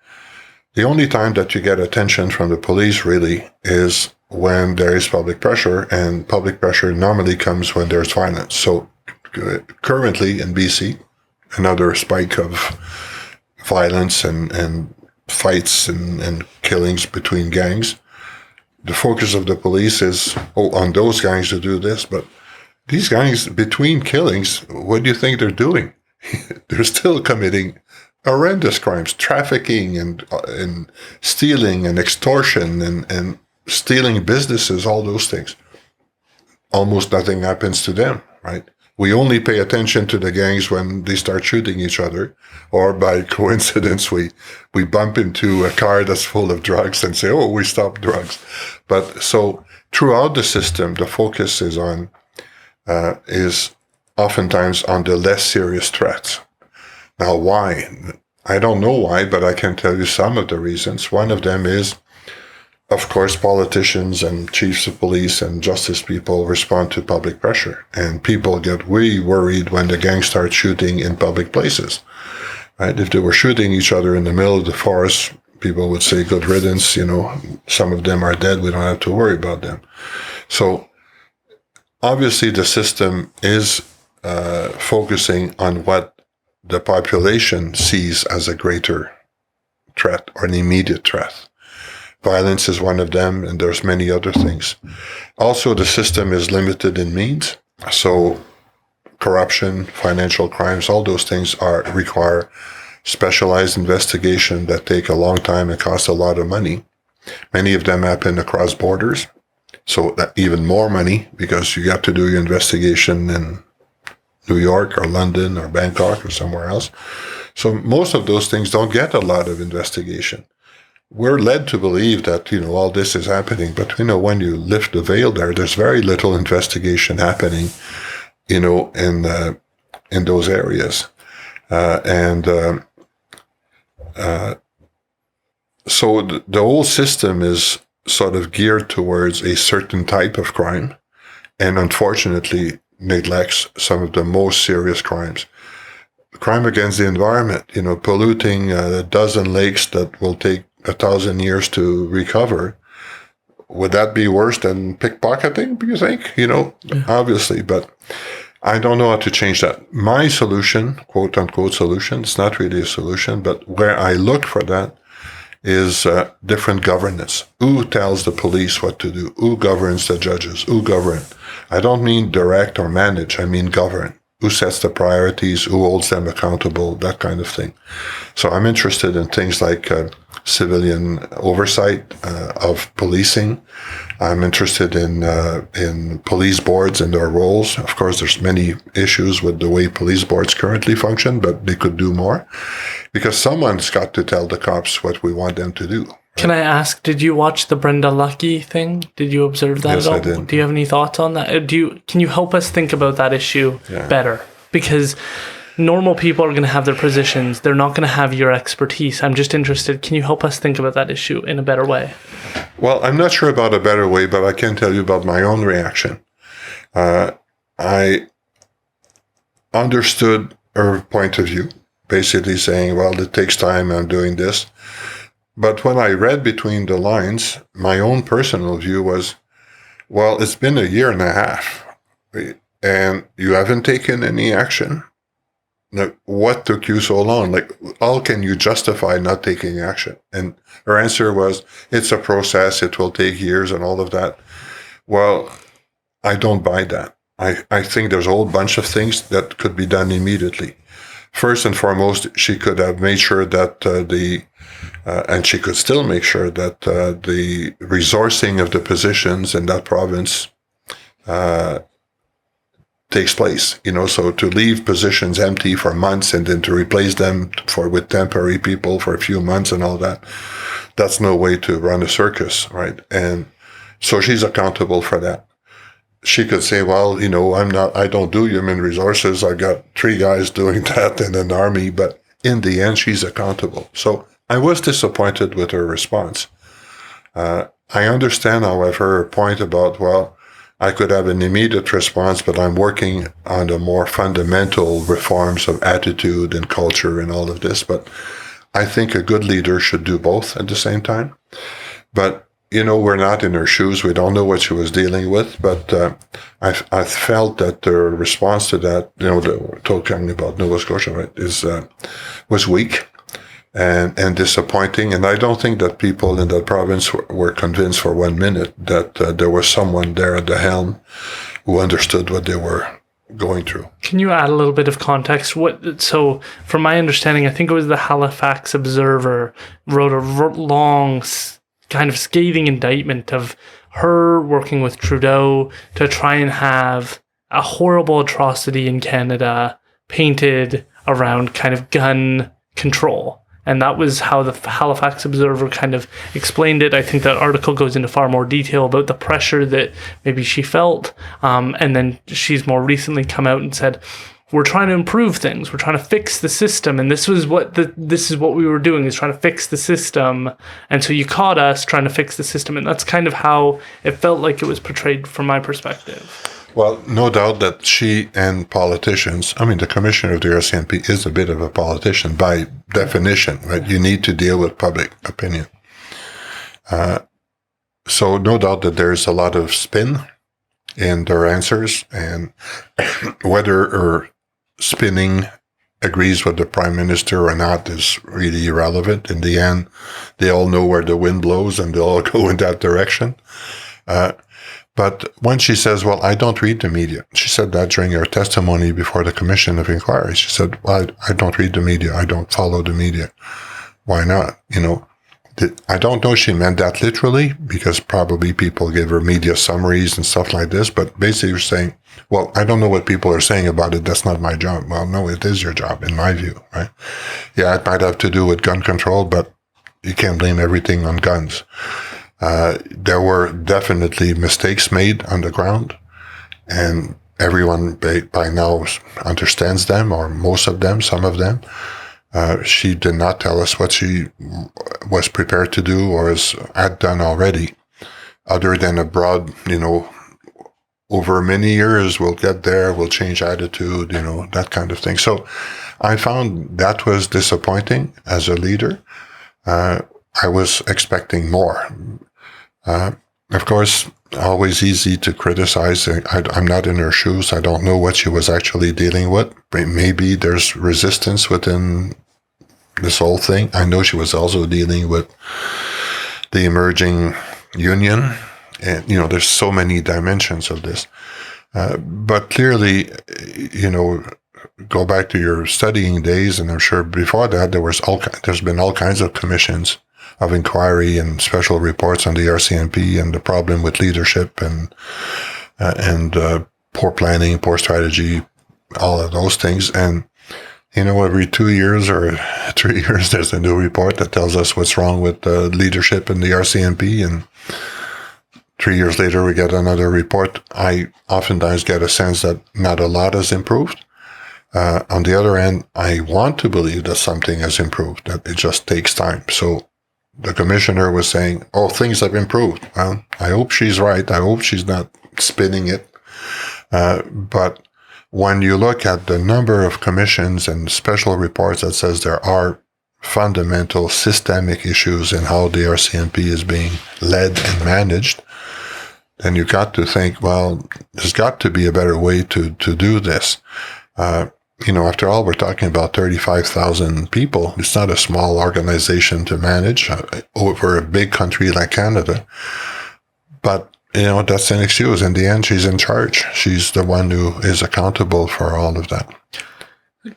The only time that you get attention from the police really is when there is public pressure, and public pressure normally comes when there's violence. So currently in BC, another spike of violence and fights and killings between gangs. The focus of the police is on those gangs to do this, but these gangs, between killings, what do you think they're doing? They're still committing horrendous crimes, trafficking and stealing and extortion and stealing businesses, all those things. Almost nothing happens to them, right? We only pay attention to the gangs when they start shooting each other, or by coincidence, we bump into a car that's full of drugs and say, oh, we stopped drugs. But so throughout the system, the focus is oftentimes on the less serious threats. Now, why? I don't know why, but I can tell you some of the reasons. One of them is, of course, politicians and chiefs of police and justice people respond to public pressure. And people get really worried when the gang starts shooting in public places. Right? If they were shooting each other in the middle of the forest, people would say, good riddance, some of them are dead. We don't have to worry about them. So obviously the system is focusing on what the population sees as a greater threat or an immediate threat. Violence is one of them, and there's many other things. Also, the system is limited in means. So corruption, financial crimes, all those things require specialized investigation that take a long time and cost a lot of money. Many of them happen across borders. So that even more money, because you have to do your investigation in New York or London or Bangkok or somewhere else. So most of those things don't get a lot of investigation. We're led to believe that, all this is happening, but, when you lift the veil there's very little investigation happening, in those areas. So the whole system is sort of geared towards a certain type of crime, and unfortunately neglects some of the most serious crimes. Crime against the environment, polluting a dozen lakes that will take 1,000 years to recover. Would that be worse than pickpocketing, do you think? Obviously, but I don't know how to change that. My solution, quote unquote solution, it's not really a solution, but where I look for that is different governance. Who tells the police what to do? Who governs the judges? Who govern? I don't mean direct or manage, I mean govern. Who sets the priorities? Who holds them accountable? That kind of thing. So I'm interested in things like civilian oversight of policing. I'm interested in police boards and their roles. Of course, there's many issues with the way police boards currently function, but they could do more because someone's got to tell the cops what we want them to do. Right? Can I ask, did you watch the Brenda Lucki thing? Did you observe that Yes, at all? I did. Do you have any thoughts on that? Can you help us think about that issue better? Because normal people are going to have their positions. They're not going to have your expertise. I'm just interested. Can you help us think about that issue in a better way? Well, I'm not sure about a better way, but I can tell you about my own reaction. I understood her point of view, basically saying, well, it takes time, I'm doing this. But when I read between the lines, my own personal view was, well, it's been 1.5 years, and you haven't taken any action. Now, what took you so long? How can you justify not taking action? And her answer was, it's a process, it will take years and all of that. Well, I don't buy that. I think there's a whole bunch of things that could be done immediately. First and foremost, she could have made sure that and she could still make sure that the resourcing of the positions in that province takes place, so to leave positions empty for months and then to replace them with temporary people for a few months and all that, that's no way to run a circus, right? And so she's accountable for that. She could say, well, I don't do human resources. I got 3 guys doing that in an army, but in the end, she's accountable. So I was disappointed with her response. I understand, however, her point about, well, I could have an immediate response, but I'm working on the more fundamental reforms of attitude and culture and all of this. But I think a good leader should do both at the same time. But, we're not in her shoes. We don't know what she was dealing with. But I felt that the response to that, talking about Nova Scotia, right, was weak and disappointing. And I don't think that people in that province were convinced for 1 minute that there was someone there at the helm who understood what they were going through. Can you add a little bit of context? So from my understanding, I think it was the Halifax Observer wrote a long kind of scathing indictment of her working with Trudeau to try and have a horrible atrocity in Canada painted around kind of gun control. And that was how the Halifax Observer kind of explained it. I think that article goes into far more detail about the pressure that maybe she felt. And then she's more recently come out and said, we're trying to improve things. We're trying to fix the system. And this is what we were doing, is trying to fix the system. And so you caught us trying to fix the system. And that's kind of how it felt like it was portrayed from my perspective. Well, no doubt that she and politicians, the commissioner of the RCMP is a bit of a politician by definition, right? You need to deal with public opinion. So no doubt that there's a lot of spin in their answers, and whether spinning agrees with the prime minister or not is really irrelevant. In the end, they all know where the wind blows and they all go in that direction. But when she says, well, I don't read the media, she said that during her testimony before the Commission of Inquiry. She said, well, I don't read the media. I don't follow the media. Why not? I don't know if she meant that literally, because probably people give her media summaries and stuff like this, but basically you're saying, well, I don't know what people are saying about it. That's not my job. Well, no, it is your job, in my view, right? Yeah, it might have to do with gun control, but you can't blame everything on guns. There were definitely mistakes made on the ground, and everyone by now understands them, or most of them, some of them. She did not tell us what she was prepared to do or had done already, other than a broad, over many years, we'll get there, we'll change attitude, that kind of thing. So I found that was disappointing as a leader. I was expecting more. Of course, always easy to criticize. I'm not in her shoes. I don't know what she was actually dealing with. Maybe there's resistance within this whole thing. I know she was also dealing with the emerging union. And, there's so many dimensions of this. But clearly, go back to your studying days, and I'm sure before that, there's been all kinds of commissions of inquiry and special reports on the RCMP and the problem with leadership and poor planning, poor strategy, all of those things. And, every 2 years or 3 years, there's a new report that tells us what's wrong with the leadership in the RCMP. And 3 years later, we get another report. I oftentimes get a sense that not a lot has improved. On the other hand, I want to believe that something has improved, that it just takes time. So the commissioner was saying, things have improved. Well, I hope she's right. I hope she's not spinning it. But when you look at the number of commissions and special reports that says there are fundamental systemic issues in how the RCMP is being led and managed, then you got to think, well, there's got to be a better way to do this. After all, we're talking about 35,000 people. It's not a small organization to manage over a big country like Canada. But, that's an excuse. In the end, she's in charge. She's the one who is accountable for all of that.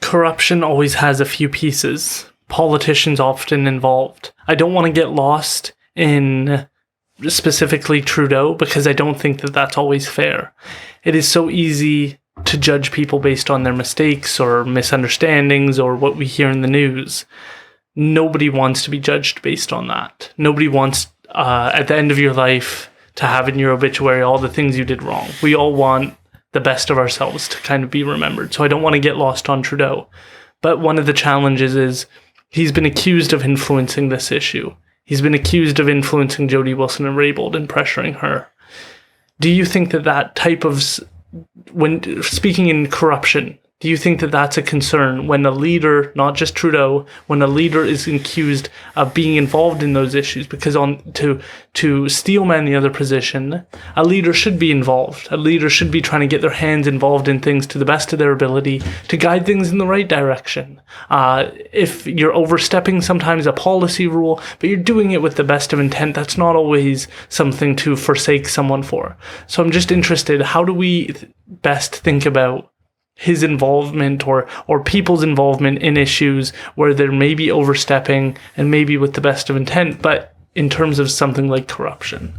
Corruption always has a few pieces. Politicians often involved. I don't want to get lost in specifically Trudeau, because I don't think that that's always fair. It is so easy to judge people based on their mistakes or misunderstandings or what we hear in the news. Nobody wants to be judged based on that. Nobody wants, at the end of your life, to have in your obituary all the things you did wrong. We all want the best of ourselves to kind of be remembered. So I don't want to get lost on Trudeau. But one of the challenges is he's been accused of influencing this issue. He's been accused of influencing Jody Wilson and Raybould and pressuring her. Do you think that type of, when speaking in corruption, do you think that that's a concern when a leader, not just Trudeau, when a leader is accused of being involved in those issues? Because to steelman the other position, a leader should be involved. A leader should be trying to get their hands involved in things to the best of their ability to guide things in the right direction. If you're overstepping sometimes a policy rule, but you're doing it with the best of intent, that's not always something to forsake someone for. So I'm just interested, how do we best think about his involvement or people's involvement in issues where they're maybe overstepping and maybe with the best of intent, but in terms of something like corruption?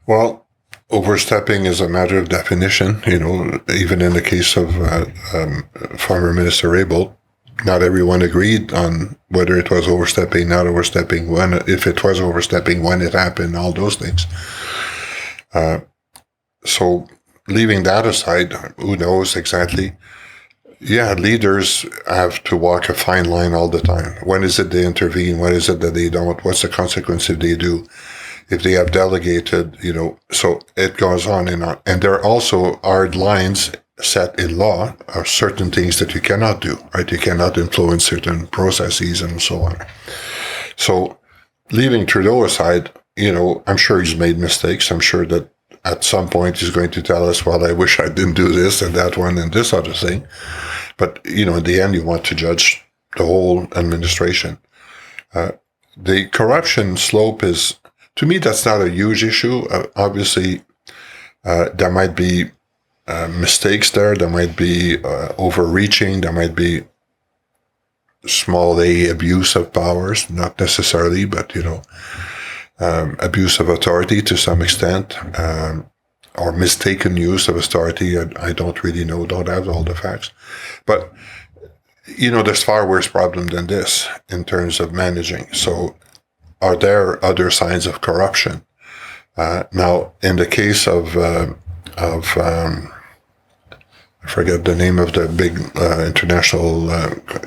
Well, overstepping is a matter of definition. Even in the case of former Minister Raybould, not everyone agreed on whether it was overstepping, not overstepping, if it was overstepping, when it happened, all those things. So leaving that aside, who knows exactly? Yeah, leaders have to walk a fine line all the time. When is it they intervene? When is it that they don't? What's the consequence if they do? If they have delegated, so it goes on and on. And there are also hard lines set in law of certain things that you cannot do, right? You cannot influence certain processes and so on. So leaving Trudeau aside, I'm sure he's made mistakes. I'm sure that at some point he's going to tell us, well, I wish I didn't do this and that one and this other thing. But, in the end, you want to judge the whole administration. The corruption slope is, to me, that's not a huge issue. Obviously, there might be mistakes there. There might be overreaching. There might be small a abuse of powers, not necessarily, but, abuse of authority to some extent, or mistaken use of authority. I don't really know, don't have all the facts. But, there's far worse problem than this in terms of managing. So are there other signs of corruption? Now, in the case of I forget the name of the big international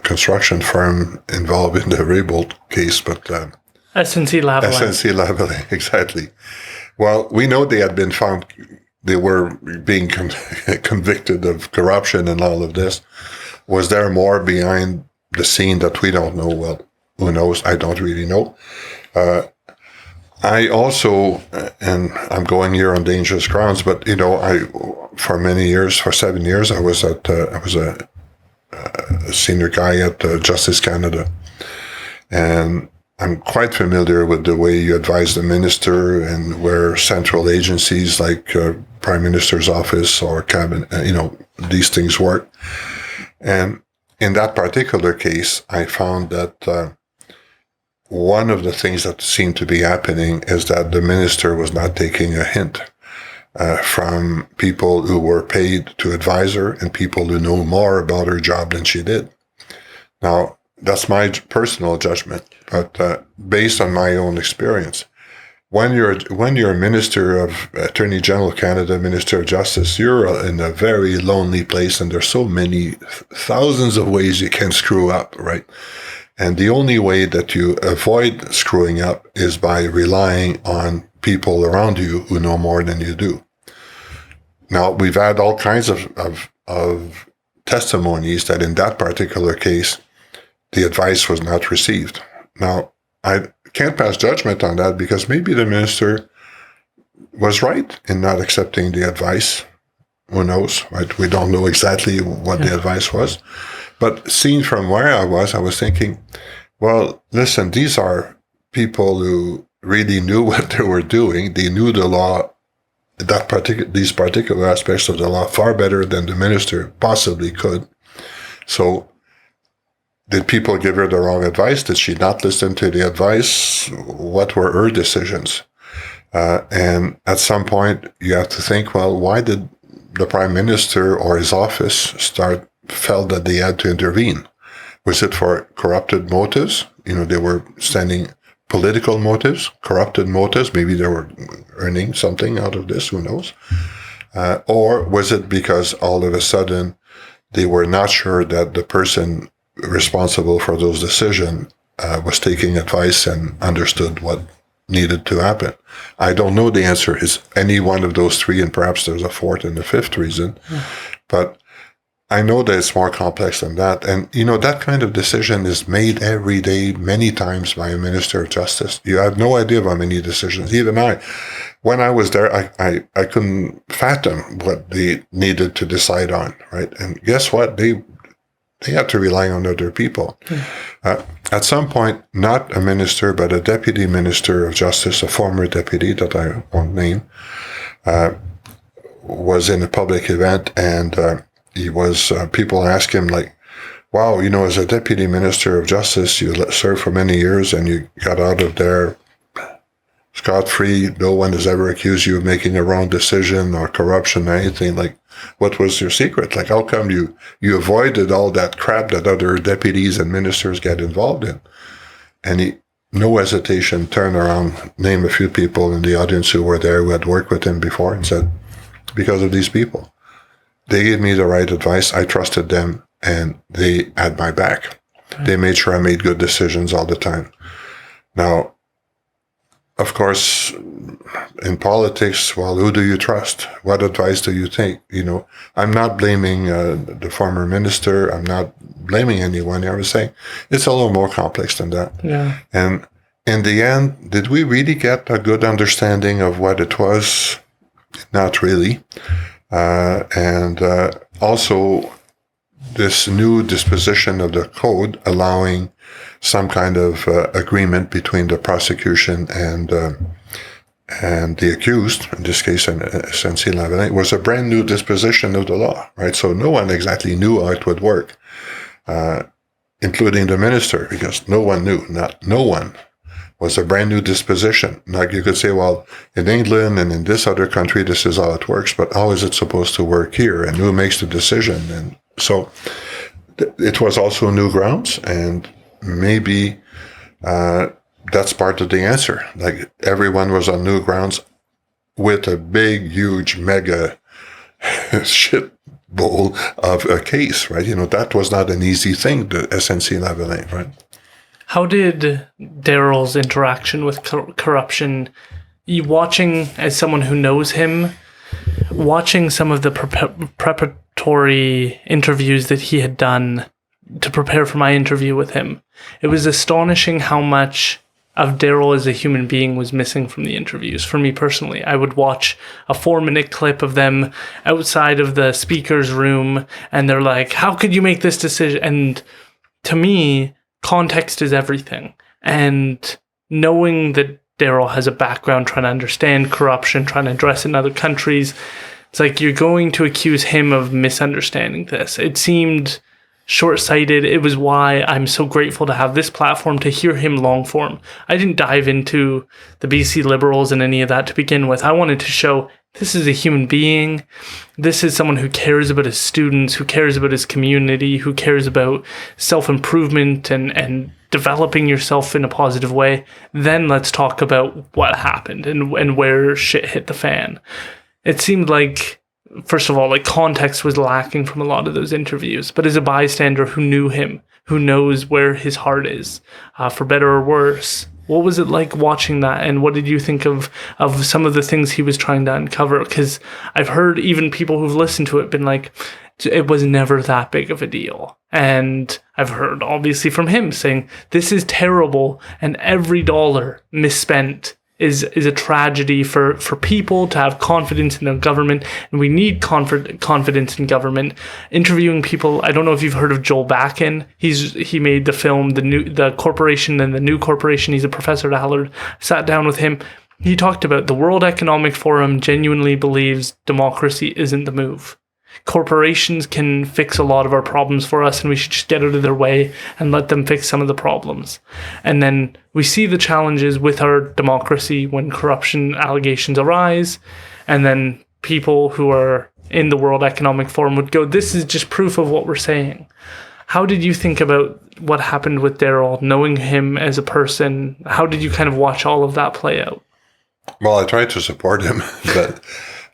construction firm involved in the Raybould case, but SNC-Lavalin. SNC-Lavalin, exactly. Well, we know they had been found, they were being convicted of corruption and all of this. Was there more behind the scene that we don't know? Well, who knows? I don't really know. I also, and I'm going here on dangerous grounds, but for many years, for 7 years, I was a senior guy at Justice Canada, and I'm quite familiar with the way you advise the minister and where central agencies like Prime Minister's office or cabinet, these things work. And in that particular case, I found that one of the things that seemed to be happening is that the minister was not taking a hint from people who were paid to advise her and people who know more about her job than she did. Now, that's my personal judgment, but based on my own experience, when you're a Minister of Attorney General of Canada, Minister of Justice, you're in a very lonely place, and there's so many thousands of ways you can screw up, right? And the only way that you avoid screwing up is by relying on people around you who know more than you do. Now, we've had all kinds of testimonies that in that particular case, the advice was not received. Now, I can't pass judgment on that because maybe the minister was right in not accepting the advice. Who knows, right? We don't know exactly what the advice was. But seen from where I was thinking, well, listen, these are people who really knew what they were doing. They knew the law, these particular aspects of the law far better than the minister possibly could. So did people give her the wrong advice? Did she not listen to the advice? What were her decisions? And at some point, you have to think, well, why did the Prime Minister or his office felt that they had to intervene? Was it for corrupted motives? They were sending political motives, corrupted motives. Maybe they were earning something out of this, who knows? Or was it because all of a sudden they were not sure that the person responsible for those decisions was taking advice and understood what needed to happen? I don't know the answer. Is any one of those three, and perhaps there's a fourth and a fifth reason, but I know that it's more complex than that. And, that kind of decision is made every day, many times by a Minister of Justice. You have no idea how many decisions. Even when I was there, I couldn't fathom what they needed to decide on, right? And guess what? They had to rely on other people. At some point, not a minister, but a deputy minister of justice, a former deputy that I won't name, was in a public event, and he was, people asked him, like, wow, as a deputy minister of justice, you served for many years and you got out of there scot-free. No one has ever accused you of making a wrong decision or corruption or anything. Like, what was your secret? Like, how come you avoided all that crap that other deputies and ministers get involved in? And he, no hesitation, turned around, named a few people in the audience who were there who had worked with him before, and said, because of these people. They gave me the right advice. I trusted them, and they had my back. They made sure I made good decisions all the time. Now, of course, in politics, well, who do you trust? What advice do you take? I'm not blaming the former minister. I'm not blaming anyone. I was saying it's a little more complex than that. Yeah. And in the end, did we really get a good understanding of what it was? Not really. And also, this new disposition of the code allowing some kind of agreement between the prosecution and the accused, in this case, SNC Lavalin, was a brand new disposition of the law, right? So no one exactly knew how it would work, including the minister, because no one knew. No one was a brand new disposition. Like you could say, well, in England and in this other country, this is how it works, but how is it supposed to work here? And who makes the decision? And so it was also new grounds, and maybe that's part of the answer. Like everyone was on new grounds with a big, huge, mega shit bowl of a case, right? That was not an easy thing, the SNC Lavalin, right? How did Darryl's interaction with corruption, you watching as someone who knows him, watching some of the preparatory interviews that he had done to prepare for my interview with him, it was astonishing how much of Darryl as a human being was missing from the interviews. For me personally, I would watch a 4-minute clip of them outside of the speaker's room, and they're like, how could you make this decision? And to me, context is everything. And knowing that Darryl has a background trying to understand corruption, trying to address it in other countries, it's like you're going to accuse him of misunderstanding this. It seemed short-sighted. It was why I'm so grateful to have this platform to hear him long form. I didn't dive into the BC Liberals and any of that to begin with. I wanted to show this is a human being. This is someone who cares about his students, who cares about his community, who cares about self-improvement and developing yourself in a positive way. Then let's talk about what happened and where shit hit the fan. It seemed like, first of all, like context was lacking from a lot of those interviews. But as a bystander who knew him, who knows where his heart is, for better or worse, what was it like watching that? And what did you think of some of the things he was trying to uncover? Because I've heard even people who've listened to it been like, it was never that big of a deal. And I've heard obviously from him saying, this is terrible, and every dollar misspent is a tragedy for people to have confidence in their government, and we need confidence in government. Interviewing people, I don't know if you've heard of Joel Bakken. He made the film The Corporation and the New Corporation. He's a professor at Hallard. Sat down with him. He talked about the World Economic Forum genuinely believes democracy isn't the move. Corporations can fix a lot of our problems for us, and we should just get out of their way and let them fix some of the problems. And then we see the challenges with our democracy when corruption allegations arise, and then people who are in the World Economic Forum would go, this is just proof of what we're saying. How did you think about what happened with Darryl, knowing him as a person? How did you kind of watch all of that play out? Well, I tried to support him, but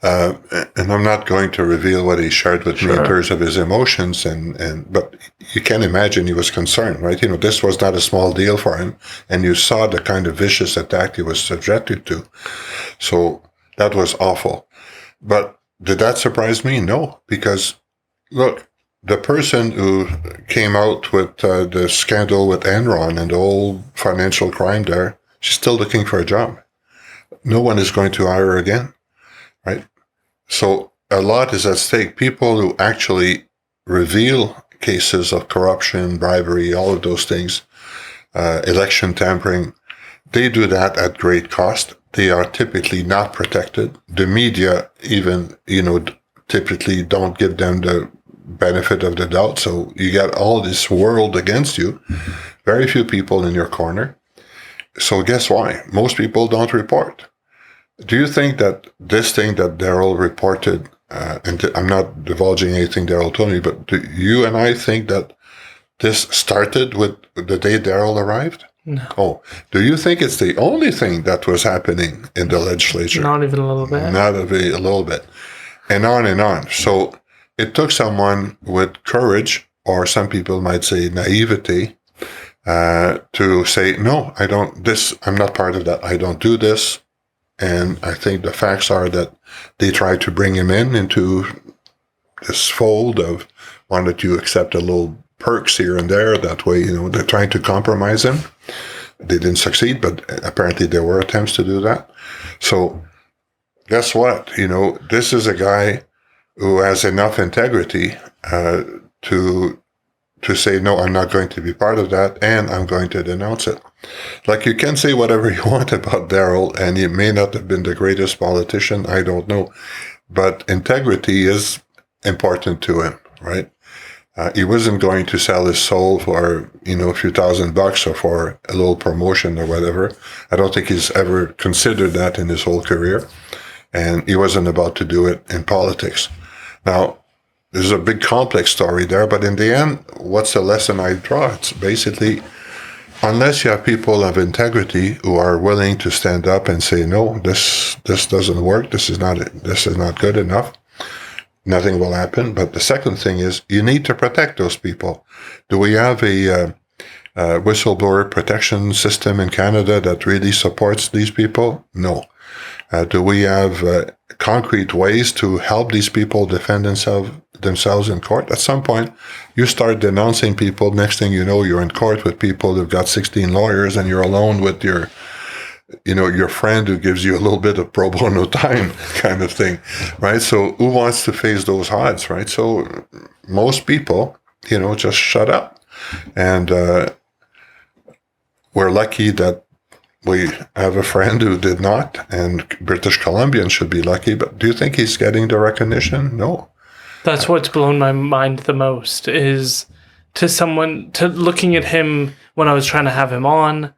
and I'm not going to reveal what he shared with me in terms of his emotions, but you can imagine he was concerned, right? This was not a small deal for him, and you saw the kind of vicious attack he was subjected to. So that was awful. But did that surprise me? No, because look, the person who came out with the scandal with Enron and the whole financial crime there, she's still looking for a job. No one is going to hire her again, right? So a lot is at stake. People who actually reveal cases of corruption, bribery, all of those things, election tampering, they do that at great cost. They are typically not protected. The media even, typically don't give them the benefit of the doubt. So you get all this world against you. Very few people in your corner. So guess why? Most people don't report. Do you think that this thing that Darryl reported, and I'm not divulging anything Darryl told me, but do you and I think that this started with the day Darryl arrived? No. Oh, do you think it's the only thing that was happening in the legislature? Not even a little bit. Not a little bit. And on and on. So it took someone with courage, or some people might say naivety, to say, no, I'm not part of that. I don't do this. And I think the facts are that they tried to bring him into this fold of why don't you accept a little perks here and there. That way, they're trying to compromise him. They didn't succeed, but apparently there were attempts to do that. So guess what? This is a guy who has enough integrity to say, no, I'm not going to be part of that, and I'm going to denounce it. Like, you can say whatever you want about Darryl, and he may not have been the greatest politician, I don't know, but integrity is important to him, right? He wasn't going to sell his soul for, a few $1,000 or for a little promotion or whatever. I don't think he's ever considered that in his whole career, and he wasn't about to do it in politics. Now, there's a big complex story there, but in the end, what's the lesson I draw? It's basically, unless you have people of integrity who are willing to stand up and say, no, this doesn't work, this is not good enough, nothing will happen. But the second thing is, you need to protect those people. Do we have a whistleblower protection system in Canada that really supports these people? No. Do we have concrete ways to help these people defend themselves in court? At some point, you start denouncing people. Next thing you know, you're in court with people who've got 16 lawyers, and you're alone with your friend who gives you a little bit of pro bono time, kind of thing, right? So who wants to face those odds, right? So most people, just shut up. And we're lucky that we have a friend who did not, and British Columbians should be lucky. But do you think he's getting the recognition? No. That's what's blown my mind the most, is to looking at him when I was trying to have him on,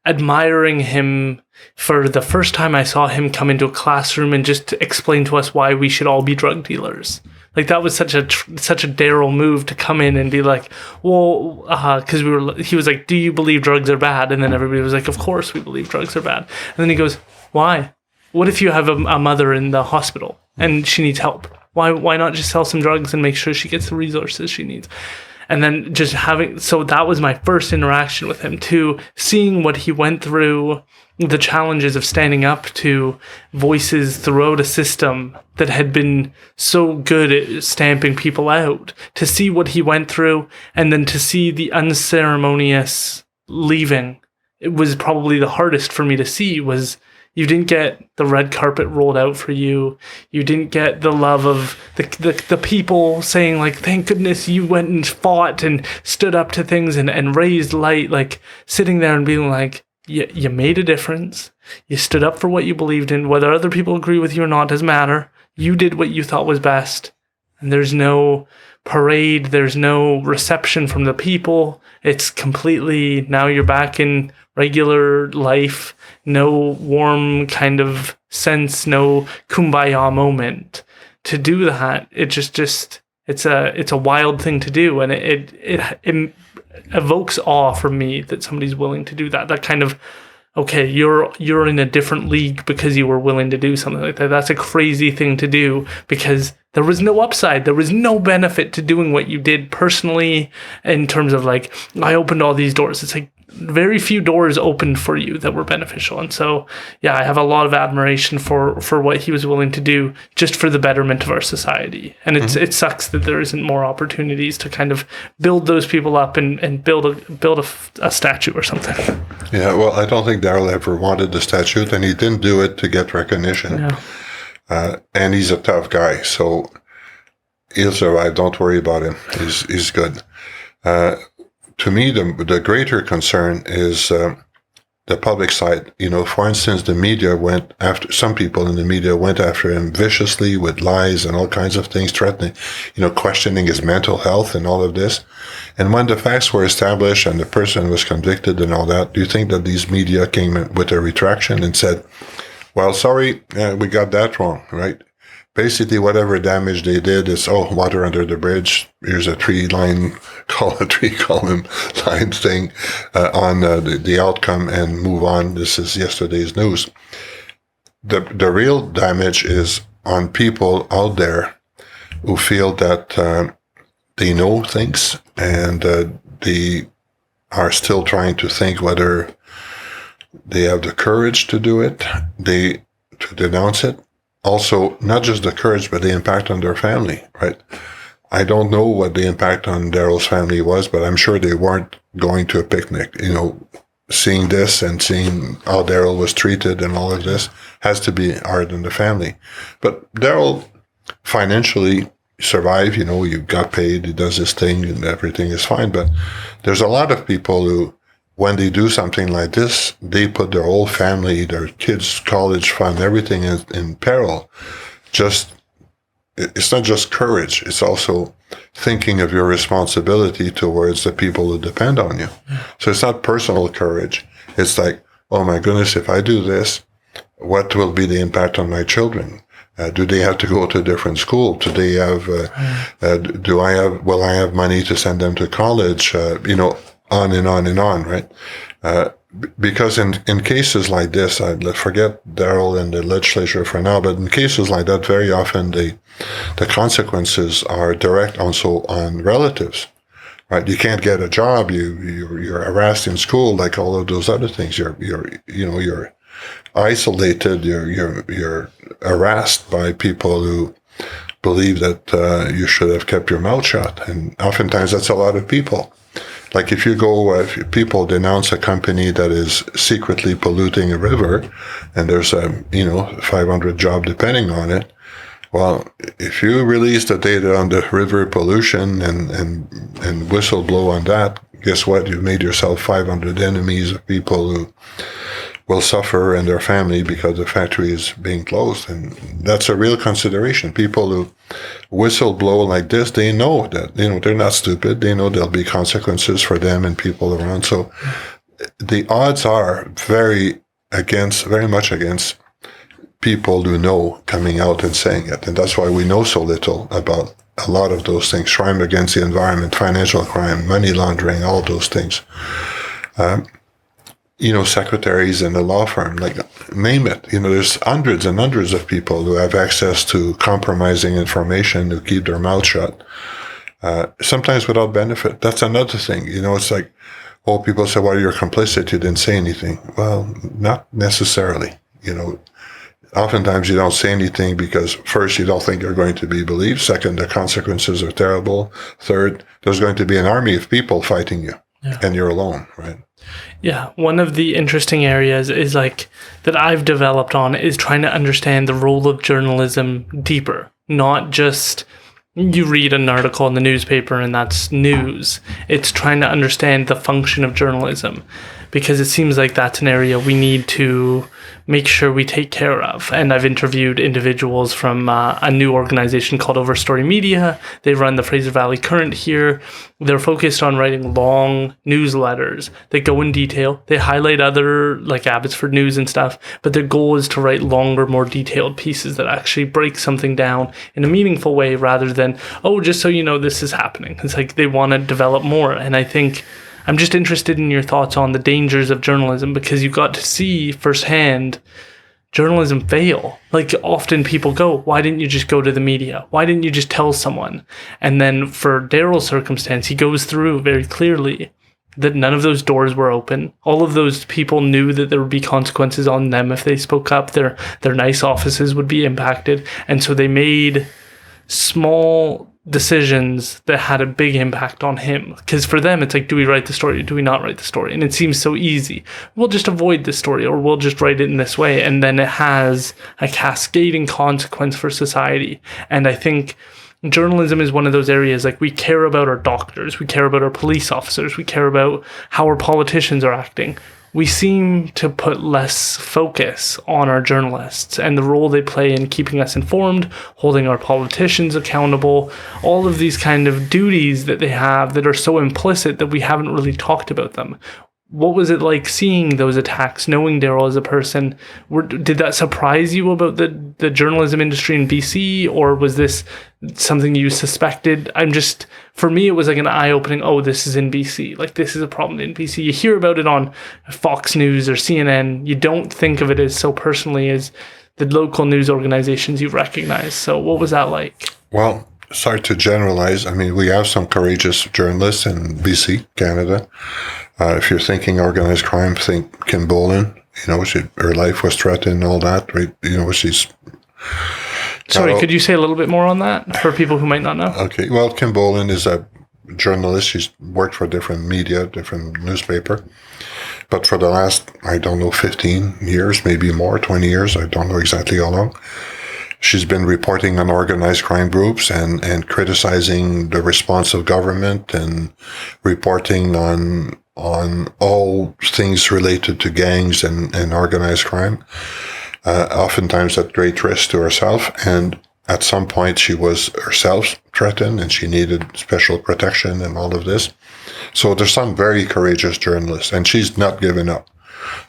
admiring him for the first time I saw him come into a classroom and just explain to us why we should all be drug dealers. Like, that was such a Darryl move to come in and be like, well, because he was like, do you believe drugs are bad? And then everybody was like, of course we believe drugs are bad. And then he goes, why? What if you have a mother in the hospital and she needs help? Why not just sell some drugs and make sure she gets the resources she needs? And then so that was my first interaction with him too, seeing what he went through, the challenges of standing up to voices throughout a system that had been so good at stamping people out, to see what he went through, and then to see the unceremonious leaving. It was probably the hardest for me to see. Was you didn't get the red carpet rolled out for you. You didn't get the love of the people saying, like, thank goodness you went and fought and stood up to things and raised light, like sitting there and being like, you made a difference. You stood up for what you believed in. Whether other people agree with you or not doesn't matter. You did what you thought was best. And there's no parade. There's no reception from the people. It's completely, now you're back in regular life. No warm kind of sense, no kumbaya moment. To do that, it's a wild thing to do, and it evokes awe from me that somebody's willing to do that. That kind of, okay, you're in a different league because you were willing to do something like that. That's a crazy thing to do, because there was no upside. There was no benefit to doing what you did personally, in terms of, like, I opened all these doors. It's like very few doors opened for you that were beneficial. And so, yeah, I have a lot of admiration for what he was willing to do just for the betterment of our society. And it sucks that there isn't more opportunities to kind of build those people up and build a statue or something. Yeah, well, I don't think Darryl ever wanted the statue, and he didn't do it to get recognition. Yeah. And he's a tough guy, so he'll survive. Don't worry about him. He's good. To me, the greater concern is the public side. For instance, the media some people in the media went after him viciously with lies and all kinds of things, threatening, questioning his mental health and all of this. And when the facts were established and the person was convicted and all that, do you think that these media came with a retraction and said, well, sorry, we got that wrong, right? Basically, whatever damage they did is, water under the bridge. Here's a three-column line thing on the outcome, and move on. This is yesterday's news. The real damage is on people out there who feel that they know things, and they are still trying to think whether they have the courage to do it, to denounce it. Also, not just the courage, but the impact on their family, right? I don't know what the impact on Darryl's family was, but I'm sure they weren't going to a picnic. seeing this and seeing how Darryl was treated and all of this has to be hard on the family. But Darryl financially survived, he got paid, he does his thing, and everything is fine. But there's a lot of people who, when they do something like this, they put their whole family, their kids' college fund, everything in peril. It's not just courage, it's also thinking of your responsibility towards the people who depend on you. So it's not personal courage. It's like, oh my goodness, if I do this, what will be the impact on my children? Do they have to go to a different school? Do they have, will I have money to send them to college? On and on and on, right? Because in cases like this, I forget Darryl and the legislature for now, but in cases like that, very often the consequences are direct also on relatives, right? You can't get a job, you're harassed in school, like all of those other things. You're isolated, you're harassed by people who believe that you should have kept your mouth shut, and oftentimes that's a lot of people. Like if people denounce a company that is secretly polluting a river, and there's 500 jobs depending on it. Well, if you release the data on the river pollution and whistle blow on that, guess what? You've made yourself 500 enemies of people who will suffer and their family because the factory is being closed. And that's a real consideration. People who whistle blow like this, they know that, they're not stupid. They know there'll be consequences for them and people around. So the odds are very much against people who know coming out and saying it. And that's why we know so little about a lot of those things: crime against the environment, financial crime, money laundering, all those things. Secretaries in the law firm, like, name it. There's hundreds and hundreds of people who have access to compromising information, who keep their mouth shut, sometimes without benefit. That's another thing. It's like, people say, well, you're complicit, you didn't say anything. Well, not necessarily. Oftentimes you don't say anything because, first, you don't think you're going to be believed. Second, the consequences are terrible. Third, there's going to be an army of people fighting you, and you're alone, right? Yeah, one of the interesting areas is that I've developed on is trying to understand the role of journalism deeper, not just you read an article in the newspaper and that's news. It's trying to understand the function of journalism, because it seems like that's an area we need to make sure we take care of. And I've interviewed individuals from a new organization called Overstory Media. They run the Fraser Valley Current here. They're focused on writing long newsletters that go in detail. They highlight other, like, Abbotsford news and stuff, but their goal is to write longer, more detailed pieces that actually break something down in a meaningful way, rather than, just so you know, this is happening. It's like they want to develop more. And I think I'm just interested in your thoughts on the dangers of journalism, because you got to see firsthand journalism fail. Like, often people go, why didn't you just go to the media? Why didn't you just tell someone? And then for Darryl's circumstance, he goes through very clearly that none of those doors were open. All of those people knew that there would be consequences on them if they spoke up. Their nice offices would be impacted. And so they made small decisions that had a big impact on him, because for them it's like, do we write the story or do we not write the story? And it seems so easy. We'll just avoid this story, or we'll just write it in this way, and then it has a cascading consequence for society. And I think journalism is one of those areas, like, we care about our doctors, we care about our police officers, we care about how our politicians are acting. We seem to put less focus on our journalists and the role they play in keeping us informed, holding our politicians accountable, all of these kind of duties that they have that are so implicit that we haven't really talked about them. What was it like seeing those attacks, knowing Darryl as a person? Did that surprise you about the journalism industry in BC, or was this something you suspected? For me, it was like an eye-opening, this is in BC. Like, this is a problem in BC. You hear about it on Fox News or CNN. You don't think of it as so personally as the local news organizations you recognize. So what was that like? Well, sorry to generalize. I mean, we have some courageous journalists in BC, Canada. If you're thinking organized crime, think Kim Bolan. Her life was threatened and all that, right? She's... Sorry, could you say a little bit more on that for people who might not know? Okay. Well, Kim Bolan is a journalist. She's worked for different media, different newspaper. but for the last, I don't know, 15 years, maybe more, 20 years, I don't know exactly how long, she's been reporting on organized crime groups and criticizing the response of government and reporting on all things related to gangs and organized crime, oftentimes at great risk to herself. And at some point, she was herself threatened and she needed special protection and all of this. So there's some very courageous journalists, and she's not given up.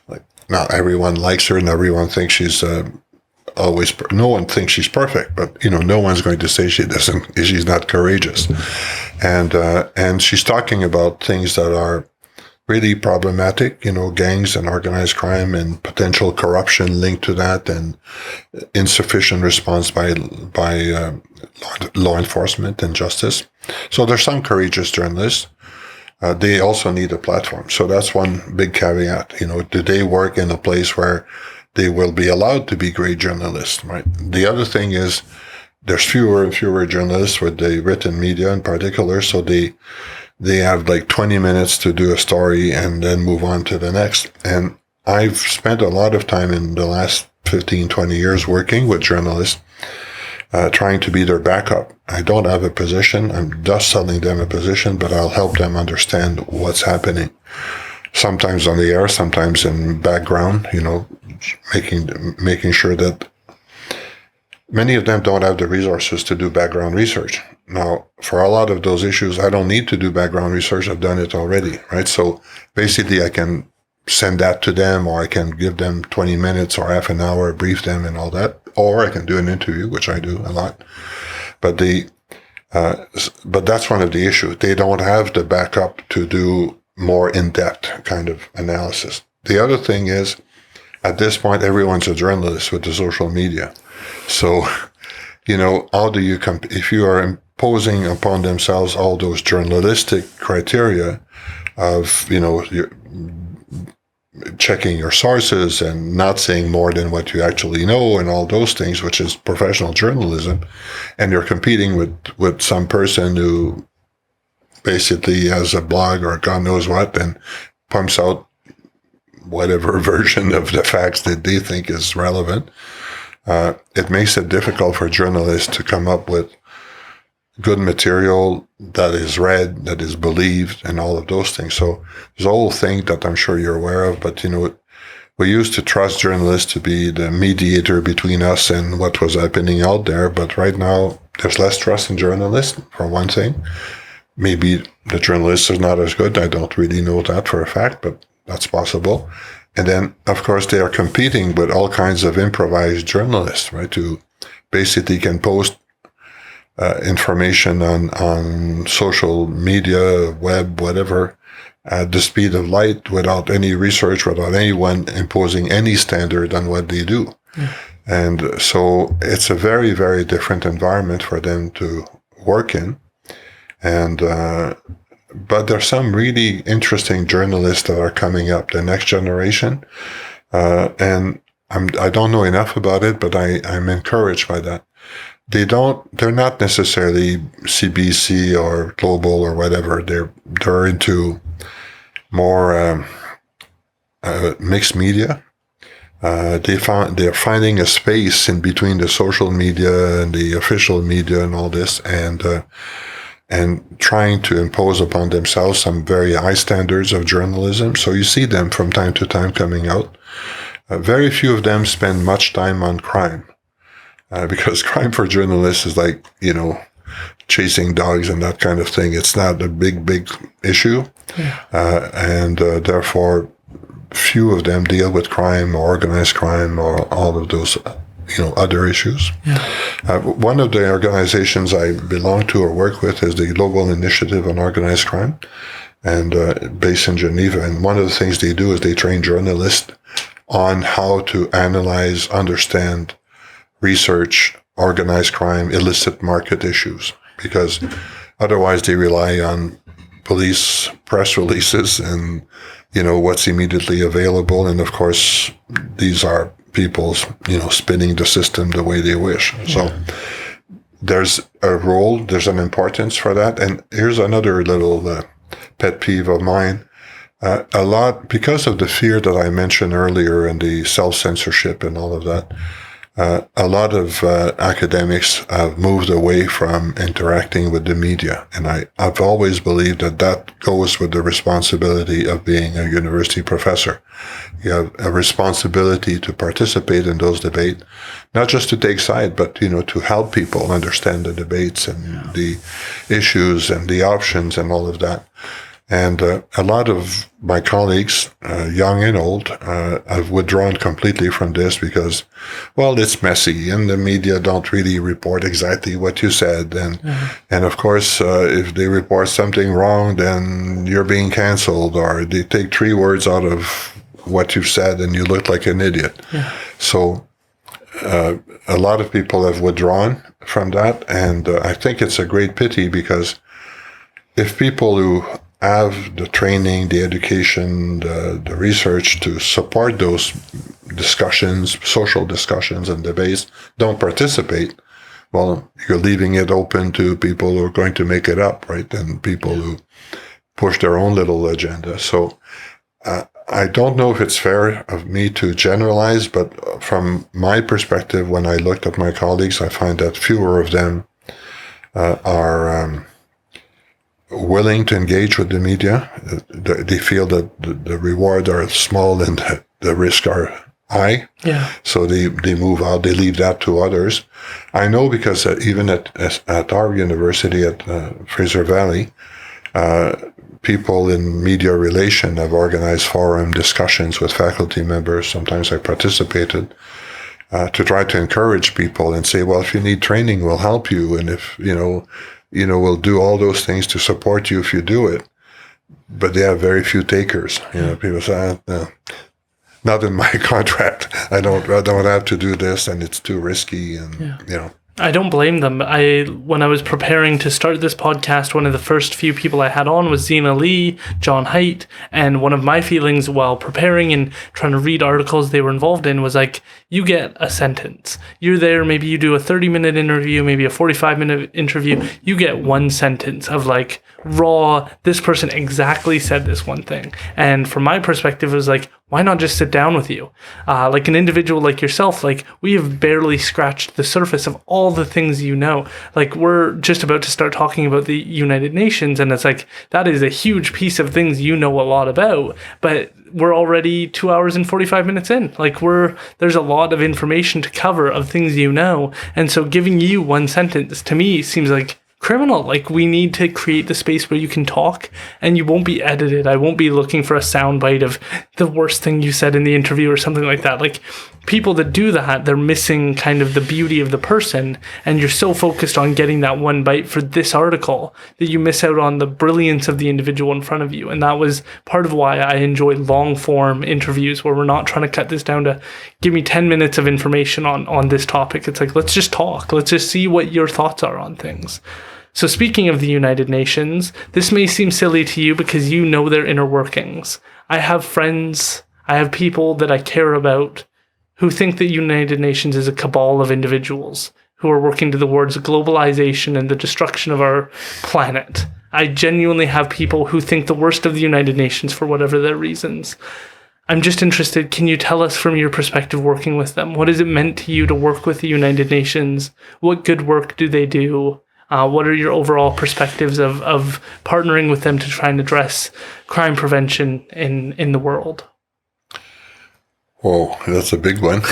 Like, not everyone likes her and everyone thinks she's no one thinks she's perfect, but no one's going to say she's not courageous. And she's talking about things that are really problematic, gangs and organized crime and potential corruption linked to that, and insufficient response by law enforcement and justice. So there's some courageous journalists. They also need a platform. So that's one big caveat. Do they work in a place where they will be allowed to be great journalists, right? The other thing is there's fewer and fewer journalists with the written media in particular, so they have like 20 minutes to do a story and then move on to the next. And I've spent a lot of time in the last 15, 20 years working with journalists, trying to be their backup. I don't have a position. I'm just selling them a position, but I'll help them understand what's happening. Sometimes on the air, sometimes in background, making sure that many of them don't have the resources to do background research. Now, for a lot of those issues, I don't need to do background research. I've done it already, right? So basically I can send that to them, or I can give them 20 minutes or half an hour, brief them and all that, or I can do an interview, which I do a lot. But but that's one of the issues. They don't have the backup to do more in-depth kind of analysis. The other thing is, at this point, everyone's a journalist with the social media. So, how do you if you are imposing upon themselves all those journalistic criteria of, you're checking your sources and not saying more than what you actually know and all those things, which is professional journalism, and you're competing with some person who basically has a blog or God knows what and pumps out whatever version of the facts that they think is relevant, it makes it difficult for journalists to come up with good material that is read, that is believed, and all of those things. So there's a whole thing that I'm sure you're aware of, but we used to trust journalists to be the mediator between us and what was happening out there, but right now there's less trust in journalists, for one thing. Maybe the journalists are not as good. I don't really know that for a fact, but that's possible. And then, of course, they are competing with all kinds of improvised journalists, right, who basically can post information on social media, web, whatever, at the speed of light without any research, without anyone imposing any standard on what they do. Yeah. And so it's a very, very different environment for them to work in. And but there's some really interesting journalists that are coming up, the next generation. And I don't know enough about it, but I'm encouraged by that. They're not necessarily CBC or global or whatever. They're into more mixed media. They're finding a space in between the social media and the official media and all this, and trying to impose upon themselves some very high standards of journalism. So you see them from time to time coming out. Very few of them spend much time on crime, because crime for journalists is like, chasing dogs and that kind of thing. It's not a big issue. Yeah. And therefore, few of them deal with crime or organized crime or all of those other issues. Yeah. One of the organizations I belong to or work with is the Global Initiative on Organized Crime, and based in Geneva. And one of the things they do is they train journalists on how to analyze, understand, research organized crime, illicit market issues, because otherwise they rely on police press releases and what's immediately available. And of course, these are people, spinning the system the way they wish. Yeah. So there's a role, there's an importance for that. And here's another little pet peeve of mine. A lot, because of the fear that I mentioned earlier and the self-censorship and all of that, a lot of academics have moved away from interacting with the media. And I've always believed that goes with the responsibility of being a university professor. You have a responsibility to participate in those debates, not just to take side, but, to help people understand the debates and the issues and the options and all of that. And a lot of my colleagues, young and old, have withdrawn completely from this because, well, it's messy and the media don't really report exactly what you said. And of course, if they report something wrong, then you're being canceled, or they take 3 words out of what you've said and you look like an idiot. Yeah. So a lot of people have withdrawn from that. And I think it's a great pity, because if people who have the training, the education, the research to support those discussions, social discussions and debates, don't participate, well, you're leaving it open to people who are going to make it up, right? And people who push their own little agenda. So I don't know if it's fair of me to generalize, but from my perspective, when I looked at my colleagues, I find that fewer of them are willing to engage with the media. They feel that the rewards are small and the risks are high. Yeah. So they move out. They leave that to others. I know, because even at our university at Fraser Valley, people in media relation have organized forum discussions with faculty members. Sometimes I participated to try to encourage people and say, well, if you need training, we'll help you. And if, we'll do all those things to support you if you do it. But they have very few takers. People say, not in my contract. I don't have to do this, and it's too risky. And, I don't blame them. When I was preparing to start this podcast, one of the first few people I had on was Zena Lee, John Haidt, and one of my feelings while preparing and trying to read articles they were involved in was like, you get a sentence. You're there, maybe you do a 30-minute interview, maybe a 45-minute interview. You get one sentence of like, raw, this person exactly said this one thing. And from my perspective, it was like, why not just sit down with you? Like an individual like yourself, like we have barely scratched the surface of all the things you know. Like we're just about to start talking about the United Nations, and it's like, that is a huge piece of things you know a lot about, but we're already 2 hours and 45 minutes in. Like there's a lot of information to cover of things you know. And so giving you one sentence to me seems like criminal. Like we need to create the space where you can talk and you won't be edited. I won't be looking for a soundbite of the worst thing you said in the interview or something like that. Like people that do that, they're missing kind of the beauty of the person, and you're so focused on getting that one bite for this article that you miss out on the brilliance of the individual in front of you. And that was part of why I enjoy long form interviews, where we're not trying to cut this down to give me 10 minutes of information on this topic. It's like, let's just talk. Let's just see what your thoughts are on things. So speaking of the United Nations, this may seem silly to you because you know their inner workings. I have friends, I have people that I care about who think that United Nations is a cabal of individuals who are working towards globalization and the destruction of our planet. I genuinely have people who think the worst of the United Nations for whatever their reasons. I'm just interested, can you tell us from your perspective working with them, what has it meant to you to work with the United Nations? What good work do they do? What are your overall perspectives of partnering with them to try and address crime prevention in the world? Whoa, that's a big one.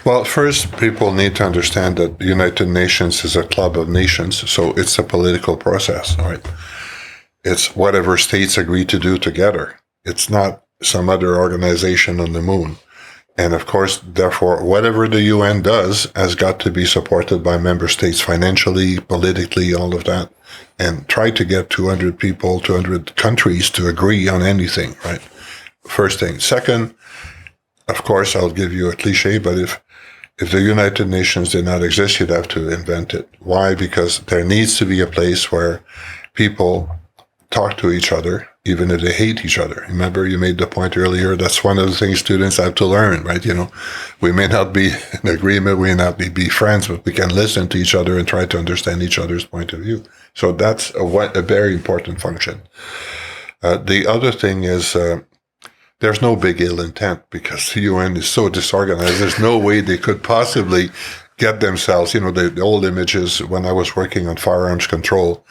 Well, first, people need to understand that the United Nations is a club of nations, so it's a political process, right? It's whatever states agree to do together. It's not some other organization on the moon. And of course, therefore, whatever the UN does has got to be supported by member states financially, politically, all of that, and try to get 200 people, 200 countries to agree on anything, right? First thing. Second, of course, I'll give you a cliche, but if the United Nations did not exist, you'd have to invent it. Why? Because there needs to be a place where people talk to each other, even if they hate each other. Remember, you made the point earlier, that's one of the things students have to learn, right? We may not be in agreement, we may not be friends, but we can listen to each other and try to understand each other's point of view. So that's a very important function. The other thing is there's no big ill intent because the UN is so disorganized. There's no way they could possibly get themselves, the old images when I was working on firearms control,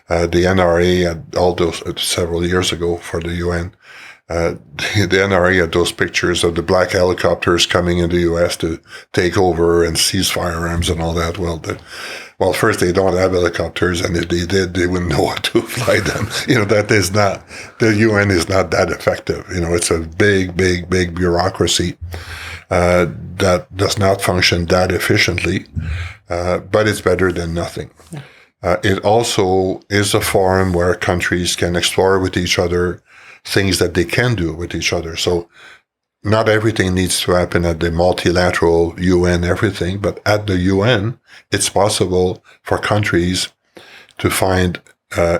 the NRA had all those several years ago for the UN. The NRA had those pictures of the black helicopters coming into the U.S. to take over and seize firearms and all that. Well, first, they don't have helicopters, and if they did, they wouldn't know how to fly them. The UN is not that effective. It's a big, big, big bureaucracy that does not function that efficiently, but it's better than nothing. It also is a forum where countries can explore with each other things that they can do with each other. So not everything needs to happen at the multilateral UN everything, but at the UN, it's possible for countries to find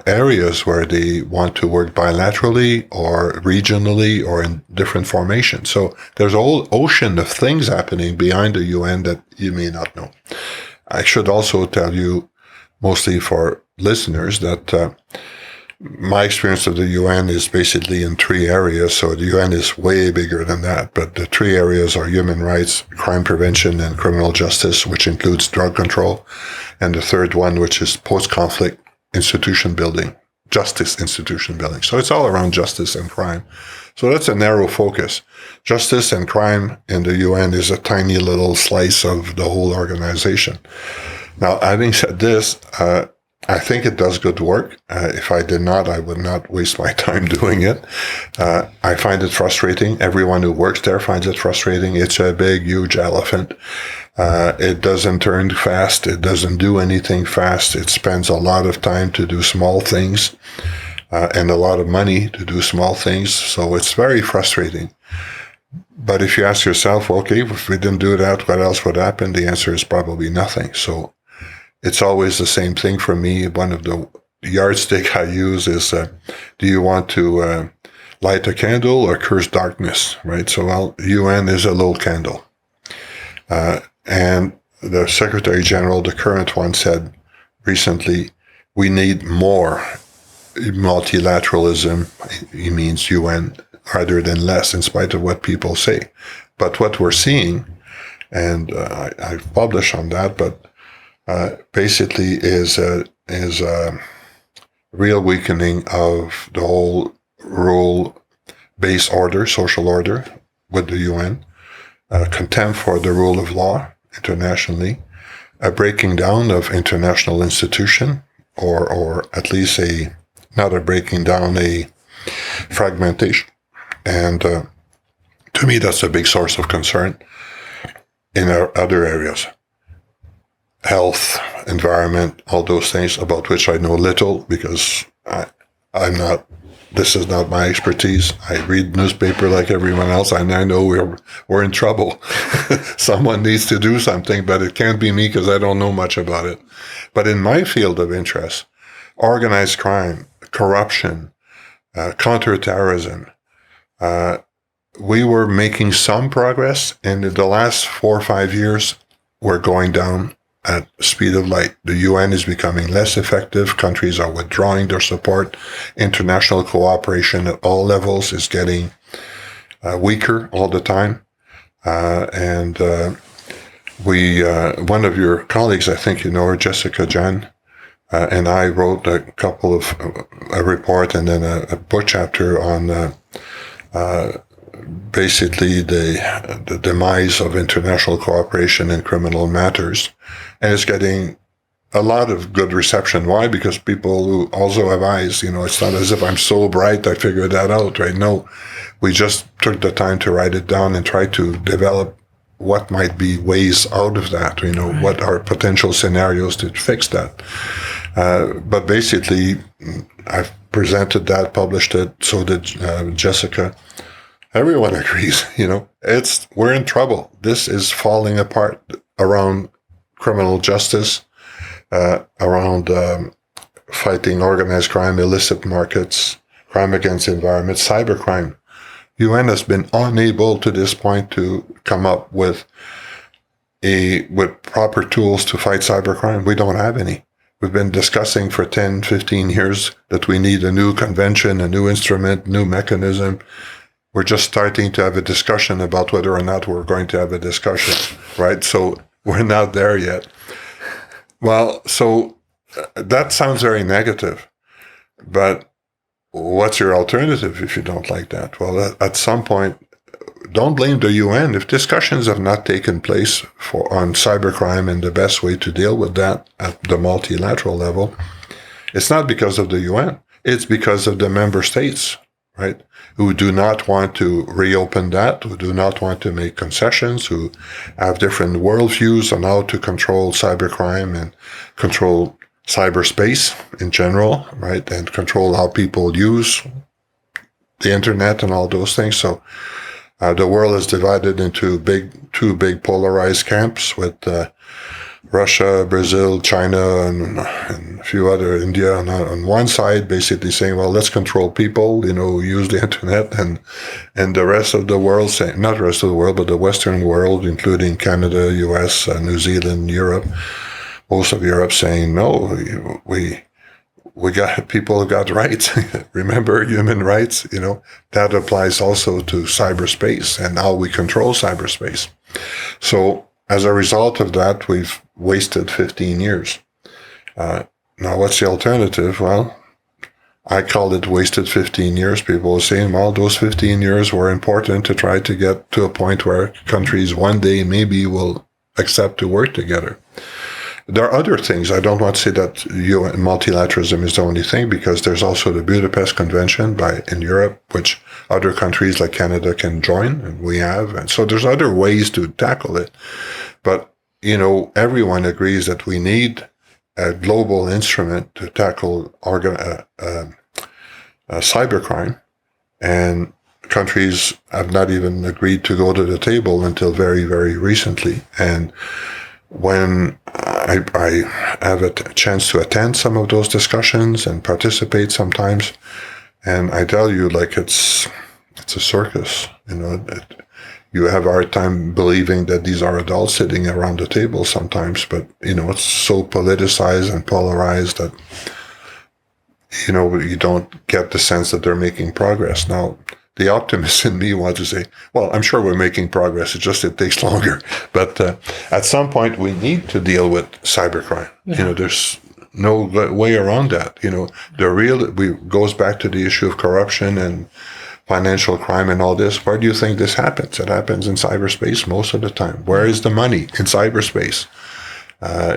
areas where they want to work bilaterally or regionally or in different formations. So there's a whole ocean of things happening behind the UN that you may not know. I should also tell you, mostly for listeners, that my experience of the UN is basically in 3 areas. So the UN is way bigger than that. But the 3 areas are human rights, crime prevention, and criminal justice, which includes drug control. And the third one, which is post-conflict institution building, justice institution building. So it's all around justice and crime. So that's a narrow focus. Justice and crime in the UN is a tiny little slice of the whole organization. Now, having said this, I think it does good work. If I did not, I would not waste my time doing it. I find it frustrating. Everyone who works there finds it frustrating. It's a big, huge elephant. It doesn't turn fast. It doesn't do anything fast. It spends a lot of time to do small things and a lot of money to do small things. So it's very frustrating. But if you ask yourself, okay, if we didn't do that, what else would happen? The answer is probably nothing. So it's always the same thing for me. One of the yardstick I use is, do you want to light a candle or curse darkness, right? So, UN is a little candle. And the Secretary General, the current one, said recently, we need more multilateralism. He means UN rather than less, in spite of what people say. But what we're seeing, and I've published on that, but basically is a real weakening of the whole rule-based order, social order with the UN, contempt for the rule of law internationally, a breaking down of international institution, or at least not a breaking down, a fragmentation. And to me, that's a big source of concern in our other areas. Health, environment, all those things about which I know little because this is not my expertise. I read newspaper like everyone else, and I know we're in trouble. Someone needs to do something, but it can't be me because I don't know much about it. But in my field of interest, organized crime, corruption, counterterrorism, we were making some progress, and in the last 4 or 5 years, we're going down at speed of light. The UN is becoming less effective. Countries are withdrawing their support. International cooperation at all levels is getting weaker all the time. And one of your colleagues, I think you know her, Jessica Jan, and I wrote a couple of a report and then a book chapter on basically the demise of international cooperation in criminal matters. And it's getting a lot of good reception. Why? Because people who also have eyes, it's not as if I'm so bright I figured that out, right? No, we just took the time to write it down and try to develop what might be ways out of that, what are potential scenarios to fix that. But basically, I've presented that, published it, so did Jessica. Everyone agrees, we're in trouble. This is falling apart around criminal justice, around fighting organized crime, illicit markets, crime against the environment, cybercrime. UN has been unable to this point to come up with proper tools to fight cybercrime. We don't have any. we've been discussing for 10, 15 years that we need a new convention, a new instrument, new mechanism. We're just starting to have a discussion about whether or not we're going to have a discussion, right? So we're not there yet. Well, so that sounds very negative, but what's your alternative if you don't like that? Well, at some point, don't blame the UN. If discussions have not taken place on cybercrime and the best way to deal with that at the multilateral level, it's not because of the UN. It's because of the member states, right, who do not want to reopen that, who do not want to make concessions, who have different worldviews on how to control cybercrime and control cyberspace in general, right, and control how people use the internet and all those things. So the world is divided into two big polarized camps with Russia, Brazil, China, and a few other, India, on one side, basically saying, well, let's control people, use the internet, and the rest of the world saying, not the rest of the world, but the Western world, including Canada, US, New Zealand, Europe, most of Europe saying, no, people have got rights. Remember human rights, that applies also to cyberspace and how we control cyberspace. So as a result of that, we've wasted 15 years. Now, what's the alternative? Well, I called it wasted 15 years. People are saying, well, those 15 years were important to try to get to a point where countries one day maybe will accept to work together. There are other things. I don't want to say that UN multilateralism is the only thing, because there's also the Budapest Convention in Europe, which other countries like Canada can join, and we have. And so there's other ways to tackle it. But, everyone agrees that we need a global instrument to tackle cybercrime. And countries have not even agreed to go to the table until very, very recently. And when I have a chance to attend some of those discussions and participate sometimes, and I tell you, it's a circus. You have a hard time believing that these are adults sitting around the table sometimes, but it's so politicized and polarized that you don't get the sense that they're making progress. Now, the optimist in me wants to say, well, I'm sure we're making progress. It takes longer. But at some point, we need to deal with cybercrime. Yeah. There's no way around that. Goes back to the issue of corruption and financial crime and all this. Where do you think this happens? It happens in cyberspace most of the time. Where is the money? In cyberspace.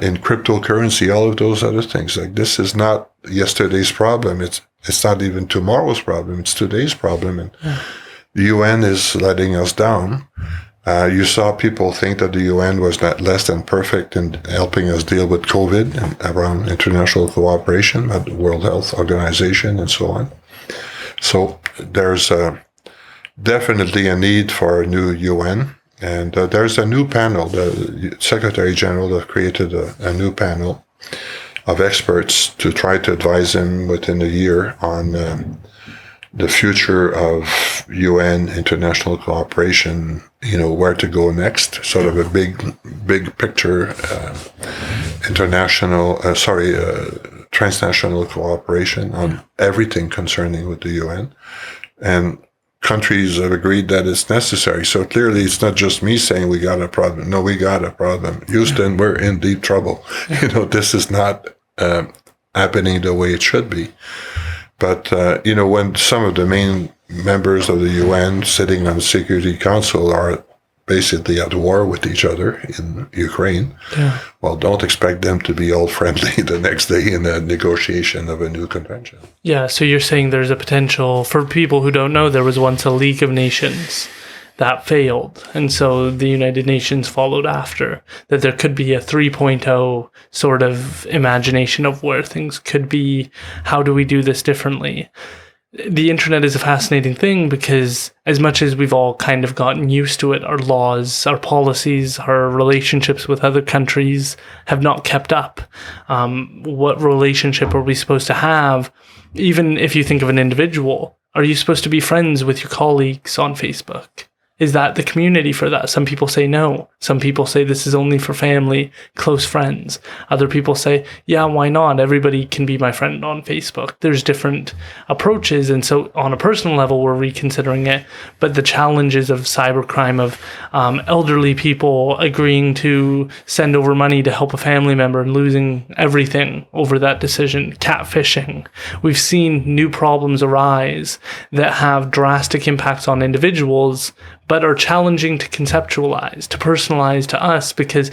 In cryptocurrency, all of those other things. This is not yesterday's problem. It's not even tomorrow's problem. It's today's problem. And the UN is letting us down. You saw people think that the UN was not less than perfect in helping us deal with COVID and around international cooperation at the World Health Organization and so on. So there's definitely a need for a new UN. And there's a new panel. The Secretary General have created a new panel of experts to try to advise him within a year on the future of UN international cooperation, where to go next, sort of a big picture, transnational cooperation on everything concerning with the UN. And countries have agreed that it's necessary. So clearly it's not just me saying we got a problem. No, we got a problem. Houston, we're in deep trouble. This is not happening the way it should be. But, when some of the main members of the UN sitting on the Security Council are basically at war with each other in Ukraine, well, don't expect them to be all friendly the next day in a negotiation of a new convention. Yeah, so you're saying there's a potential, for people who don't know, there was once a League of Nations that failed, and so the United Nations followed after, that there could be a 3.0 sort of imagination of where things could be. How do we do this differently? The internet is a fascinating thing because as much as we've all kind of gotten used to it, our laws, our policies, our relationships with other countries have not kept up. What relationship are we supposed to have? Even if you think of an individual, are you supposed to be friends with your colleagues on Facebook? Is that the community for that? Some people say no. Some people say this is only for family, close friends. Other people say, yeah, why not? Everybody can be my friend on Facebook. There's different approaches. And so on a personal level, we're reconsidering it. But the challenges of cybercrime, of elderly people agreeing to send over money to help a family member and losing everything over that decision, catfishing. We've seen new problems arise that have drastic impacts on individuals, but are challenging to conceptualize, to personalize to us, because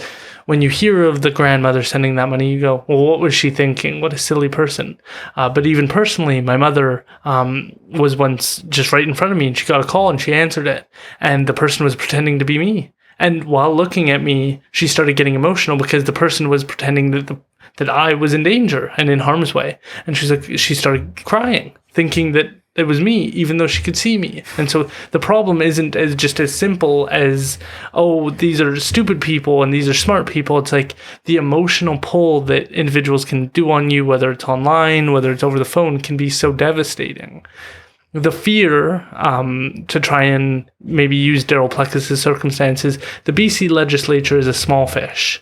when you hear of the grandmother sending that money, you go, well, what was she thinking? What a silly person. But even personally, my mother was once just right in front of me, and she got a call and she answered it, and the person was pretending to be me. And while looking at me, she started getting emotional because the person was pretending that I was in danger and in harm's way. And she started crying, thinking that it was me, even though she could see me. And so the problem isn't as simple as, oh, these are stupid people and these are smart people. It's like the emotional pull that individuals can do on you, whether it's online, whether it's over the phone, can be so devastating. The fear, to try and maybe use Darryl Plecas' circumstances, the BC legislature is a small fish.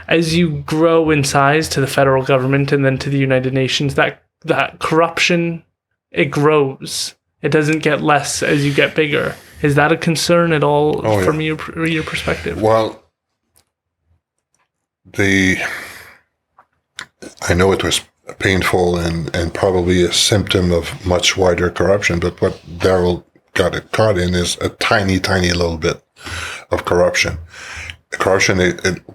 As you grow in size to the federal government and then to the United Nations, that corruption, it grows. It doesn't get less as you get bigger. Is that a concern at all from your perspective? Well, I know it was painful and probably a symptom of much wider corruption, but what Darryl got caught in is a tiny, tiny little bit of corruption. Corruption,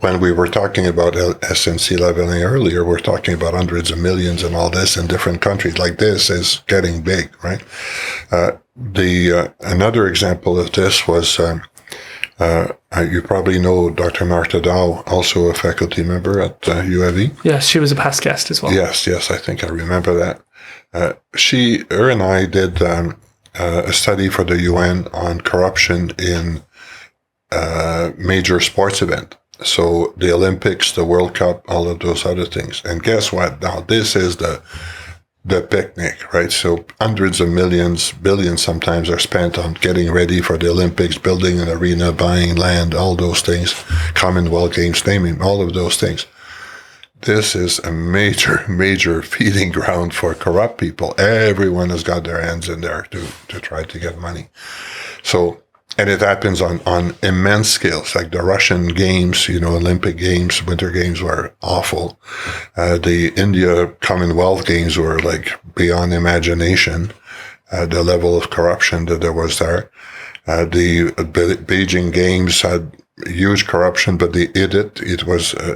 when we were talking about SNC leveling earlier, we're talking about hundreds of millions and all this in different countries. Like this is getting big, right? Another example of this was, you probably know Dr. Martha Dow, also a faculty member at UAV. Yes, she was a past guest as well. Yes, I think I remember that. Her and I did a study for the UN on corruption in major sports event. So the Olympics, the World Cup, all of those other things. And guess what? Now this is the picnic, right? So hundreds of millions, billions sometimes are spent on getting ready for the Olympics, building an arena, buying land, all those things, Commonwealth Games, naming all of those things. This is a major, major feeding ground for corrupt people. Everyone has got their hands in there to try to get money. So, and it happens on immense scales, like the Russian games, Olympic games, Winter Games were awful. The India Commonwealth Games were like beyond imagination, the level of corruption that there was there. The Beijing Games had huge corruption, but they hid it.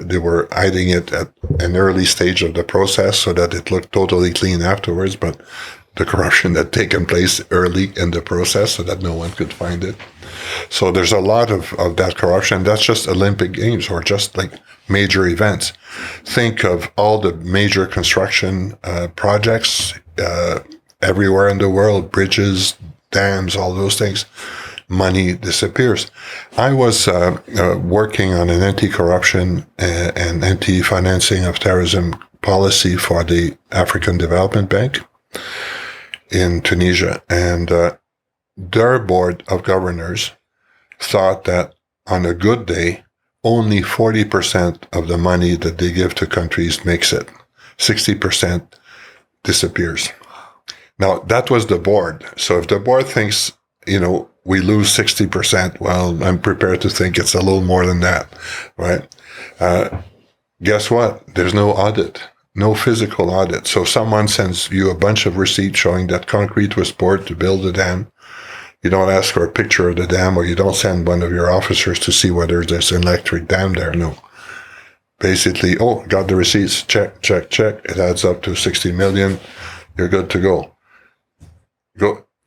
They were hiding it at an early stage of the process so that it looked totally clean afterwards, but the corruption had taken place early in the process so that no one could find it. So there's a lot of that corruption. That's just Olympic Games or just like major events. Think of all the major construction projects everywhere in the world, bridges, dams, all those things. Money disappears. I was working on an anti-corruption and anti-financing of terrorism policy for the African Development Bank in Tunisia, and their board of governors thought that on a good day, only 40% of the money that they give to countries makes it. 60% disappears. Now, that was the board. So if the board thinks, we lose 60%, well, I'm prepared to think it's a little more than that, right? Guess what? There's no audit. No physical audit. So someone sends you a bunch of receipts showing that concrete was poured to build the dam. You don't ask for a picture of the dam, or you don't send one of your officers to see whether there's an electric dam there. No. Basically, got the receipts. Check. It adds up to 60 million. You're good to go.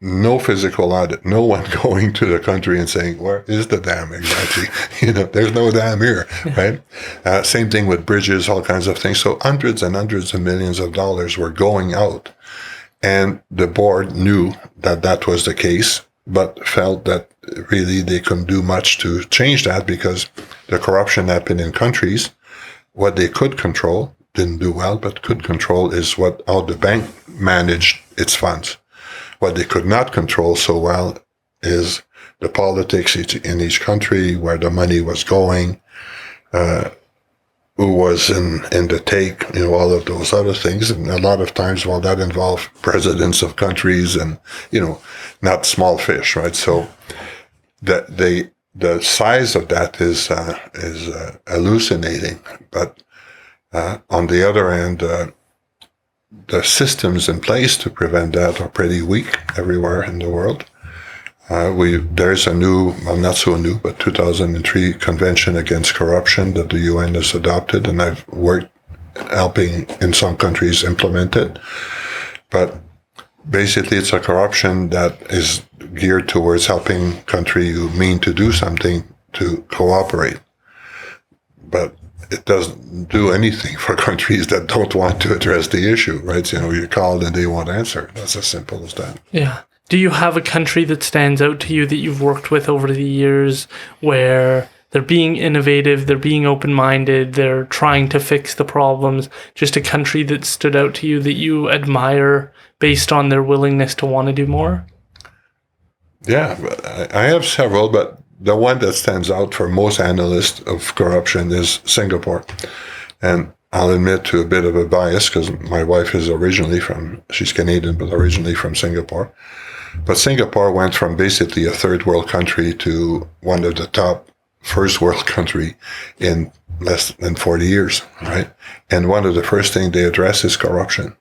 No physical audit. No one going to the country and saying, where is the dam exactly? There's no dam here, right? Same thing with bridges, all kinds of things. So hundreds and hundreds of millions of dollars were going out. And the board knew that that was the case, but felt that really they couldn't do much to change that because the corruption happened in countries. What they could control, didn't do well, but could control is how the bank managed its funds. What they could not control so well is the politics in each country, where the money was going, who was in the take, all of those other things. And a lot of times, well, that involved presidents of countries and, not small fish, right? So the size of that is hallucinating. But on the other hand, the systems in place to prevent that are pretty weak everywhere in the world. There's a new, well, not so new, but 2003 Convention Against Corruption that the UN has adopted, and I've worked helping in some countries implement it. But basically, it's a corruption that is geared towards helping countries who mean to do something to cooperate. But it doesn't do anything for countries that don't want to address the issue, right? You call and they won't answer. That's as simple as that. Yeah. Do you have a country that stands out to you that you've worked with over the years where they're being innovative, they're being open-minded, they're trying to fix the problems? Just a country that stood out to you that you admire based on their willingness to want to do more? Yeah, I have several, but the one that stands out for most analysts of corruption is Singapore. And I'll admit to a bit of a bias because my wife is she's Canadian, but originally from Singapore. But Singapore went from basically a third world country to one of the top first world country in less than 40 years, right? And one of the first things they address is corruption.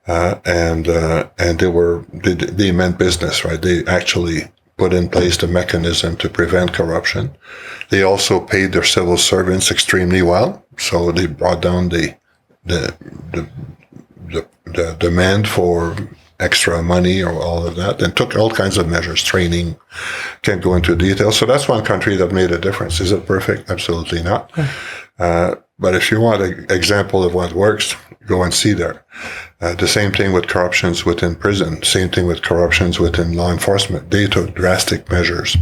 And they meant business, right? They actually put in place the mechanism to prevent corruption. They also paid their civil servants extremely well. So they brought down the demand for extra money or all of that, and took all kinds of measures, training, can't go into detail. So that's one country that made a difference. Is it perfect? Absolutely not. But if you want an example of what works, go and see there. The same thing with corruptions within prison, same thing with corruptions within law enforcement. They took drastic measures.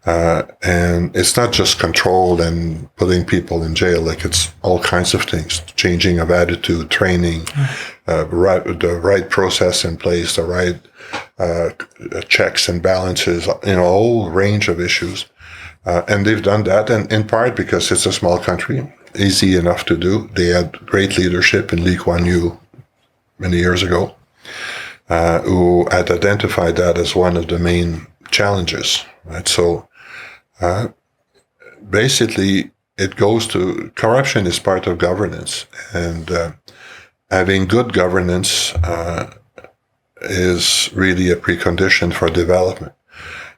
And it's not just control and putting people in jail, like it's all kinds of things, changing of attitude, training, the right process in place, the right checks and balances, a whole range of issues. And they've done that, and in part because it's a small country, easy enough to do. They had great leadership in Lee Kuan Yew many years ago, who had identified that as one of the main challenges, right? So basically, it goes to corruption is part of governance, and having good governance is really a precondition for development.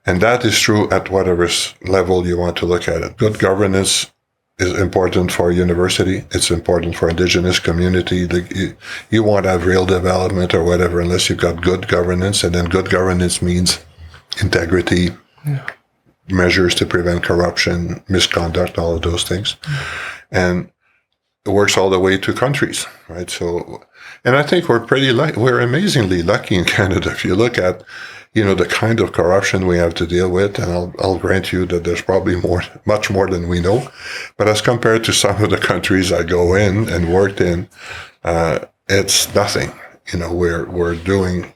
And that is true at whatever level you want to look at it. Good governance is important for a university. It's important for indigenous community. You won't have real development or whatever unless you've got good governance. And then good governance means integrity, measures to prevent corruption, misconduct, all of those things. And it works all the way to countries, right? So, and I think we're amazingly lucky in Canada. If you look at, the kind of corruption we have to deal with, and I'll grant you that there's probably much more than we know. But as compared to some of the countries I go in and worked in, it's nothing. We're doing,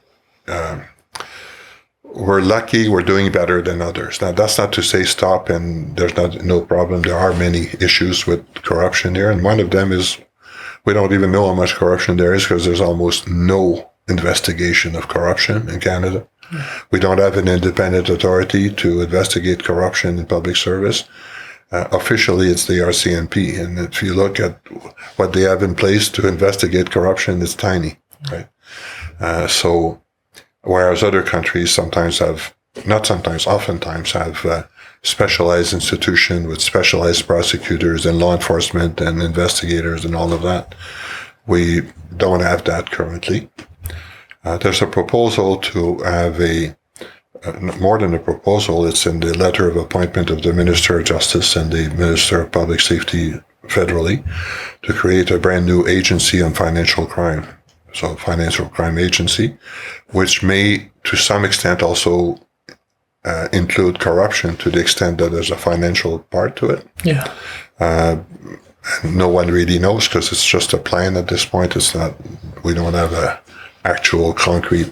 we're lucky, we're doing better than others. Now, that's not to say stop and there's no problem. There are many issues with corruption here, and one of them is we don't even know how much corruption there is because there's almost no investigation of corruption in Canada. We don't have an independent authority to investigate corruption in public service. Officially, it's the RCMP. And if you look at what they have in place to investigate corruption, it's tiny, right? So, whereas other countries oftentimes have specialized institutions with specialized prosecutors and law enforcement and investigators and all of that. We don't have that currently. There's a proposal to have more than a proposal, it's in the letter of appointment of the Minister of Justice and the Minister of Public Safety federally, to create a brand new agency on financial crime. So financial crime agency, which may to some extent also include corruption to the extent that there's a financial part to it. Yeah. No one really knows because it's just a plan at this point. We don't have a actual concrete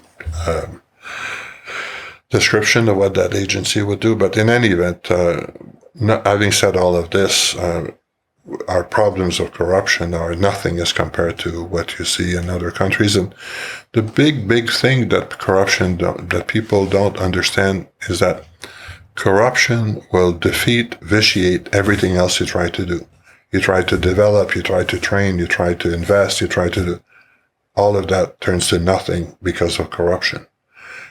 description of what that agency would do. But in any event, having said all of this, our problems of corruption are nothing as compared to what you see in other countries. And the big thing that that people don't understand is that corruption will vitiate everything else you try to do. You try to develop, you try to train, you try to invest, you try to do. All of that turns to nothing because of corruption.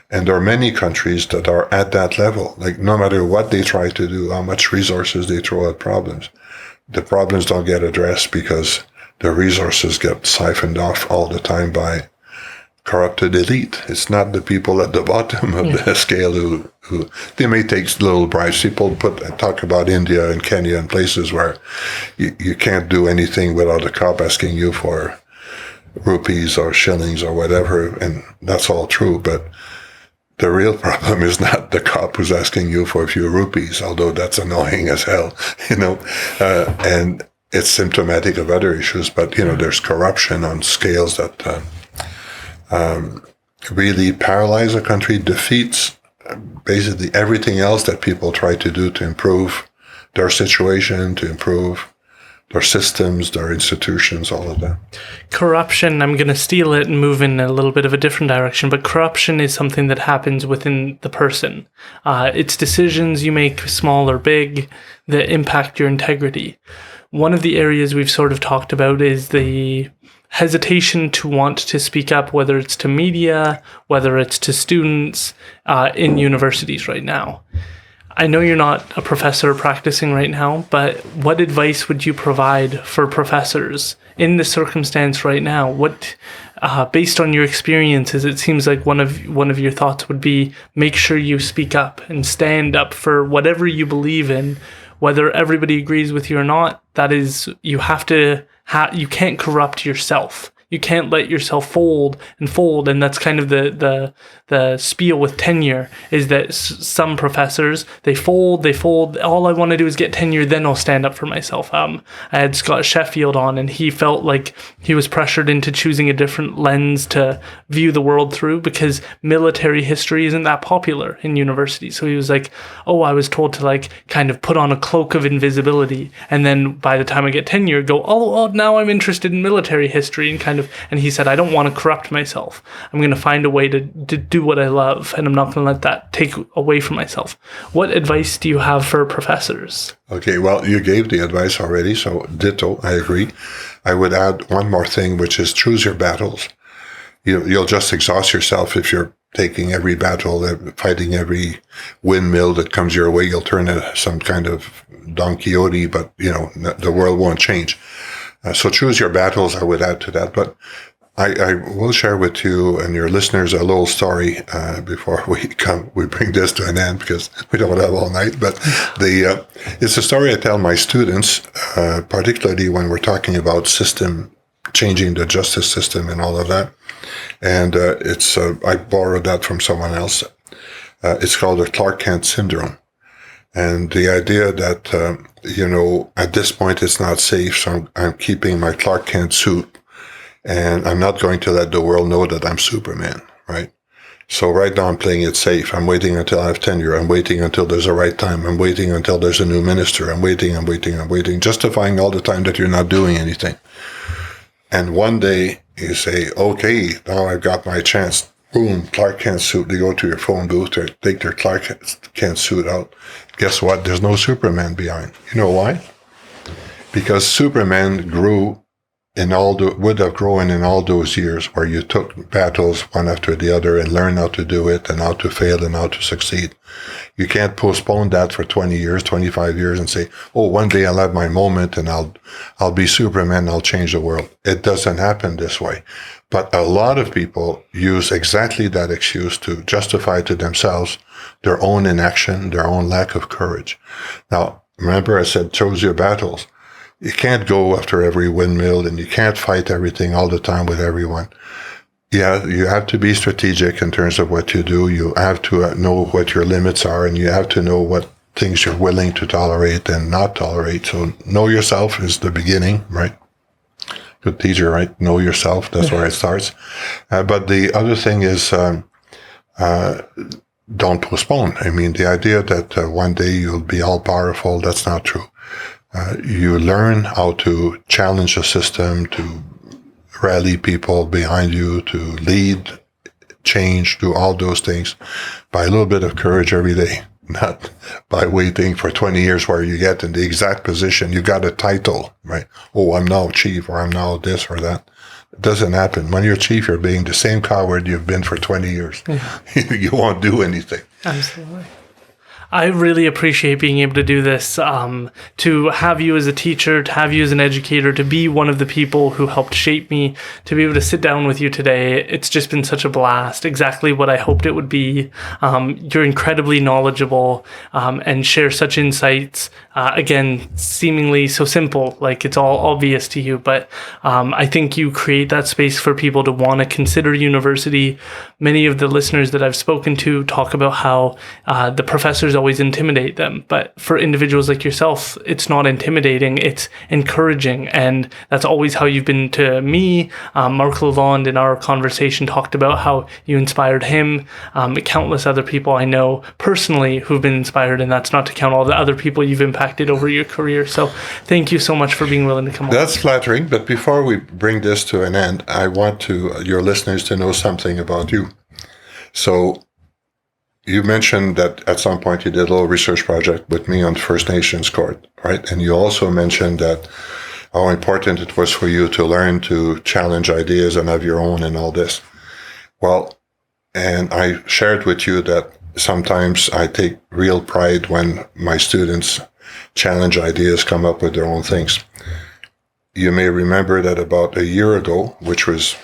And there are many countries that are at that level. Like, no matter what they try to do, how much resources they throw at problems, the problems don't get addressed because the resources get siphoned off all the time by corrupted elite. It's not the people at the bottom of the scale who they may take little bribes. People talk about India and Kenya and places where you can't do anything without a cop asking you for rupees or shillings or whatever, and that's all true, but the real problem is not the cop who's asking you for a few rupees, although that's annoying as hell, and it's symptomatic of other issues. But, there's corruption on scales that really paralyze a country, defeats basically everything else that people try to do to improve their situation, to improve their systems, their institutions, all of that. Corruption, I'm going to steal it and move in a little bit of a different direction, but corruption is something that happens within the person. It's decisions you make, small or big, that impact your integrity. One of the areas we've sort of talked about is the hesitation to want to speak up, whether it's to media, whether it's to students in universities right now. I know you're not a professor practicing right now, but what advice would you provide for professors in this circumstance right now? What, based on your experiences, it seems like one of your thoughts would be make sure you speak up and stand up for whatever you believe in, whether everybody agrees with you or not. That is, you have to. You can't corrupt yourself. You can't let yourself fold, and that's kind of the spiel with tenure, is that some professors, they fold, all I want to do is get tenure, then I'll stand up for myself. I had Scott Sheffield on, and he felt like he was pressured into choosing a different lens to view the world through because military history isn't that popular in universities. So he was like, I was told to kind of put on a cloak of invisibility, and then by the time I get tenure, go, now I'm interested in military history, and he said, I don't want to corrupt myself. I'm going to find a way to do what I love, and I'm not going to let that take away from myself. What advice do you have for professors? Okay, well, you gave the advice already, so ditto, I agree. I would add one more thing, which is choose your battles. You'll just exhaust yourself if you're taking every battle, fighting every windmill that comes your way. You'll turn into some kind of Don Quixote, but, the world won't change. So choose your battles, I would add to that. But I will share with you and your listeners a little story before we bring this to an end, because we don't have all night. But it's a story I tell my students, particularly when we're talking about changing the justice system and all of that. And I borrowed that from someone else. It's called the Clark Kent syndrome. And the idea that, at this point it's not safe, so I'm keeping my Clark Kent suit, and I'm not going to let the world know that I'm Superman, right? So right now I'm playing it safe. I'm waiting until I have tenure. I'm waiting until there's a right time. I'm waiting until there's a new minister. I'm waiting, justifying all the time that you're not doing anything. And one day you say, okay, now I've got my chance. Boom, Clark Kent suit. They go to your phone booth, they take their Clark Kent suit out. Guess what? There's no Superman behind. You know why? Because Superman would have grown in all those years where you took battles one after the other and learned how to do it and how to fail and how to succeed. You can't postpone that for 20 years, 25 years and say, one day I'll have my moment and I'll be Superman, I'll change the world. It doesn't happen this way. But a lot of people use exactly that excuse to justify to themselves their own inaction, their own lack of courage. Now, remember I said, choose your battles. You can't go after every windmill and you can't fight everything all the time with everyone. Yeah, you have to be strategic in terms of what you do. You have to know what your limits are, and you have to know what things you're willing to tolerate and not tolerate. So know yourself is the beginning, right? Good teacher, right? Know yourself. That's where it starts. But the other thing is, don't postpone. I mean, the idea that one day you'll be all powerful, that's not true. You learn how to challenge the system, to rally people behind you, to lead, change, do all those things by a little bit of courage every day, not by waiting for 20 years where you get in the exact position. You got a title, right? Oh, I'm now chief, or I'm now this or that. It doesn't happen. When you're chief, you're being the same coward you've been for 20 years. Yeah. You won't do anything. Absolutely. I really appreciate being able to do this, to have you as a teacher, to have you as an educator, to be one of the people who helped shape me, to be able to sit down with you today. It's just been such a blast, exactly what I hoped it would be. You're incredibly knowledgeable, and share such insights, again, seemingly so simple, like it's all obvious to you, but I think you create that space for people to want to consider university. Many of the listeners that I've spoken to talk about how the professors always intimidate them, but for individuals like yourself, it's not intimidating, it's encouraging, and that's always how you've been to me. Mark Lalonde in our conversation talked about how you inspired him, countless other people I know personally who've been inspired, and that's not to count all the other people you've impacted over your career. So thank you so much for being willing to come on. That's flattering, but before we bring this to an end, I want your listeners to know something about you. So you mentioned that at some point you did a little research project with me on First Nations court, right? And you also mentioned that how important it was for you to learn to challenge ideas and have your own and all this. Well, and I shared with you that sometimes I take real pride when my students challenge ideas, come up with their own things. You may remember that about a year ago, which was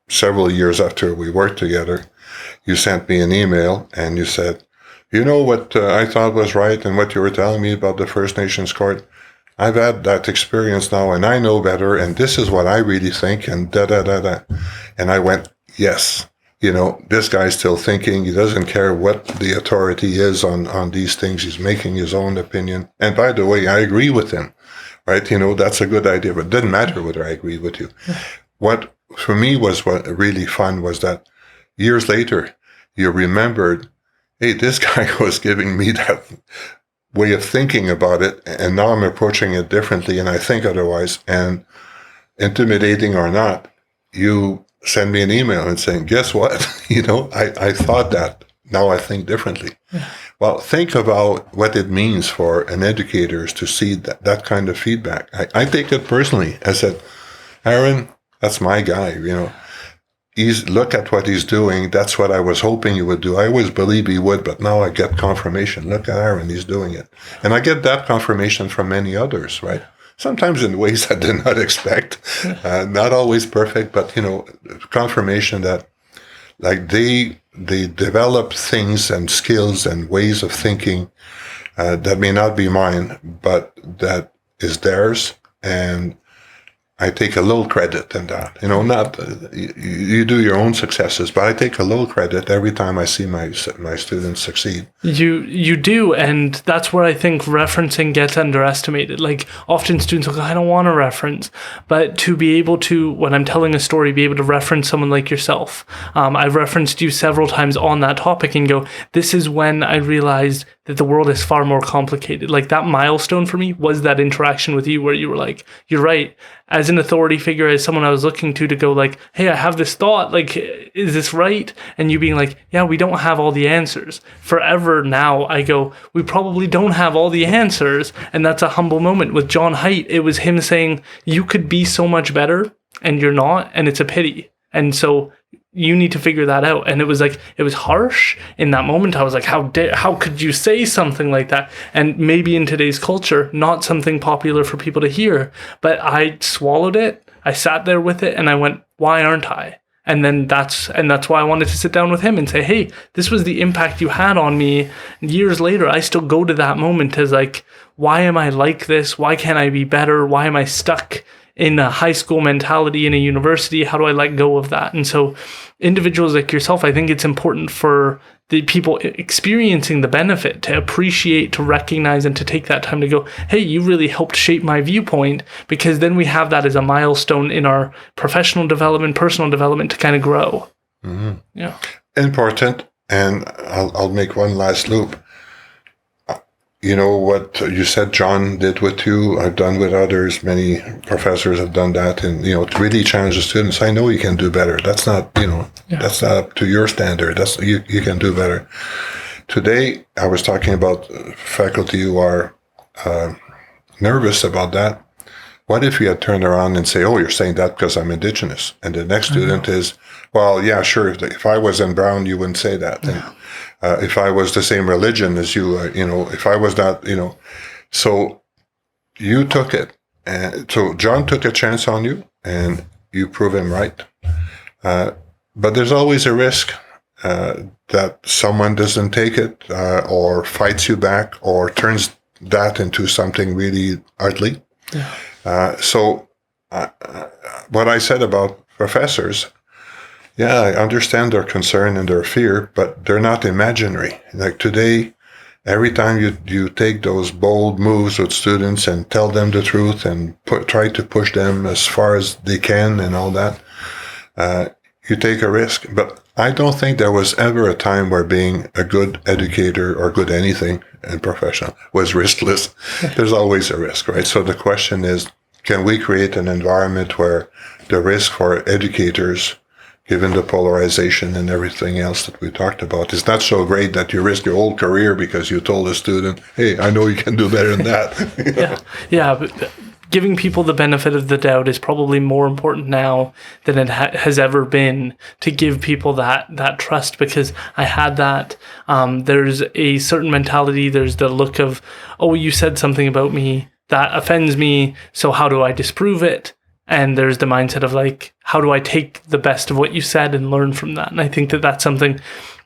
several years after we worked together, you sent me an email and you said, you know what I thought was right and what you were telling me about the First Nations court? I've had that experience now and I know better and this is what I really think and da-da-da-da. And I went, yes, this guy's still thinking. He doesn't care what the authority is on these things. He's making his own opinion. And by the way, I agree with him, right? That's a good idea, but it didn't matter whether I agreed with you. What for me was what really fun was that years later, you remembered, hey, this guy was giving me that way of thinking about it, and now I'm approaching it differently, and I think otherwise. And intimidating or not, you send me an email and saying, guess what? I thought that. Now I think differently. Yeah. Well, think about what it means for an educator to see that kind of feedback. I take it personally. I said, Aaron, that's my guy, look at what he's doing. That's what I was hoping he would do. I always believe he would, but now I get confirmation. Look at Aaron, he's doing it. And I get that confirmation from many others, right? Sometimes in ways I did not expect. Not always perfect, but, confirmation that like they develop things and skills and ways of thinking that may not be mine, but that is theirs. And I take a little credit in that, not, you do your own successes, but I take a little credit every time I see my students succeed. You do, and that's where I think referencing gets underestimated. Like often students will go, I don't want to reference, but to be able to, when I'm telling a story, be able to reference someone like yourself. I've referenced you several times on that topic and go, this is when I realized that the world is far more complicated. Like that milestone for me was that interaction with you where you were like, you're right. As an authority figure, as someone I was looking to go like, hey, I have this thought, like, is this right? And you being like, yeah, we don't have all the answers. Forever now, I go, we probably don't have all the answers. And that's a humble moment. With John Haidt, it was him saying, you could be so much better and you're not, and it's a pity. And so you need to figure that out. And it was harsh in that moment. I was like, how could you say something like that? And maybe in today's culture, not something popular for people to hear, but I swallowed it. I sat there with it and I went, why aren't I? And then that's why I wanted to sit down with him and say, hey, this was the impact you had on me. Years later, I still go to that moment as like, why am I like this? Why can't I be better? Why am I stuck in a high school mentality in a university? How do I let go of that? And so individuals like yourself, I think it's important for the people experiencing the benefit to appreciate, to recognize, and to take that time to go, hey, you really helped shape my viewpoint, because then we have that as a milestone in our professional development, personal development to kind of grow. Mm-hmm. Yeah. Important. And I'll make one last loop. You know what you said John did with you, I've done with others. Many professors have done that, and to really challenge the students. I know you can do better. That's not that's not up to your standard. That's you can do better. Today I was talking about faculty who are nervous about that. What if you had turned around and say, "Oh, you're saying that because I'm Indigenous," and the next student is, "Well, yeah, sure. If I was in Brown, you wouldn't say that." And, if I was the same religion as you, if I was not, so you took it. And so John took a chance on you and you prove him right. But there's always a risk that someone doesn't take it or fights you back or turns that into something really ugly. Yeah. So what I said about professors, yeah, I understand their concern and their fear, but they're not imaginary. Like today, every time you take those bold moves with students and tell them the truth and try to push them as far as they can and all that, you take a risk. But I don't think there was ever a time where being a good educator or good anything in professional was riskless. There's always a risk, right? So the question is, can we create an environment where the risk for educators, given the polarization and everything else that we talked about, is not so great that you risk your whole career because you told a student, "Hey, I know you can do better than that." Yeah. But giving people the benefit of the doubt is probably more important now than it has ever been, to give people that trust, because I had that. There's a certain mentality. There's the look of, "Oh, you said something about me that offends me, so how do I disprove it?" And there's the mindset of like, how do I take the best of what you said and learn from that? And I think that that's something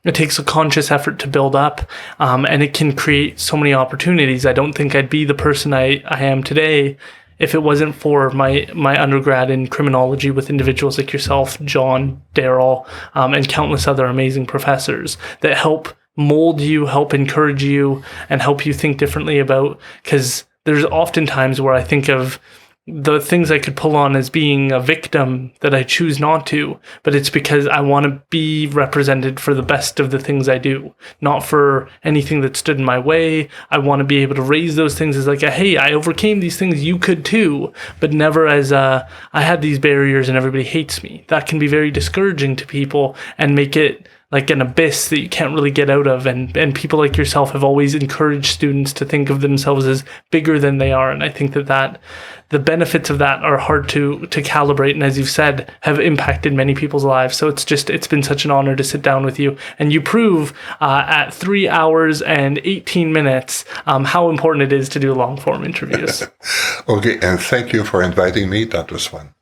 it takes a conscious effort to build up, and it can create so many opportunities. I don't think I'd be the person I am today if it wasn't for my undergrad in criminology with individuals like yourself, John, Darryl, and countless other amazing professors that help mold you, help encourage you, and help you think differently about, because there's often times where I think of the things I could pull on as being a victim that I choose not to, but it's because I want to be represented for the best of the things I do, not for anything that stood in my way. I want to be able to raise those things as like, hey, I overcame these things, you could too, but never as I had these barriers and everybody hates me. That can be very discouraging to people and make it like an abyss that you can't really get out of. And people like yourself have always encouraged students to think of themselves as bigger than they are. And I think that the benefits of that are hard to calibrate. And as you've said, have impacted many people's lives. So it's been such an honor to sit down with you. And you prove at 3 hours and 18 minutes how important it is to do long form interviews. Okay. And thank you for inviting me. That was fun.